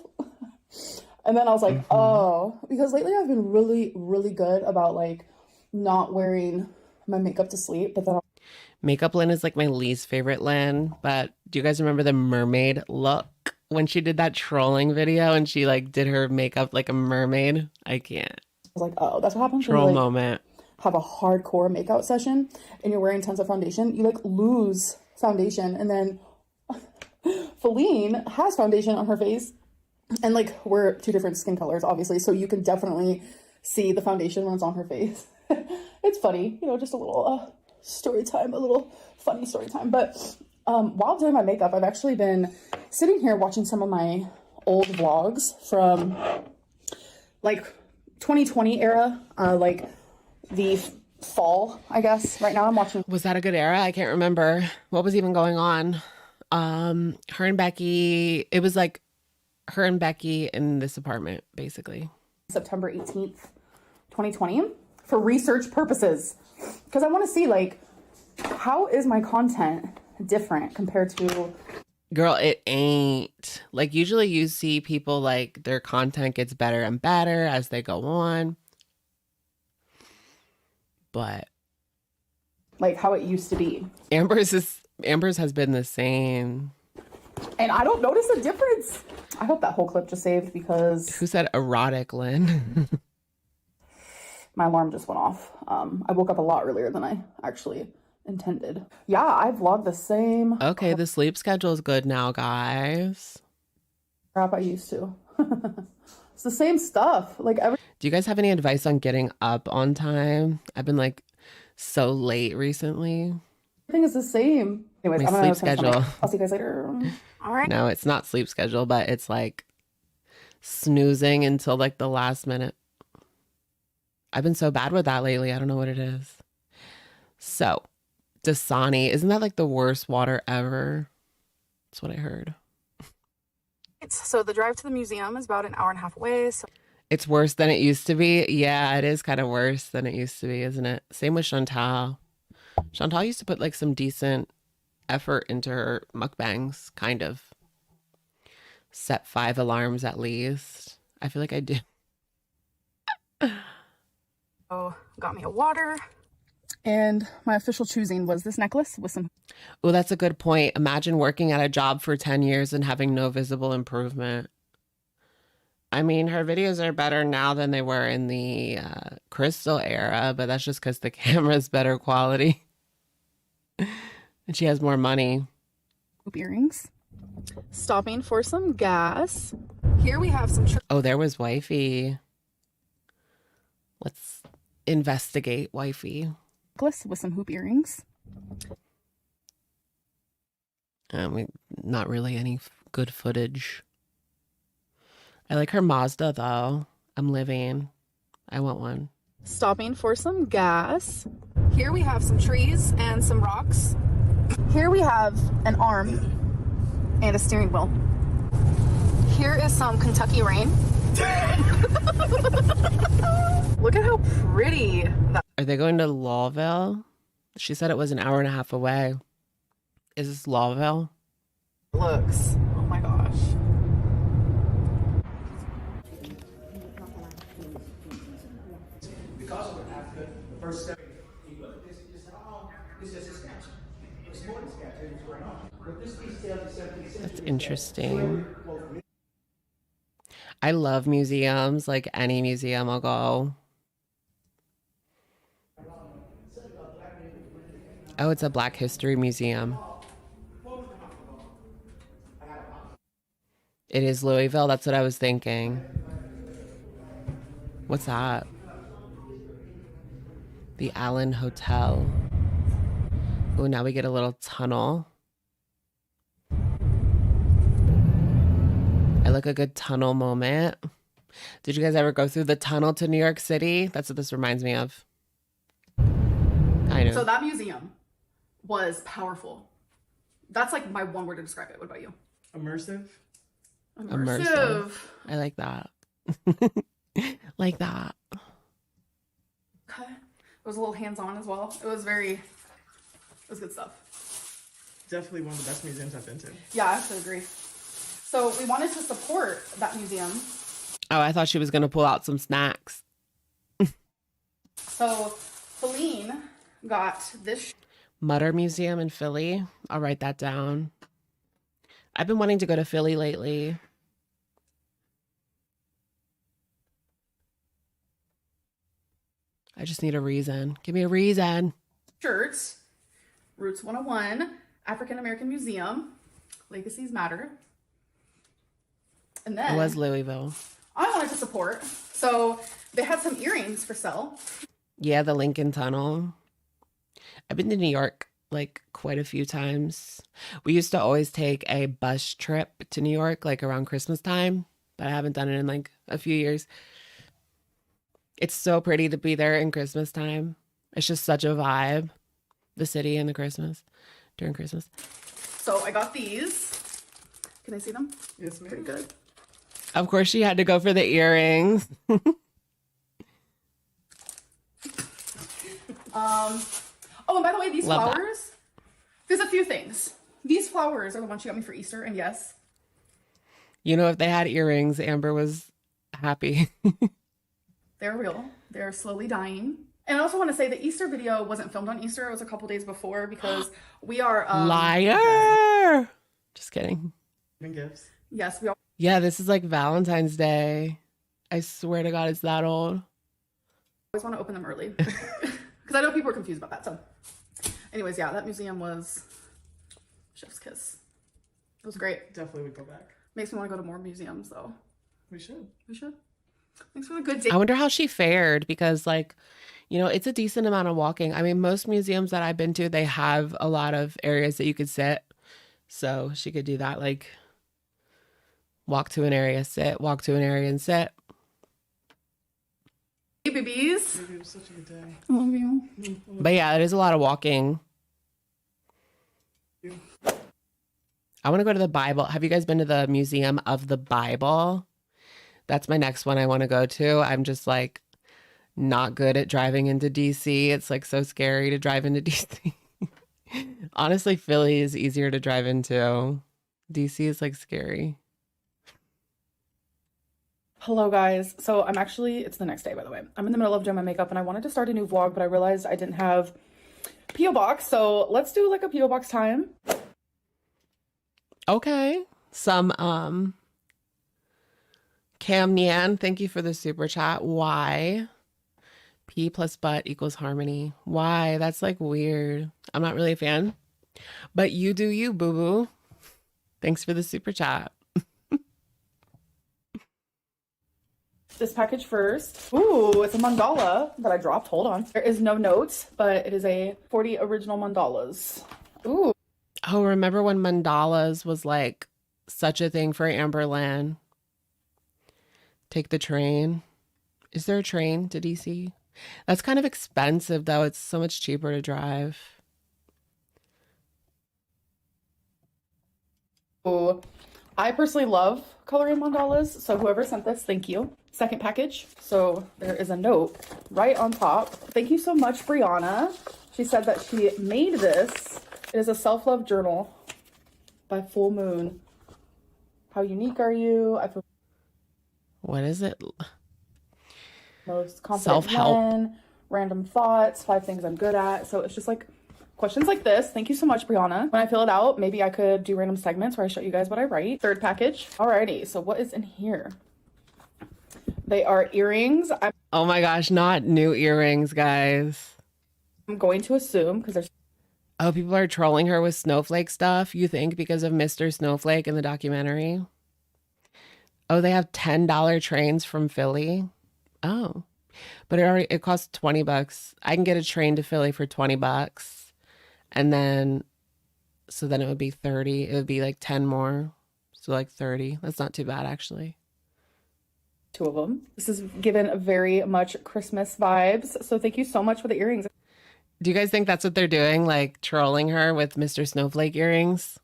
And then I was like, oh, because lately I've been really, really good about like not wearing my makeup to sleep. But then Makeup Lynn is like my least favorite Lynn. But do you guys remember the mermaid look when she did that trolling video and she like did her makeup like a mermaid? I can't. I was like, oh, that's what happens Troll when you, like, moment. have a hardcore makeout session and you're wearing tons of foundation. You like lose foundation, and then Feline has foundation on her face, and like we're 2 different skin colors, obviously, so you can definitely see the foundation when it's on her face. It's funny, you know, just a little story time, a little funny story time. But while doing my makeup, I've actually been sitting here watching some of my old vlogs from like 2020 era, like the fall, I guess. Right now I'm watching. Was that a good era? I can't remember. What was even going on? Her and Becky, it was like her and Becky in this apartment, basically. September 18th, 2020 for research purposes. Because I want to see, like, how is my content different compared to... Girl, it ain't. Like, usually you see people, like, their content gets better and better as they go on. But... like, how it used to be. Amber's has been the same. And I don't notice a difference. I hope that whole clip just saved because... Who said erotic, Lynn? My alarm just went off. I woke up a lot earlier than I actually intended. Yeah, I vlogged the same. Okay, the sleep schedule is good now, guys. Crap, I used to. It's the same stuff. Like Do you guys have any advice on getting up on time? I've been like so late recently. Everything is the same. Anyways, My sleep schedule. I'll see you guys later. All right. No, it's not sleep schedule, but it's like snoozing until like the last minute. I've been so bad with that lately. I don't know what it is. So, Dasani, isn't that like the worst water ever? That's what I heard. So the drive to the museum is about an hour and a half away. So It's worse than it used to be. Yeah, it is kind of worse than it used to be, isn't it? Same with Chantal. Chantal used to put like some decent effort into her mukbangs, kind of. Set 5 alarms at least. I feel like I do. Oh, got me a water. And my official choosing was this necklace with some... Oh, that's a good point. Imagine working at a job for 10 years and having no visible improvement. I mean, her videos are better now than they were in the Crystal era, but that's just because the camera's better quality. And she has more money. Hoop earrings. Stopping for some gas. Here we have some... Oh, there was wifey. Let's investigate wifey. Necklace with some hoop earrings. Not really any good footage. I like her Mazda though. I'm living. I want one. Stopping for some gas. Here we have some trees and some rocks. Here we have an arm and a steering wheel. Here is some Kentucky rain. Look at how pretty that... Are they going to Lawville? She said it was an hour and a half away. Is this Lawville? looks. Oh my gosh. Because of Africa, the first step, you look at this, you say, oh, this is a sketch. It's more than sketch, it's going on. But this piece tells the 17th century. That's interesting. I love museums, like any museum I'll go. Oh, it's a Black History Museum. It is Louisville, that's what I was thinking. What's that? The Allen Hotel. Oh, now we get a little tunnel. I like a good tunnel moment. Did you guys ever go through the tunnel to New York City? That's what this reminds me of. Kind of. So that museum was powerful. That's like my one word to describe it. What about you? Immersive. Immersive. I like that. Like that. Okay. It was a little hands-on as well. It was good stuff. Definitely one of the best museums I've been to. Yeah, I actually agree. So we wanted to support that museum. Oh, I thought she was going to pull out some snacks. So Feline got this. Mutter Museum in Philly. I'll write that down. I've been wanting to go to Philly lately. I just need a reason. Give me a reason. Shirts. Roots 101. African American Museum. Legacies Matter. And then It was Louisville. I wanted to support. So they had some earrings for sale. Yeah, the Lincoln Tunnel. I've been to New York like quite a few times. We used to always take a bus trip to New York like around Christmas time, but I haven't done it in like a few years. It's so pretty to be there in Christmas time. It's just such a vibe, the city and the Christmas, during Christmas. So I got these. Can I see them? Yes, ma'am. Pretty good. Of course, she had to go for the earrings. Oh, and by the way, these Love flowers, there's a few things. These flowers are the ones she got me for Easter, and yes. You know, if they had earrings, Amber was happy. They're real. They're slowly dying. And I also want to say the Easter video wasn't filmed on Easter. It was a couple days before because we are... Liar! Just kidding. Giving gifts. Yes, we are. Yeah, this is like Valentine's Day. I swear to God, it's that old. Always want to open them early. Because I know people are confused about that. So anyways, yeah, that museum was chef's kiss. It was great. Definitely would go back. Makes me want to go to more museums though. We should. We should. Thanks for a good day. I wonder how she fared because like, you know, it's a decent amount of walking. I mean, most museums that I've been to, they have a lot of areas that you could sit. So she could do that, like walk to an area, sit, walk to an area and sit. Hey, babies. Baby, it was such a good day. I love you. But yeah, it is a lot of walking. I want to go to the Bible. Have you guys been to the Museum of the Bible? That's my next one I want to go to. I'm just like not good at driving into DC. It's like so scary to drive into DC. Honestly, Philly is easier to drive into. DC is like scary. Hello guys. So it's the next day, by the way. I'm in the middle of doing my makeup and I wanted to start a new vlog, but I realized I didn't have P.O. box. So let's do like a P.O. box time. Okay. Some Cam Nyan, thank you for the super chat. Why? P plus butt equals harmony. Why? That's like weird. I'm not really a fan. But you do you, boo-boo. Thanks for the super chat. This package first. Ooh, it's a mandala that I dropped. Hold on. There is no notes, but it is a 40 original mandalas. Ooh. Oh, remember when mandalas was like such a thing for Amberlynn? Take the train. Is there a train to DC? That's kind of expensive though. It's so much cheaper to drive. Ooh. I personally love coloring mandalas, so whoever sent this, thank you. Second package. So there is a note right on top. Thank you so much, Brianna. She said that she made this. It is a self-love journal by Full Moon. How unique are you? I feel What is it? most confident men, random thoughts, 5 things I'm good at. So it's just like questions like this. Thank you so much, Brianna. When I fill it out, maybe I could do random segments where I show you guys what I write. Third package. Alrighty, so what is in here? They are earrings. Oh my gosh, not new earrings, guys. I'm going to assume because there's... Oh, people are trolling her with snowflake stuff, you think, because of Mr. Snowflake in the documentary? Oh, they have $10 trains from Philly. Oh, but it costs $20. I can get a train to Philly for $20. And then, so then it would be 30. It would be like 10 more. So like 30. That's not too bad, actually. 2 of them. This is given very much Christmas vibes. So thank you so much for the earrings. Do you guys think that's what they're doing? Like trolling her with Mr. Snowflake earrings?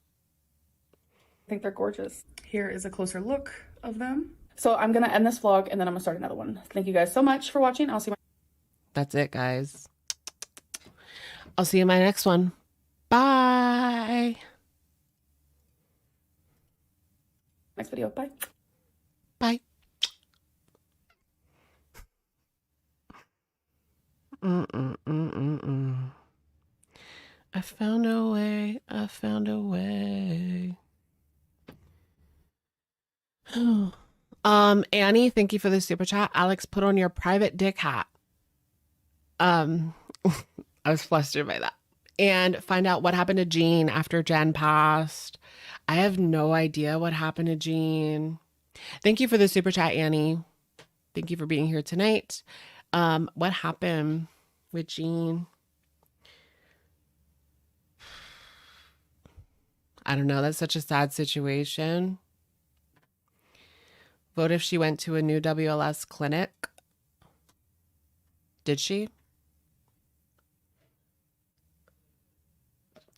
I think they're gorgeous. Here is a closer look of them. So I'm going to end this vlog and then I'm going to start another one. Thank you guys so much for watching. I'll see you. That's it, guys. I'll see you in my next one. Bye. Next video. Bye. Bye. I found a way. I found a way. Annie, thank you for the super chat. Alex, put on your private dick hat. I was flustered by that. And find out what happened to Jean after Jen passed. I have no idea what happened to Jean. Thank you for the super chat, Annie. Thank you for being here tonight. What happened with Jean? I don't know. That's such a sad situation. What if she went to a new WLS clinic? Did she?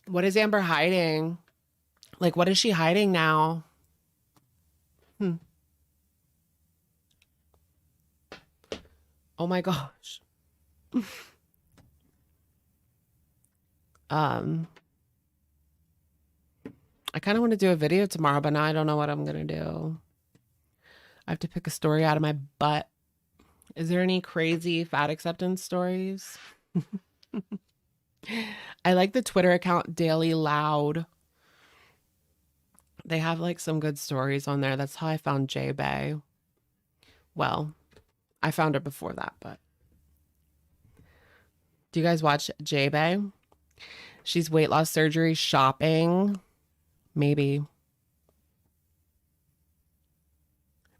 What is Amber hiding? Like, what is she hiding now? Oh my gosh. I kind of want to do a video tomorrow, but now I don't know what I'm going to do. I have to pick a story out of my butt. Is there any crazy fat acceptance stories? I like the Twitter account Daily Loud. They have like some good stories on there. That's how I found J Bay. Well, I found her before that, but do you guys watch J Bay? She's weight loss surgery shopping. Maybe.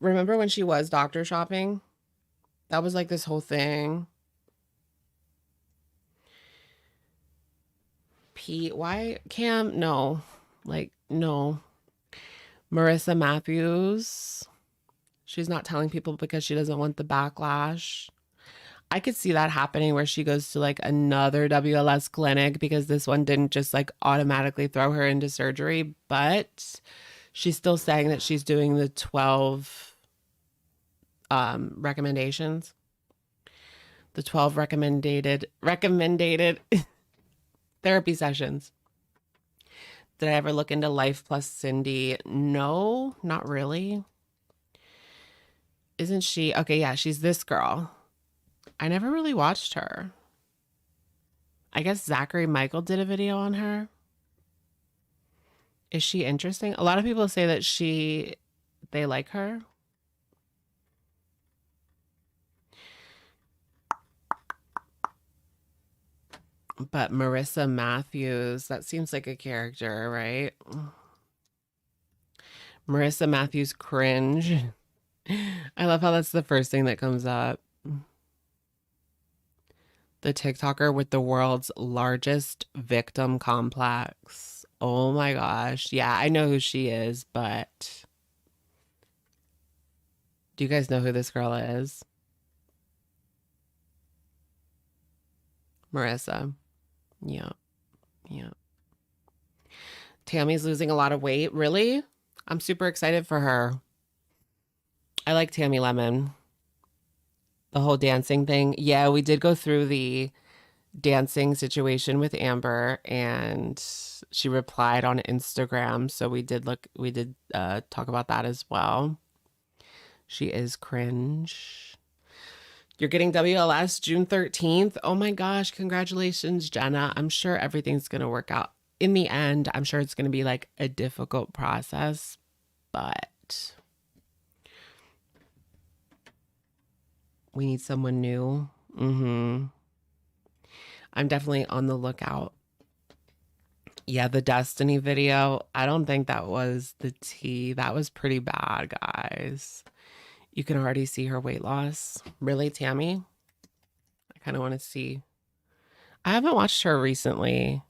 Remember when she was doctor shopping? That was like this whole thing. Pete, why? Cam, no. Like, no. Marissa Matthews. She's not telling people because she doesn't want the backlash. I could see that happening where she goes to like another WLS clinic because this one didn't just like automatically throw her into surgery, but she's still saying that she's doing the 12 recommendations. The 12 recommended therapy sessions. Did I ever look into Life Plus Cindy? No, not really. Isn't she? Okay, yeah, she's this girl. I never really watched her. I guess Zachary Michael did a video on her. Is she interesting? A lot of people say that they like her. But Marissa Matthews, that seems like a character, right? Marissa Matthews cringe. I love how that's the first thing that comes up. The TikToker with the world's largest victim complex. Oh my gosh. Yeah, I know who she is, but do you guys know who this girl is? Marissa. Yeah. Yeah. Tammy's losing a lot of weight. Really? I'm super excited for her. I like Tammy Lemon. The whole dancing thing. Yeah, we did go through the dancing situation with Amber, and she replied on Instagram. So we did talk about that as well. She is cringe. You're getting WLS June 13th. Oh my gosh, congratulations, Jenna. I'm sure everything's going to work out. In the end, I'm sure it's going to be like a difficult process, but we need someone new. I'm definitely on the lookout. Yeah, the Destiny video. I don't think that was the tea. That was pretty bad, guys. You can already see her weight loss. Really, Tammy? I kind of want to see. I haven't watched her recently.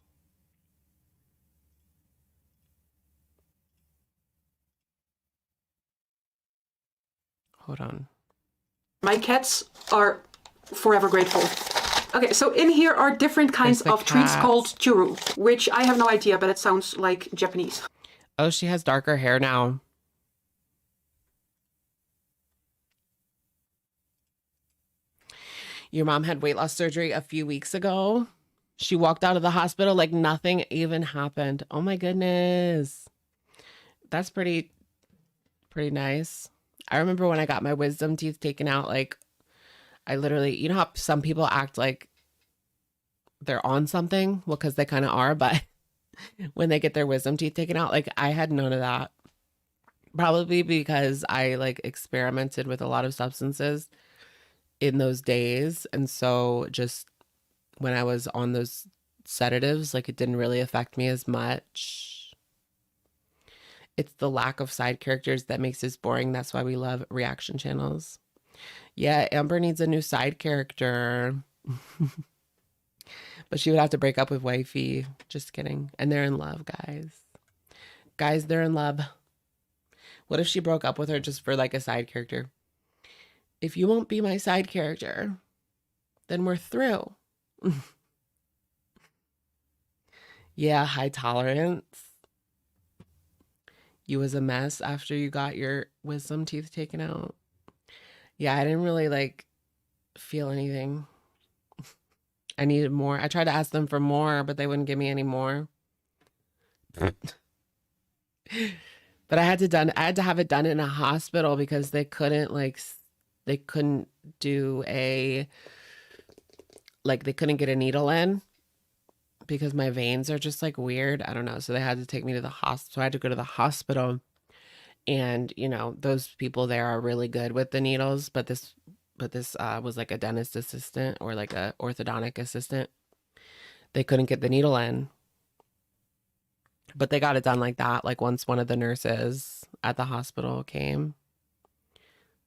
Hold on. My cats are forever grateful. Okay, so in here are different kinds of treats called churu, which I have no idea, but it sounds like Japanese. Oh, she has darker hair now. Your mom had weight loss surgery a few weeks ago. She walked out of the hospital like nothing even happened. Oh my goodness. That's pretty nice. I remember when I got my wisdom teeth taken out, like I literally, you know how some people act like they're on something? Well, because they kind of are, but when they get their wisdom teeth taken out, like I had none of that. Probably because I like experimented with a lot of substances in those days. And so just when I was on those sedatives, like it didn't really affect me as much. It's the lack of side characters that makes this boring. That's why we love reaction channels. Yeah, Amber needs a new side character. But she would have to break up with wifey. Just kidding. And they're in love, guys. Guys, they're in love. What if she broke up with her just for like a side character? If you won't be my side character, then we're through. Yeah, high tolerance. You was a mess after you got your wisdom teeth taken out. Yeah, I didn't really like feel anything. I needed more. I tried to ask them for more, but they wouldn't give me any more. But I had to have it done in a hospital because they couldn't do they couldn't get a needle in because my veins are just like weird. I don't know. So they had to take me to the hospital. So I had to go to the hospital, and you know, those people there are really good with the needles, but this was like a dentist assistant or like a orthodontic assistant. They couldn't get the needle in, but they got it done like that. Like once one of the nurses at the hospital came,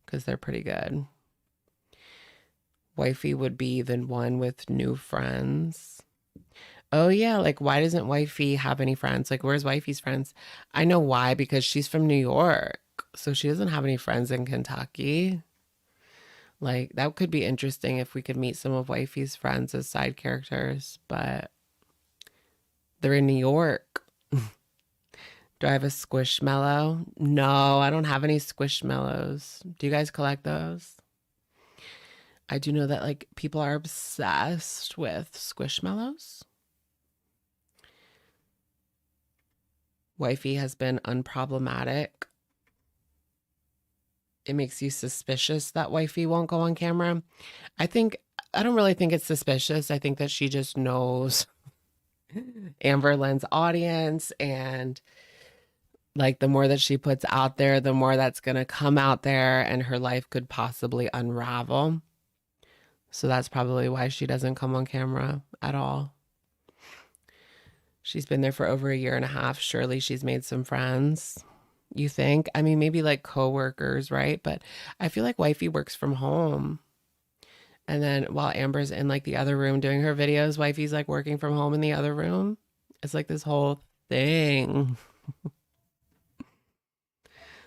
because they're pretty good. Wifey would be the one with new friends. Oh yeah, like why doesn't wifey have any friends? Like where's wifey's friends? I know why, because she's from New York. So she doesn't have any friends in Kentucky. Like that could be interesting if we could meet some of wifey's friends as side characters, but they're in New York. Do I have a Squishmallow? No, I don't have any Squishmallows. Do you guys collect those? I do know that like people are obsessed with Squishmallows. Wifey has been unproblematic. It makes you suspicious that wifey won't go on camera. I don't really think it's suspicious. I think that she just knows Amberlynn's audience, and like the more that she puts out there, the more that's going to come out there, and her life could possibly unravel. So that's probably why she doesn't come on camera at all. She's been there for over 1.5 years. Surely she's made some friends, you think? I mean, maybe like coworkers, right? But I feel like wifey works from home. And then while Amber's in like the other room doing her videos, wifey's like working from home in the other room. It's like this whole thing.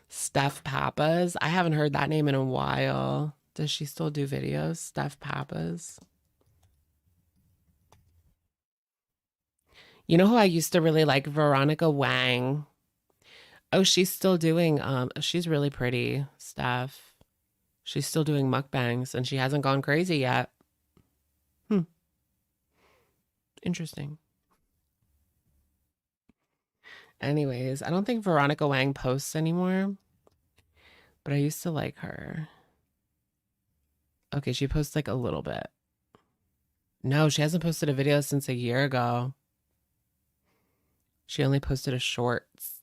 Steph Pappas. I haven't heard that name in a while. Does she still do videos? Steph Pappas. You know who I used to really like? Veronica Wang. Oh, she's still doing, she's really pretty, Steph. She's still doing mukbangs, and she hasn't gone crazy yet. Interesting. Anyways, I don't think Veronica Wang posts anymore, but I used to like her. Okay, she posts like a little bit. No, she hasn't posted a video since 1 year ago. She only posted a shorts.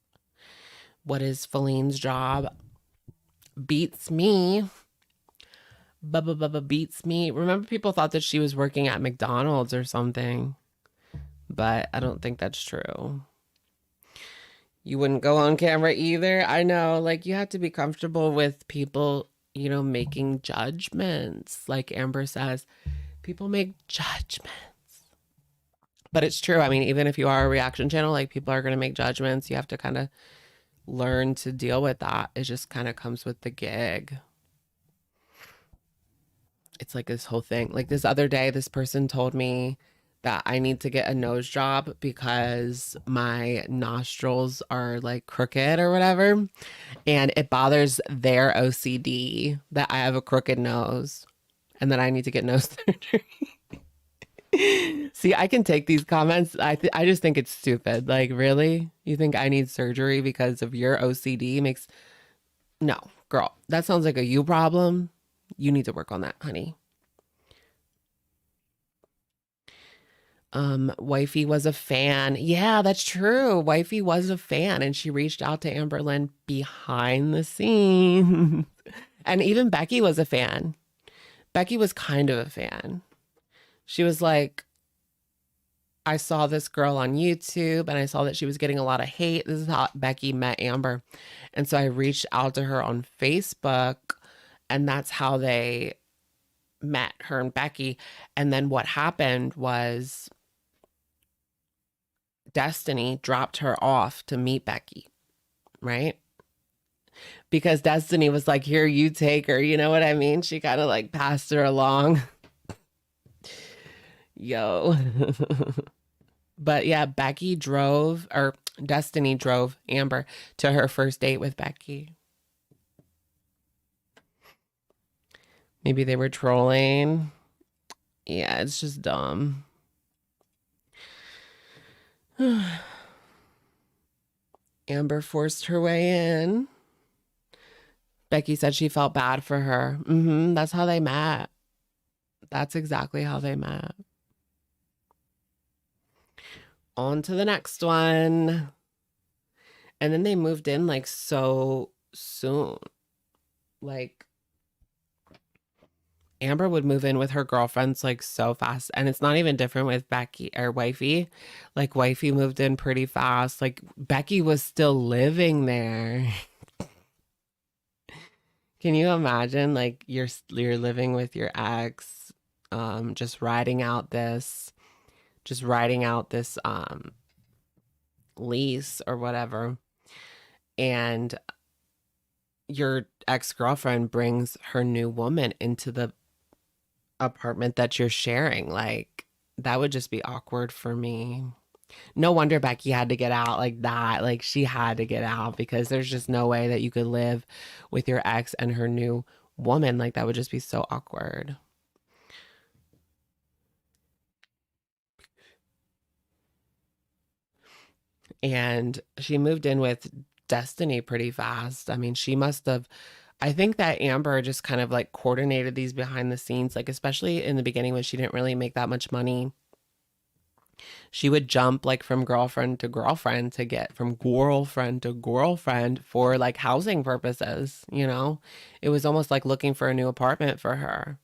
What is Feline's job? Beats me. Bubba beats me. Remember, people thought that she was working at McDonald's or something, but I don't think that's true. You wouldn't go on camera either. I know, like, you have to be comfortable with people, you know, making judgments. Like Amber says, people make judgments. But it's true. I mean, even if you are a reaction channel, like, people are going to make judgments. You have to kind of learn to deal with that. It just kind of comes with the gig. It's like this whole thing. Like this other day, this person told me that I need to get a nose job because my nostrils are like crooked or whatever. And it bothers their OCD that I have a crooked nose and that I need to get nose surgery. See, I can take these comments. I just think it's stupid. Like, really? You think I need surgery because of your OCD? No, girl, that sounds like a you problem. You need to work on that, honey. Wifey was a fan. Yeah, that's true. Wifey was a fan, and she reached out to Amberlynn behind the scenes. And even Becky was a fan. Becky was kind of a fan. She was like, I saw this girl on YouTube and I saw that she was getting a lot of hate. This is how Becky met Amber. And so I reached out to her on Facebook, and that's how they met, her and Becky. And then what happened was Destiny dropped her off to meet Becky, right? Because Destiny was like, here, you take her. You know what I mean? She kind of like passed her along. Yo. But yeah, Destiny drove Amber to her first date with Becky. Maybe they were trolling. Yeah, it's just dumb. Amber forced her way in. Becky said she felt bad for her. That's how they met. That's exactly how they met. On to the next one. And then they moved in like so soon. Like, Amber would move in with her girlfriends like so fast. And it's not even different with Becky or Wifey. Like, Wifey moved in pretty fast. Like, Becky was still living there. Can you imagine, like, you're living with your ex, just writing out this lease or whatever, and your ex-girlfriend brings her new woman into the apartment that you're sharing? Like, that would just be awkward for me. No wonder Becky had to get out like that. Like she had to get out because there's just no way that you could live with your ex and her new woman. Like that would just be so awkward. And she moved in with Destiny pretty fast. I mean, she must have, I think that Amber just kind of like coordinated these behind the scenes, like especially in the beginning when she didn't really make that much money. She would jump like from girlfriend to girlfriend to get from girlfriend to girlfriend for like housing purposes, you know? It was almost like looking for a new apartment for her,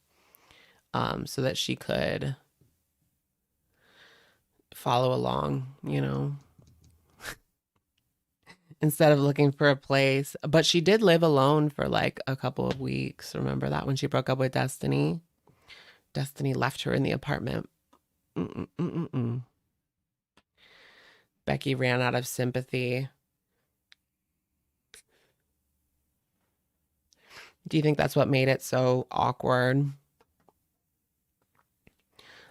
so that she could follow along, you know? Instead of looking for a place. But she did live alone for like a couple of weeks. Remember that when she broke up with Destiny? Destiny left her in the apartment. Becky ran out of sympathy. Do you think that's what made it so awkward?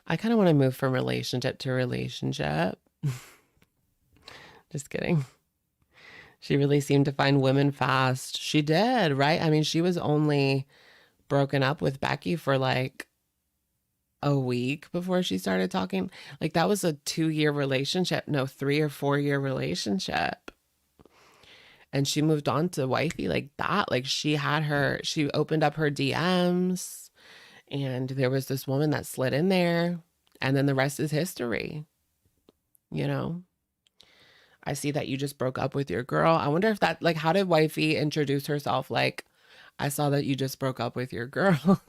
I kind of want to move from relationship to relationship. Just kidding. She really seemed to find women fast. She did, right? I mean, she was only broken up with Becky for like a week before she started talking. Like that was a 2-year relationship. No, 3 or 4 year relationship. And she moved on to wifey like that. Like she opened up her DMs and there was this woman that slid in there and then the rest is history, you know? I see that you just broke up with your girl. I wonder if that, like, how did wifey introduce herself? Like, I saw that you just broke up with your girl.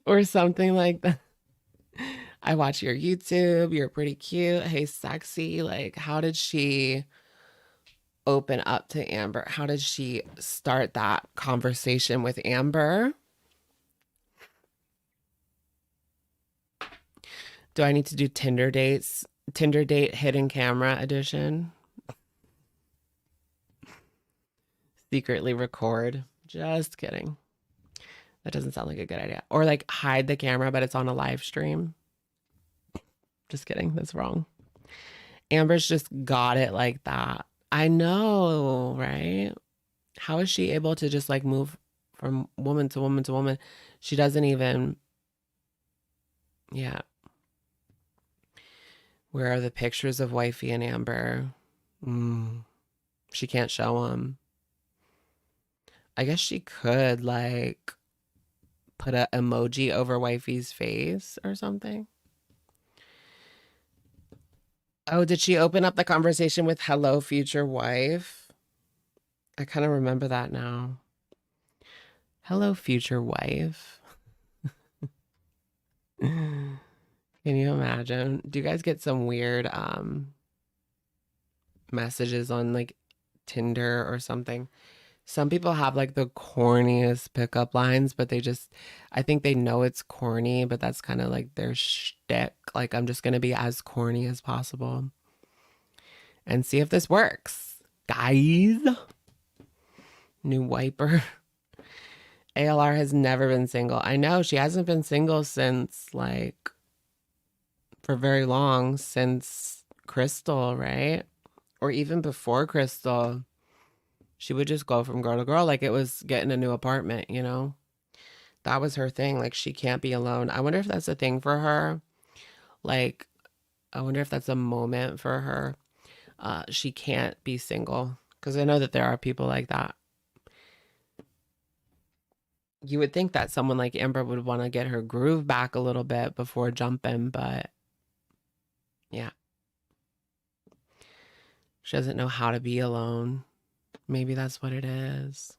Or something like that. I watch your YouTube. You're pretty cute. Hey, sexy. Like, how did she open up to Amber? How did she start that conversation with Amber? Do I need to do Tinder date hidden camera edition? Secretly record. Just kidding. That doesn't sound like a good idea. Or like hide the camera, but it's on a live stream. Just kidding. That's wrong. Amber's just got it like that. I know, right? How is she able to just like move from woman to woman to woman? She doesn't even, yeah. Where are the pictures of wifey and Amber? She can't show them. I guess she could like put an emoji over wifey's face or something. Oh, did she open up the conversation with hello, future wife? I kind of remember that now. Hello, future wife. Can you imagine? Do you guys get some weird messages on like Tinder or something? Some people have like the corniest pickup lines, but I think they know it's corny, but that's kind of like their shtick. Like, I'm just going to be as corny as possible and see if this works. Guys, new wiper. ALR has never been single. I know she hasn't been single since like for very long, since Crystal, right? Or even before Crystal. She would just go from girl to girl like it was getting a new apartment, you know? That was her thing. Like, she can't be alone. I wonder if that's a thing for her. Like, I wonder if that's a moment for her. She can't be single. Because I know that there are people like that. You would think that someone like Amber would want to get her groove back a little bit before jumping, but yeah. She doesn't know how to be alone. Maybe that's what it is.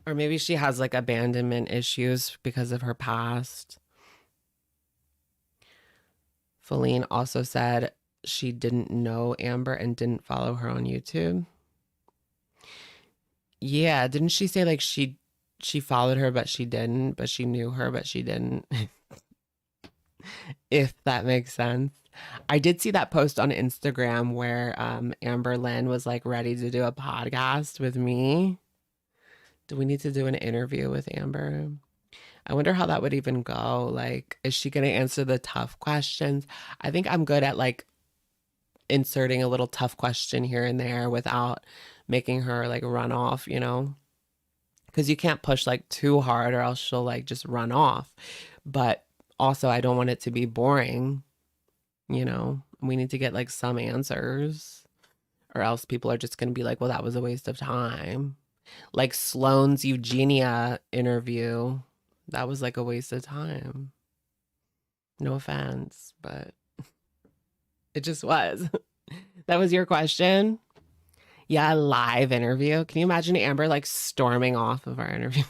Or maybe she has like abandonment issues because of her past. Feline also said she didn't know Amber and didn't follow her on YouTube. Yeah, didn't she say like she followed her but she didn't, but she knew her but she didn't? If that makes sense. I did see that post on Instagram where Amberlynn was like ready to do a podcast with me. Do we need to do an interview with Amber? I wonder how that would even go. Like, is she going to answer the tough questions? I think I'm good at like inserting a little tough question here and there without making her like run off, you know? Because you can't push like too hard or else she'll like just run off. But also, I don't want it to be boring, you know? We need to get like some answers, or else people are just going to be like, well, that was a waste of time. Like Sloane's Eugenia interview, that was like a waste of time. No offense, but it just was. That was your question? Yeah, a live interview. Can you imagine Amber like storming off of our interview?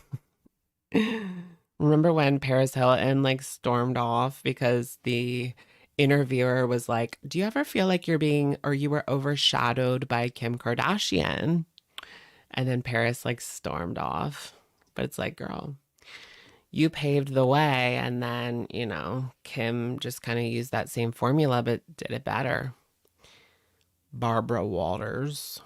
Remember when Paris Hilton like stormed off because the interviewer was like, do you ever feel like you're being, or you were overshadowed by Kim Kardashian? And then Paris like stormed off. But it's like, girl, you paved the way. And then, you know, Kim just kind of used that same formula, but did it better. Barbara Walters.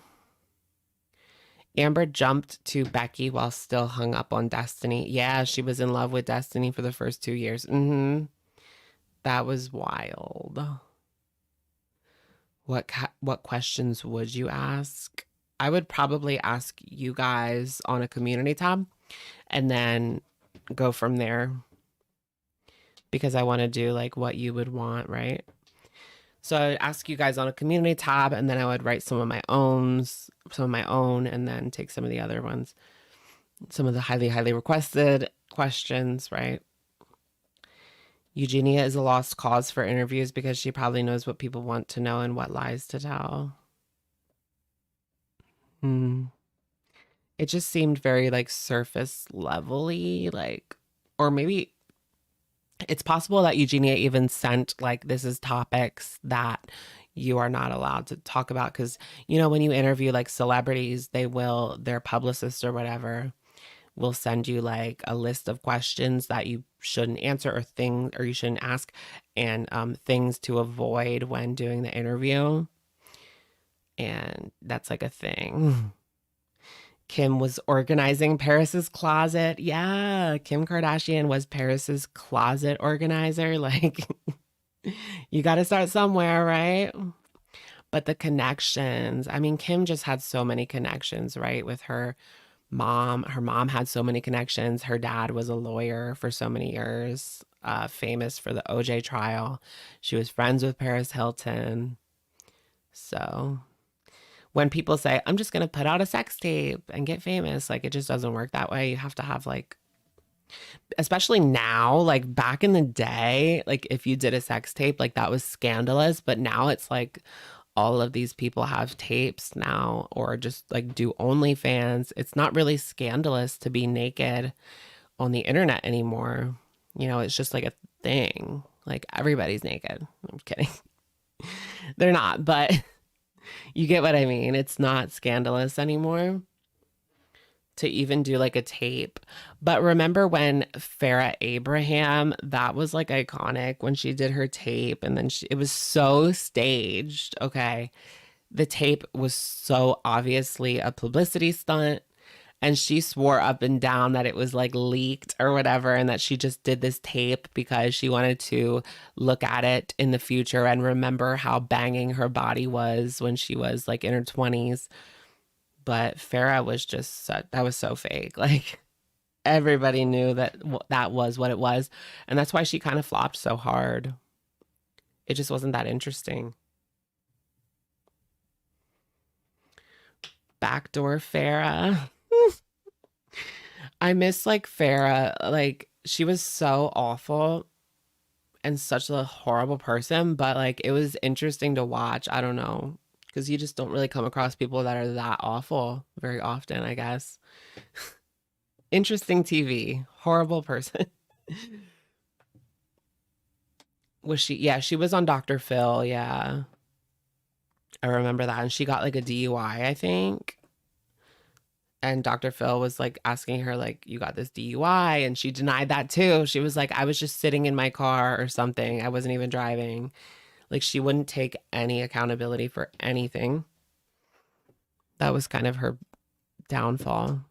Amber jumped to Becky while still hung up on Destiny. Yeah, she was in love with Destiny for the first 2 years. That was wild. What questions would you ask? I would probably ask you guys on a community tab and then go from there, because I want to do like what you would want, right? So I would ask you guys on a community tab, and then I would write some of my own, and then take some of the other ones, some of the highly, highly requested questions, right? Eugenia is a lost cause for interviews because she probably knows what people want to know and what lies to tell. It just seemed very like surface level-y, like, or maybe it's possible that Eugenia even sent like, this is topics that you are not allowed to talk about. Because, you know, when you interview like celebrities, their publicist or whatever will send you like a list of questions that you shouldn't answer, or you shouldn't ask, and things to avoid when doing the interview. And that's like a thing. Kim was organizing Paris's closet. Yeah, Kim Kardashian was Paris's closet organizer. Like, you got to start somewhere, right? But the connections, I mean, Kim just had so many connections, right? With her mom. Her mom had so many connections. Her dad was a lawyer for so many years, famous for the OJ trial. She was friends with Paris Hilton. So when people say, I'm just going to put out a sex tape and get famous, like, it just doesn't work that way. You have to have like, especially now, like back in the day, like if you did a sex tape, like that was scandalous. But now it's like all of these people have tapes now, or just like do OnlyFans. It's not really scandalous to be naked on the internet anymore. You know, it's just like a thing. Like everybody's naked. I'm kidding. They're not, but you get what I mean. It's not scandalous anymore to even do like a tape. But remember when Farrah Abraham, that was like iconic when she did her tape, and then it was so staged. Okay. The tape was so obviously a publicity stunt, and she swore up and down that it was like leaked or whatever, and that she just did this tape because she wanted to look at it in the future and remember how banging her body was when she was like in her 20s. But Farrah was just, that was so fake. Like everybody knew that that was what it was. And that's why she kind of flopped so hard. It just wasn't that interesting. Backdoor Farrah. I miss like Farrah. Like she was so awful and such a horrible person, but like it was interesting to watch. I don't know, because you just don't really come across people that are that awful very often, I guess. Interesting TV. Horrible person. Was she? Yeah, she was on Dr. Phil. Yeah. I remember that. And she got like a DUI, I think. And Dr. Phil was like asking her, like, you got this DUI. And she denied that too. She was like, I was just sitting in my car or something. I wasn't even driving. Like, she wouldn't take any accountability for anything. That was kind of her downfall.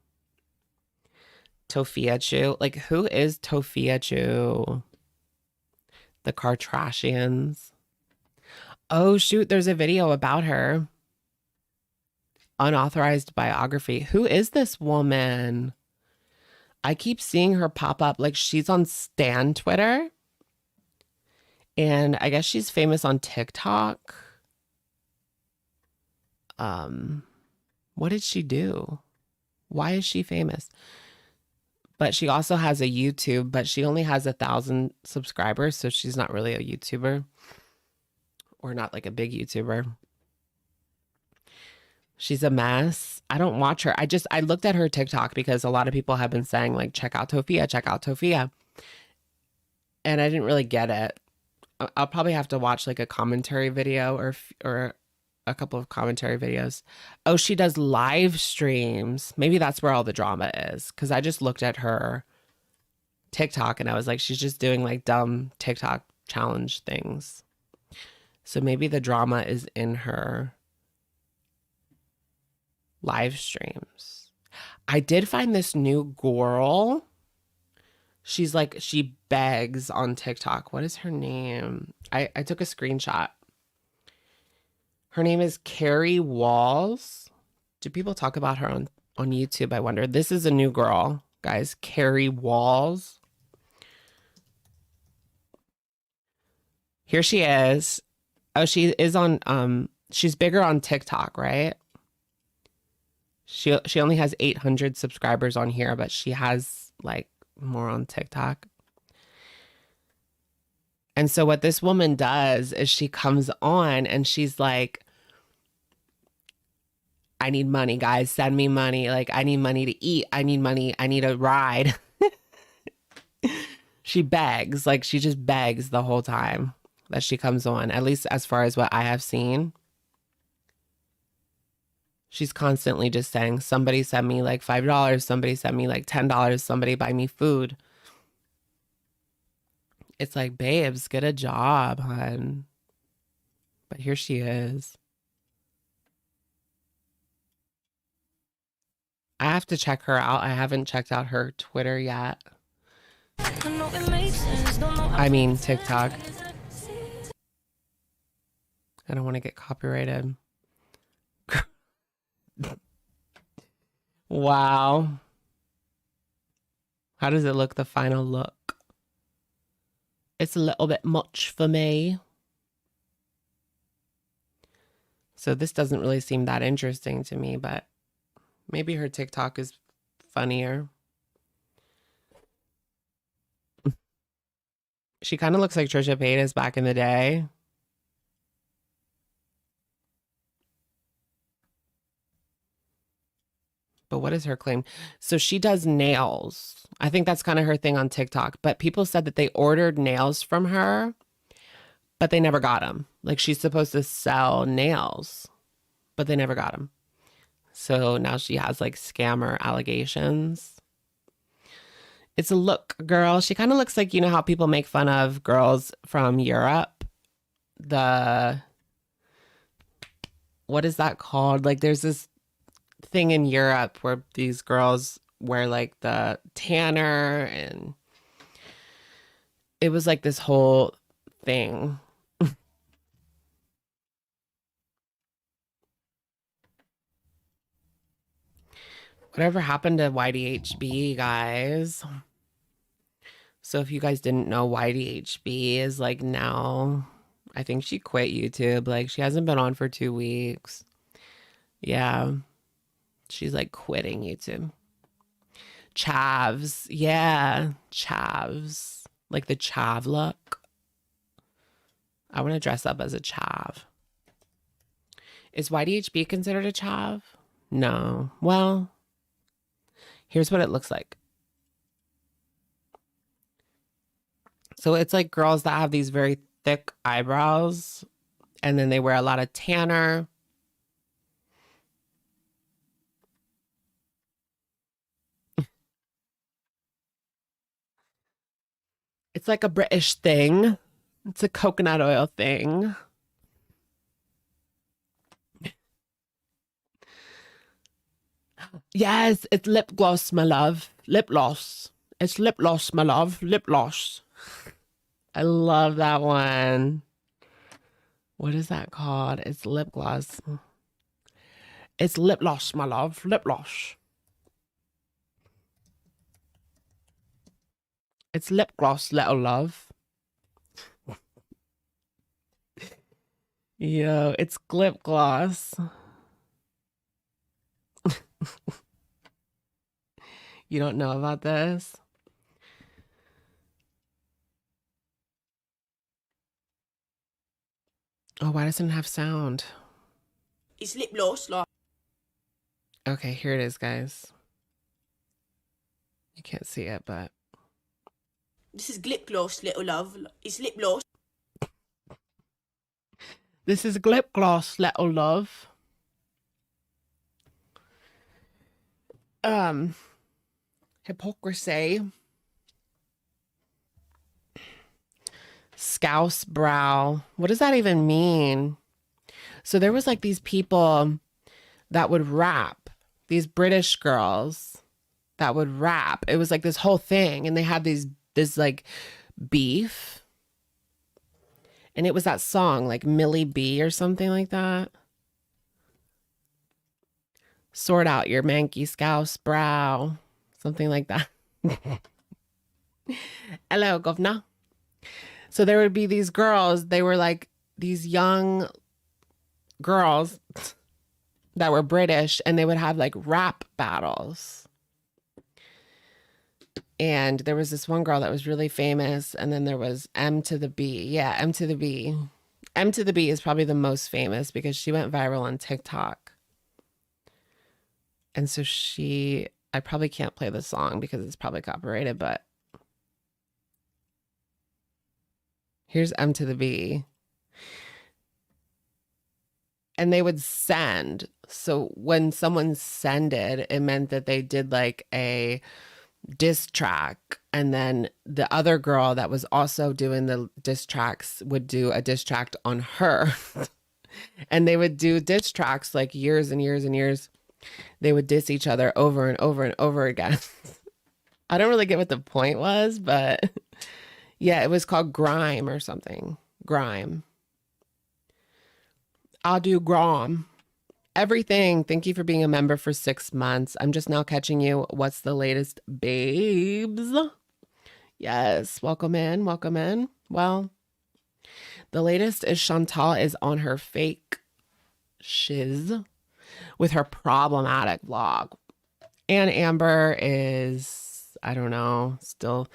Tofia Chu. Like, who is Tofia Chu? The Kardashians. Oh, shoot. There's a video about her. Unauthorized biography. Who is this woman? I keep seeing her pop up. Like, she's on Stan Twitter. And I guess she's famous on TikTok. What did she do? Why is she famous? But she also has a YouTube, but she only has 1,000 subscribers, so she's not really a YouTuber. Or not like a big YouTuber. She's a mess. I don't watch her. I looked at her TikTok because a lot of people have been saying, like, check out Tofia, check out Tofia. And I didn't really get it. I'll probably have to watch like a commentary video or a couple of commentary videos. Oh, she does live streams. Maybe that's where all the drama is. Because I just looked at her TikTok and I was like, she's just doing like dumb TikTok challenge things. So maybe the drama is in her live streams. I did find this new girl. She's like, she begs on TikTok. What is her name? I took a screenshot. Her name is Carrie Walls. Do people talk about her on YouTube? I wonder. This is a new girl, guys. Carrie Walls. Here she is. Oh, she is on, she's bigger on TikTok, right? She only has 800 subscribers on here, but she has like more on TikTok. And so what this woman does is she comes on and she's like, I need money, guys. Send me money. Like, I need money to eat. I need money. I need a ride. She begs. Like, she just begs the whole time that she comes on, at least as far as what I have seen. She's constantly just saying, somebody send me like $5. Somebody send me like $10. Somebody buy me food. It's like, babes, get a job, hun. But here she is. I have to check her out. I haven't checked out her Twitter yet. I mean, TikTok. I don't want to get copyrighted. Wow. How does it look, the final look? It's a little bit much for me. So this doesn't really seem that interesting to me, but maybe her TikTok is funnier. She kind of looks like Trisha Paytas back in the day. But what is her claim? So she does nails. I think that's kind of her thing on TikTok. But people said that they ordered nails from her, but they never got them. Like, she's supposed to sell nails, but they never got them. So now she has like scammer allegations. It's a look, girl. She kind of looks like, you know how people make fun of girls from Europe? What is that called? Like, there's this thing in Europe where these girls wear like the tanner, and it was like this whole thing. Whatever happened to YDHB, guys? So if you guys didn't know, YDHB is like now, I think she quit YouTube. Like, she hasn't been on for 2 weeks. Yeah. She's like quitting YouTube. Chavs. Yeah. Chavs. Like the chav look. I want to dress up as a chav. Is YDHB considered a chav? No. Well, here's what it looks like. So it's like girls that have these very thick eyebrows, and then they wear a lot of tanner. It's like a British thing. It's a coconut oil thing. Yes, it's lip gloss, my love. Lip gloss. It's lip gloss, my love. Lip gloss. I love that one. What is that called? It's lip gloss. It's lip gloss, my love. Lip gloss. It's lip gloss, little love. Yo, it's lip gloss. You don't know about this? Oh, why doesn't it have sound? It's lip gloss, like. Okay, here it is, guys. You can't see it, but This is lip gloss, little love. It's lip gloss. this is lip gloss, little love. Hypocrisy. Scouse brow. What does that even mean? So there was like these people that would rap, these British girls that would rap. It was like this whole thing, and they had this like beef, and it was that song like Millie B or something like that. Sort out your manky scouse brow, something like that. Hello, governor. So there would be these girls, they were like these young girls that were British, and they would have like rap battles. And there was this one girl that was really famous, and then there was M to the B. Yeah, M to the B. M to the B is probably the most famous because she went viral on TikTok. And so I probably can't play the song because it's probably copyrighted, but here's M to the B. And they would send. So when someone sended, it meant that they did like a diss track. And then the other girl that was also doing the diss tracks would do a diss track on her. And they would do diss tracks like years and years and years. They would diss each other over and over and over again. I don't really get what the point was, but yeah, it was called Grime or something. Grime. I'll do Grom. Everything. Thank you for being a member for 6 months. I'm just now catching you. What's the latest, babes? Yes. Welcome in. Welcome in. Well, the latest is Chantal is on her fake shiz with her problematic vlog. And Amber is, I don't know, still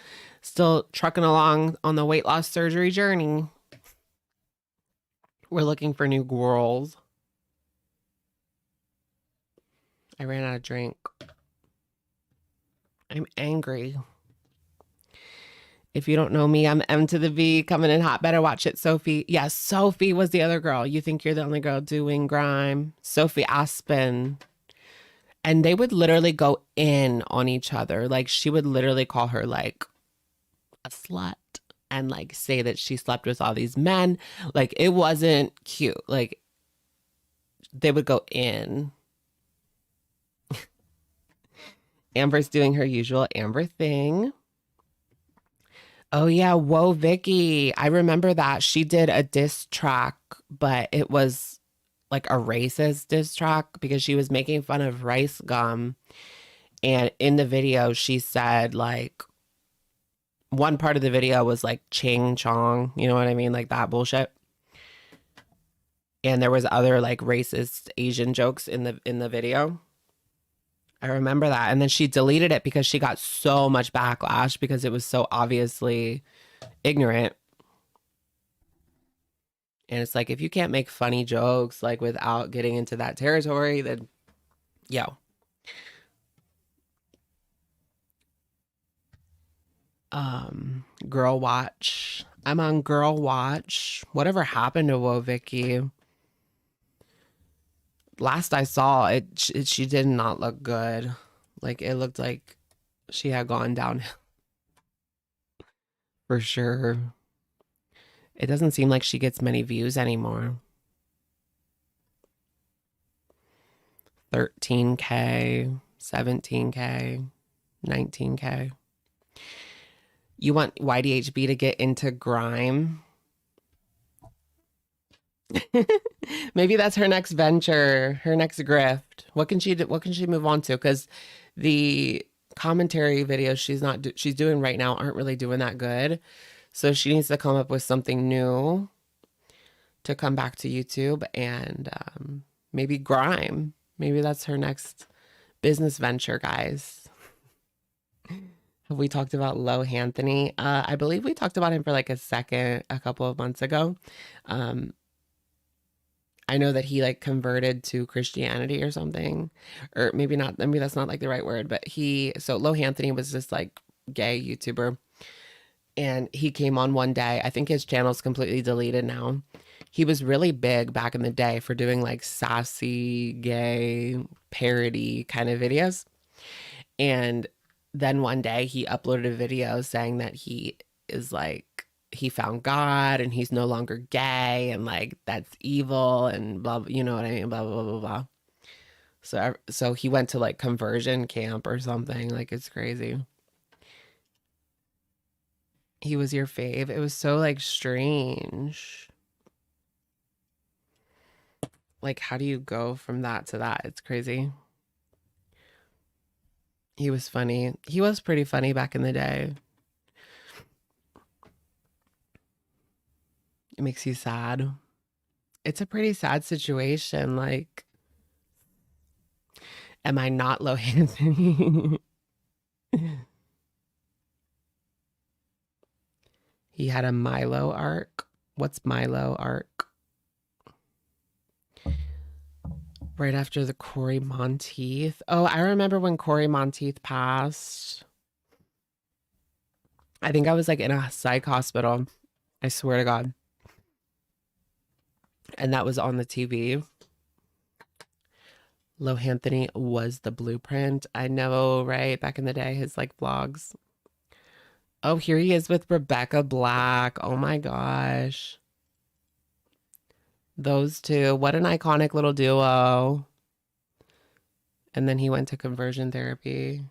trucking along on the weight loss surgery journey. We're looking for new girls. I ran out of drink. I'm angry. If you don't know me, I'm M to the V, coming in hot. Better watch it, Sophie. Yes, Sophie was the other girl. You think you're the only girl doing Grime. Sophie Aspen. And they would literally go in on each other. Like, she would literally call her, like, a slut. And, like, say that she slept with all these men. Like, it wasn't cute. Like, they would go in. Amber's doing her usual Amber thing. Oh, yeah. Whoa, Vicky. I remember that. She did a diss track, but it was like a racist diss track because she was making fun of rice gum. And in the video, she said, like, one part of the video was like ching chong. You know what I mean? Like that bullshit. And there was other like racist Asian jokes in the video. I remember that. And then she deleted it because she got so much backlash because it was so obviously ignorant. And it's like, if you can't make funny jokes like without getting into that territory, then yo. Girl Watch. I'm on Girl Watch. Whatever happened to Whoa Vicky? Last I saw it, she did not look good. Like, it looked like she had gone downhill. For sure. It doesn't seem like she gets many views anymore. 13K, 17K, 19K. You want YDHB to get into grime? Maybe that's her next venture, her next grift. What can she do? What can she move on to? Because the commentary videos she's doing right now aren't really doing that good. So she needs to come up with something new to come back to YouTube, and maybe grime. Maybe that's her next business venture, guys. Have we talked about Lo Anthony? I believe we talked about him for like a couple of months ago. I know that he like converted to Christianity or something, or maybe not. Maybe that's not like the right word, but so Lo Anthony was this like gay YouTuber, and he came on one day. I think his channel's completely deleted now. He was really big back in the day for doing like sassy gay parody kind of videos. And then one day he uploaded a video saying that he found God and he's no longer gay and like that's evil and blah, blah, you know what I mean? Blah, blah, blah, blah. So he went to like conversion camp or something. Like, it's crazy. He was your fave. It was so like strange. Like, how do you go from that to that? It's crazy. He was funny. He was pretty funny back in the day. It makes you sad. It's a pretty sad situation. Like, am I not Lo Anthony? He had a Milo arc. What's Milo arc? Right after the Corey Monteith. Oh, I remember when Corey Monteith passed. I think I was like in a psych hospital. I swear to God. And that was on the TV. Lo Anthony was the blueprint. I know, right? Back in the day, his like vlogs. Oh, here he is with Rebecca Black. Oh my gosh. Those two. What an iconic little duo. And then he went to conversion therapy.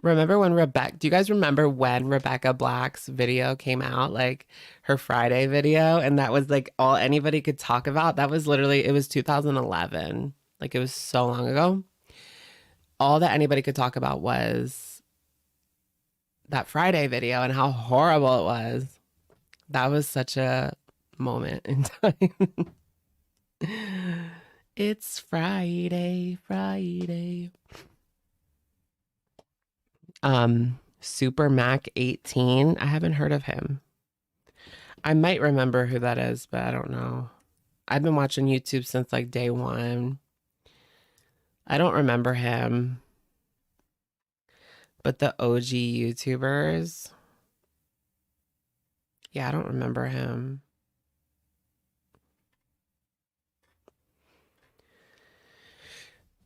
Remember when do you guys remember when Rebecca Black's video came out? Like her Friday video, and that was like all anybody could talk about. That was literally, it was 2011. Like, it was so long ago. All that anybody could talk about was that Friday video and how horrible it was. That was such a moment in time. It's Friday. Super Mac 18. I haven't heard of him. I might remember who that is, but I don't know. I've been watching YouTube since like day one. I don't remember him. But the OG YouTubers. Yeah, I don't remember him.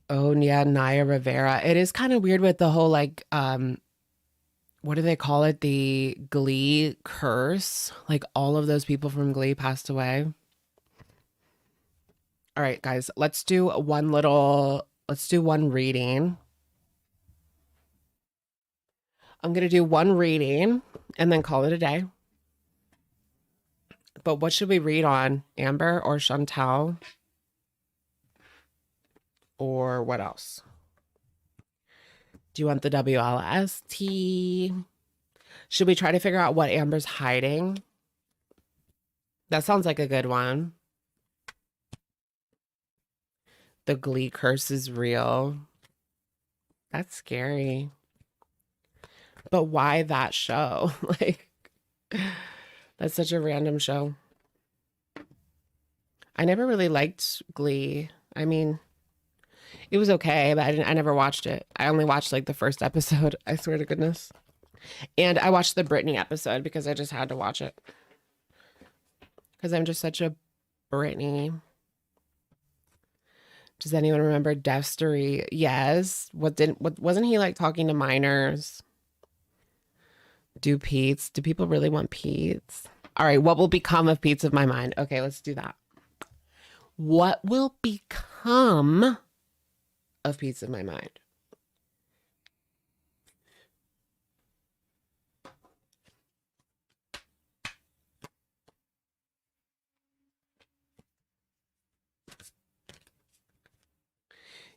Oh, yeah, Naya Rivera. It is kind of weird with the whole, like, what do they call it? The Glee curse. Like, all of those people from Glee passed away. All right, guys, let's do one reading. I'm going to do one reading and then call it a day. But what should we read on? Amber or Chantal? Or what else? Do you want the WLST? Should we try to figure out what Amber's hiding? That sounds like a good one. The Glee curse is real. That's scary. But why that show? Like, that's such a random show. I never really liked Glee. I mean, it was okay, but I never watched it. I only watched like the first episode, I swear to goodness. And I watched the Britney episode because I just had to watch it. Because I'm just such a Britney. Does anyone remember Def-Story? Yes. What wasn't he like talking to minors? Do peetz? Do people really want peetz? All right, what will become of peetz of my mind? Okay, let's do that. What will become of peetz of my mind?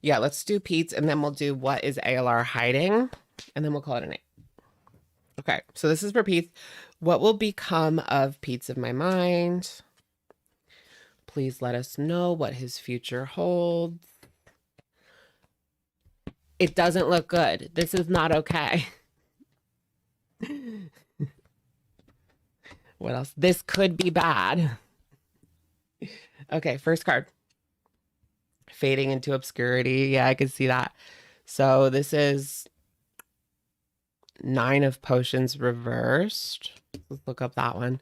Yeah, let's do peetz, and then we'll do what is ALR hiding, and then we'll call it a night. Okay, so this is for peetz. What will become of peetz of my mind? Please let us know what his future holds. It doesn't look good. This is not okay. What else? This could be bad. Okay, first card. Fading into obscurity. Yeah, I can see that. So this is 9 of Potions reversed. Let's look up that one.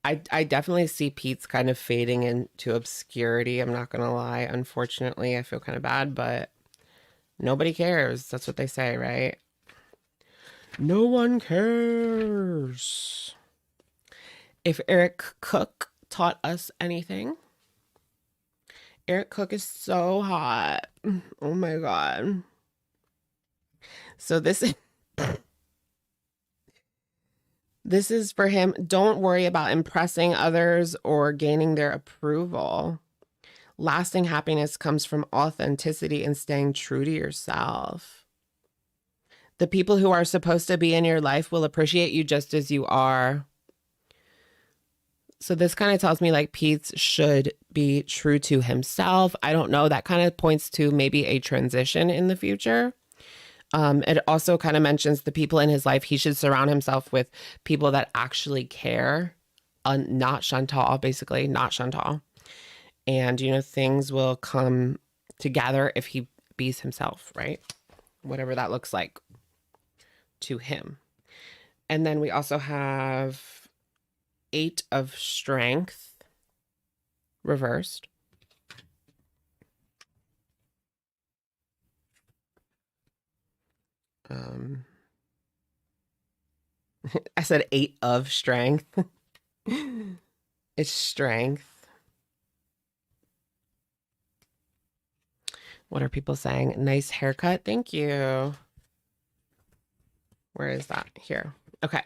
I definitely see peetz kind of fading into obscurity. I'm not going to lie. Unfortunately, I feel kind of bad, but nobody cares. That's what they say, right? No one cares. If Eric Cook taught us anything, Eric Cook is so hot. Oh my God. So this is for him. Don't worry about impressing others or gaining their approval. Lasting happiness comes from authenticity and staying true to yourself. The people who are supposed to be in your life will appreciate you just as you are. So this kind of tells me like peetz should be true to himself. I don't know. That kind of points to maybe a transition in the future. It also kind of mentions the people in his life. He should surround himself with people that actually care. Not Chantal, basically, not Chantal. And, you know, things will come together if he bees himself, right? Whatever that looks like to him. And then we also have 8 of Strength reversed. I said 8 of Strength. It's Strength. What are people saying? Nice haircut. Thank you. Where is that? Here. Okay.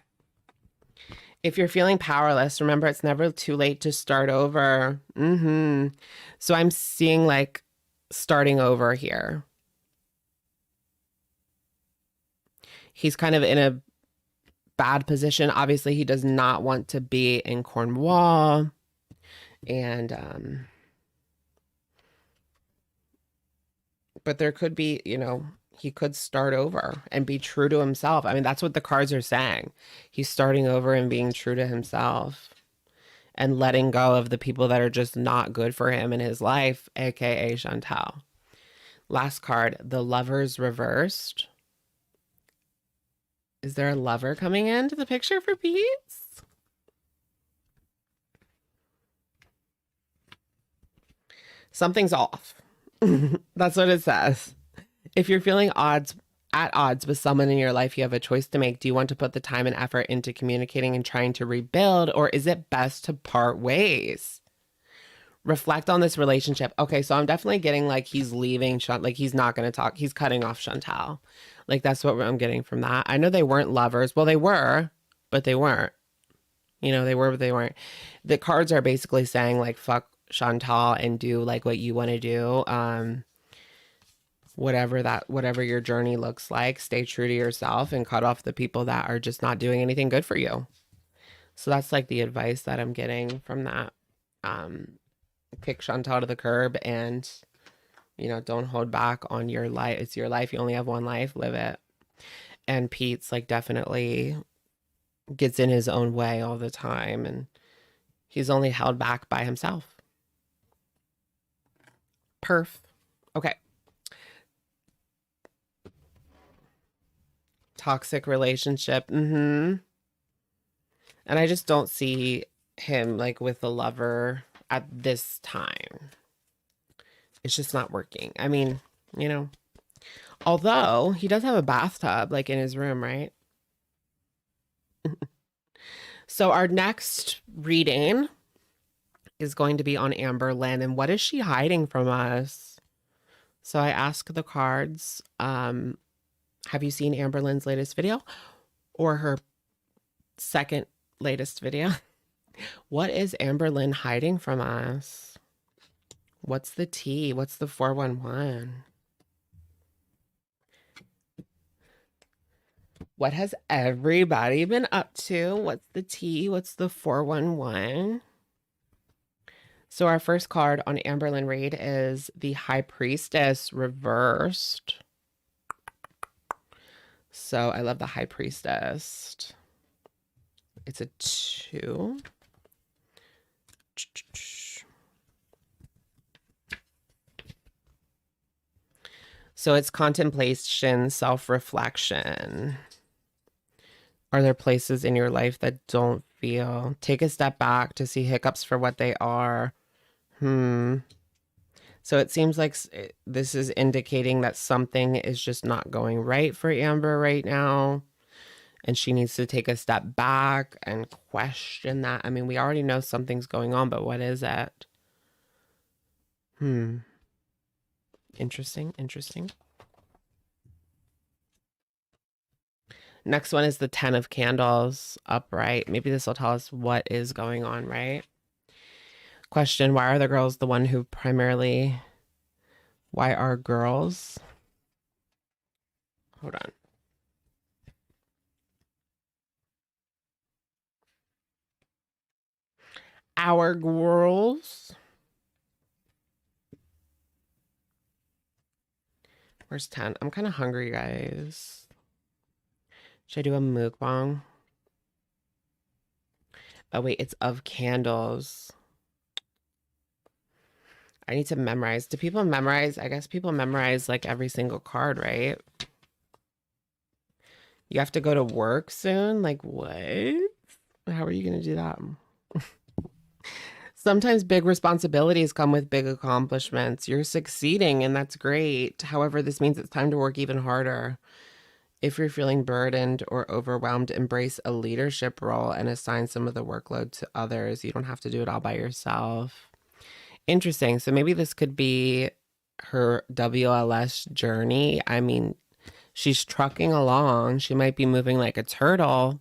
If you're feeling powerless, remember it's never too late to start over. So I'm seeing like starting over here. He's kind of in a bad position. Obviously, he does not want to be in Cornwall. And, but there could be, you know, he could start over and be true to himself. I mean, that's what the cards are saying. He's starting over and being true to himself and letting go of the people that are just not good for him in his life, aka Chantal. Last card, the Lovers reversed. Is there a lover coming into the picture for peetz? Something's off. That's what it says. If you're feeling at odds with someone in your life, you have a choice to make. Do you want to put the time and effort into communicating and trying to rebuild, or is it best to part ways? Reflect on this relationship. Okay, so I'm definitely getting like he's leaving, like he's not going to talk. He's cutting off Chantal. Like that's what I'm getting from that. I know they weren't lovers. Well, they were, but they weren't. You know, they were, but they weren't. The cards are basically saying like, fuck Chantal and do like what you want to do. Whatever your journey looks like, stay true to yourself and cut off the people that are just not doing anything good for you. So that's like the advice that I'm getting from that. Kick Chantal to the curb and, you know, don't hold back on your life. It's your life. You only have one life. Live it. And peetz like definitely gets in his own way all the time. And he's only held back by himself. Perf. Okay. Toxic relationship. And I just don't see him like with a lover at this time. It's just not working. I mean, you know, although he does have a bathtub like in his room, right? So our next reading is going to be on Amberlynn and what is she hiding from us? So I ask the cards, have you seen Amberlynn's latest video or her second latest video? What is Amberlynn hiding from us? What's the tea? What's the 411? What has everybody been up to? What's the tea? What's the 411? So our first card on Amberlynn Reid is the High Priestess reversed. So I love the High Priestess. It's a 2. So it's contemplation, self-reflection. Are there places in your life that don't feel? Take a step back to see hiccups for what they are. So it seems like this is indicating that something is just not going right for Amber right now. And she needs to take a step back and question that. I mean, we already know something's going on, but what is it? Interesting, interesting. Next one is the 10 of Candles upright. Maybe this will tell us what is going on, right? Question, why are the girls the one who primarily... Why are girls... Hold on. Our girls... Where's 10? I'm kind of hungry, guys. Should I do a mukbang? Oh, wait, it's of candles. I need to memorize. Do people memorize? I guess people memorize like every single card, right? You have to go to work soon? Like, what? How are you going to do that? Sometimes big responsibilities come with big accomplishments. You're succeeding, and that's great. However, this means it's time to work even harder. If you're feeling burdened or overwhelmed, embrace a leadership role and assign some of the workload to others. You don't have to do it all by yourself. Interesting. So maybe this could be her WLS journey. I mean, she's trucking along. She might be moving like a turtle,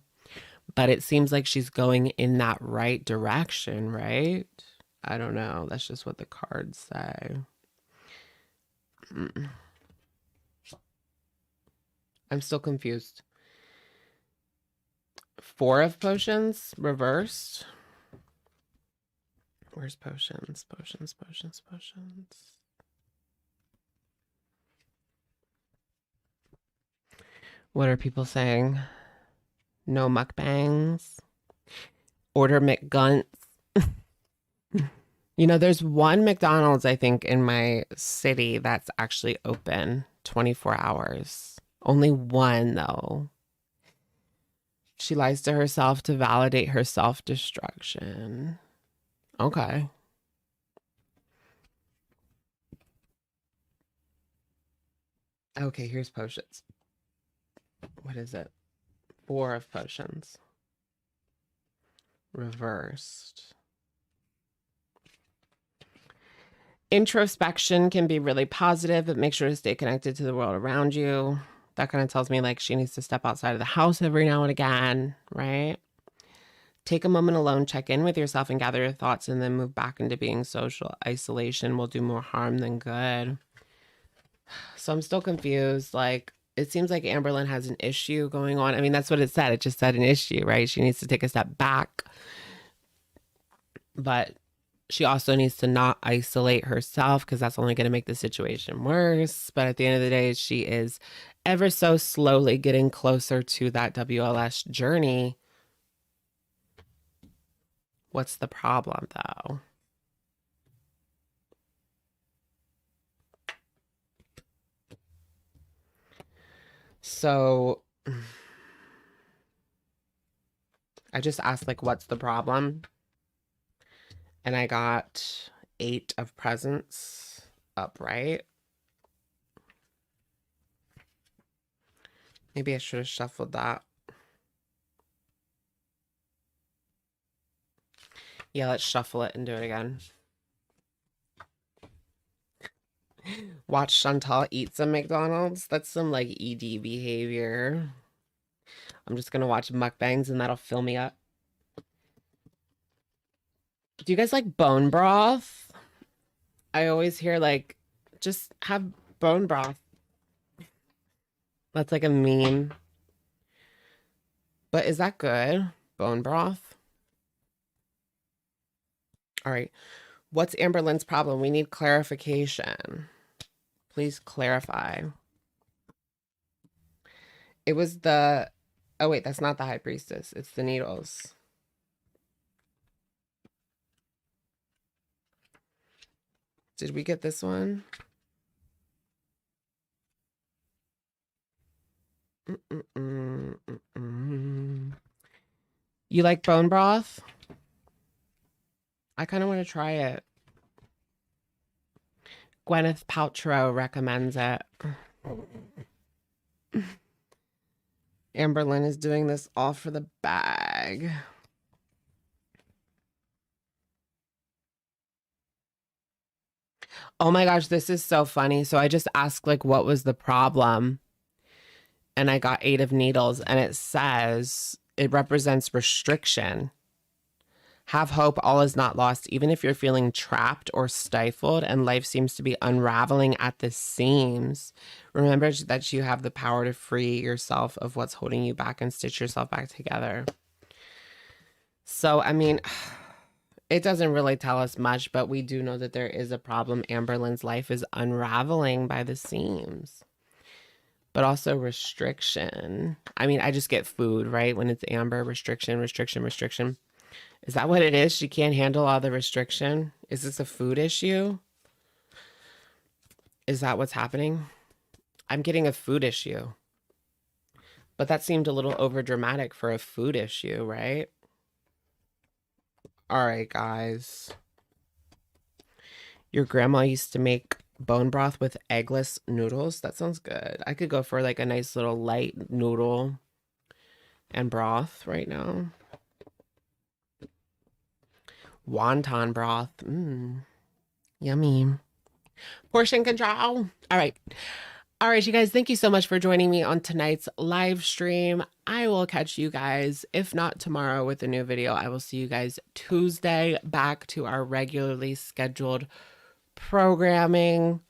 but it seems like she's going in that right direction, right? I don't know. That's just what the cards say. I'm still confused. 4 of potions reversed. Where's potions? Potions. What are people saying? No mukbangs. Order McGunts. You know, there's one McDonald's, I think, in my city that's actually open 24 hours. Only one, though. She lies to herself to validate her self-destruction. Okay. Okay, here's potions. What is it? 4 of potions. Reversed. Introspection can be really positive, but make sure to stay connected to the world around you. That kind of tells me like she needs to step outside of the house every now and again, right? Take a moment alone, check in with yourself and gather your thoughts, and then move back into being social. Isolation will do more harm than good. So I'm still confused. Like, it seems like Amberlynn has an issue going on. I mean, that's what it said. It just said an issue, right? She needs to take a step back. But she also needs to not isolate herself because that's only going to make the situation worse. But at the end of the day, she is ever so slowly getting closer to that WLS journey. What's the problem, though? So I just asked, like, what's the problem? And I got 8 of presents upright. Maybe I should have shuffled that. Yeah, let's shuffle it and do it again. Watch Chantal eat some McDonald's. That's some like ED behavior. I'm just gonna watch mukbangs and that'll fill me up. Do you guys like bone broth? I always hear like, just have bone broth. That's like a meme. But is that good? Bone broth? All right. What's Amberlynn's problem? We need clarification. Please clarify. It was the... Oh, wait, that's not the high priestess. It's the needles. Did we get this one? You like bone broth? I kind of want to try it. Gwyneth Paltrow recommends it. Amberlynn is doing this all for the bag. Oh my gosh, this is so funny. So I just asked like what was the problem? And I got 8 of needles, and it says it represents restriction. Have hope, all is not lost, even if you're feeling trapped or stifled and life seems to be unraveling at the seams. Remember that you have the power to free yourself of what's holding you back and stitch yourself back together. So, I mean, it doesn't really tell us much, but we do know that there is a problem. Amberlynn's life is unraveling by the seams. But also restriction. I mean, I just get food, right? When it's Amber, restriction, restriction, restriction. Is that what it is? She can't handle all the restriction? Is this a food issue? Is that what's happening? I'm getting a food issue. But that seemed a little over dramatic for a food issue, right? All right, guys. Your grandma used to make bone broth with eggless noodles. That sounds good. I could go for like a nice little light noodle and broth right now. Wonton broth. Yummy. Portion control. All right. All right, you guys, thank you so much for joining me on tonight's live stream. I will catch you guys, if not tomorrow, with a new video. I will see you guys Tuesday, back to our regularly scheduled programming.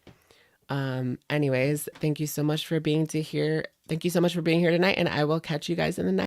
Anyways, thank you so much for being here. Thank you so much for being here tonight, and I will catch you guys in the next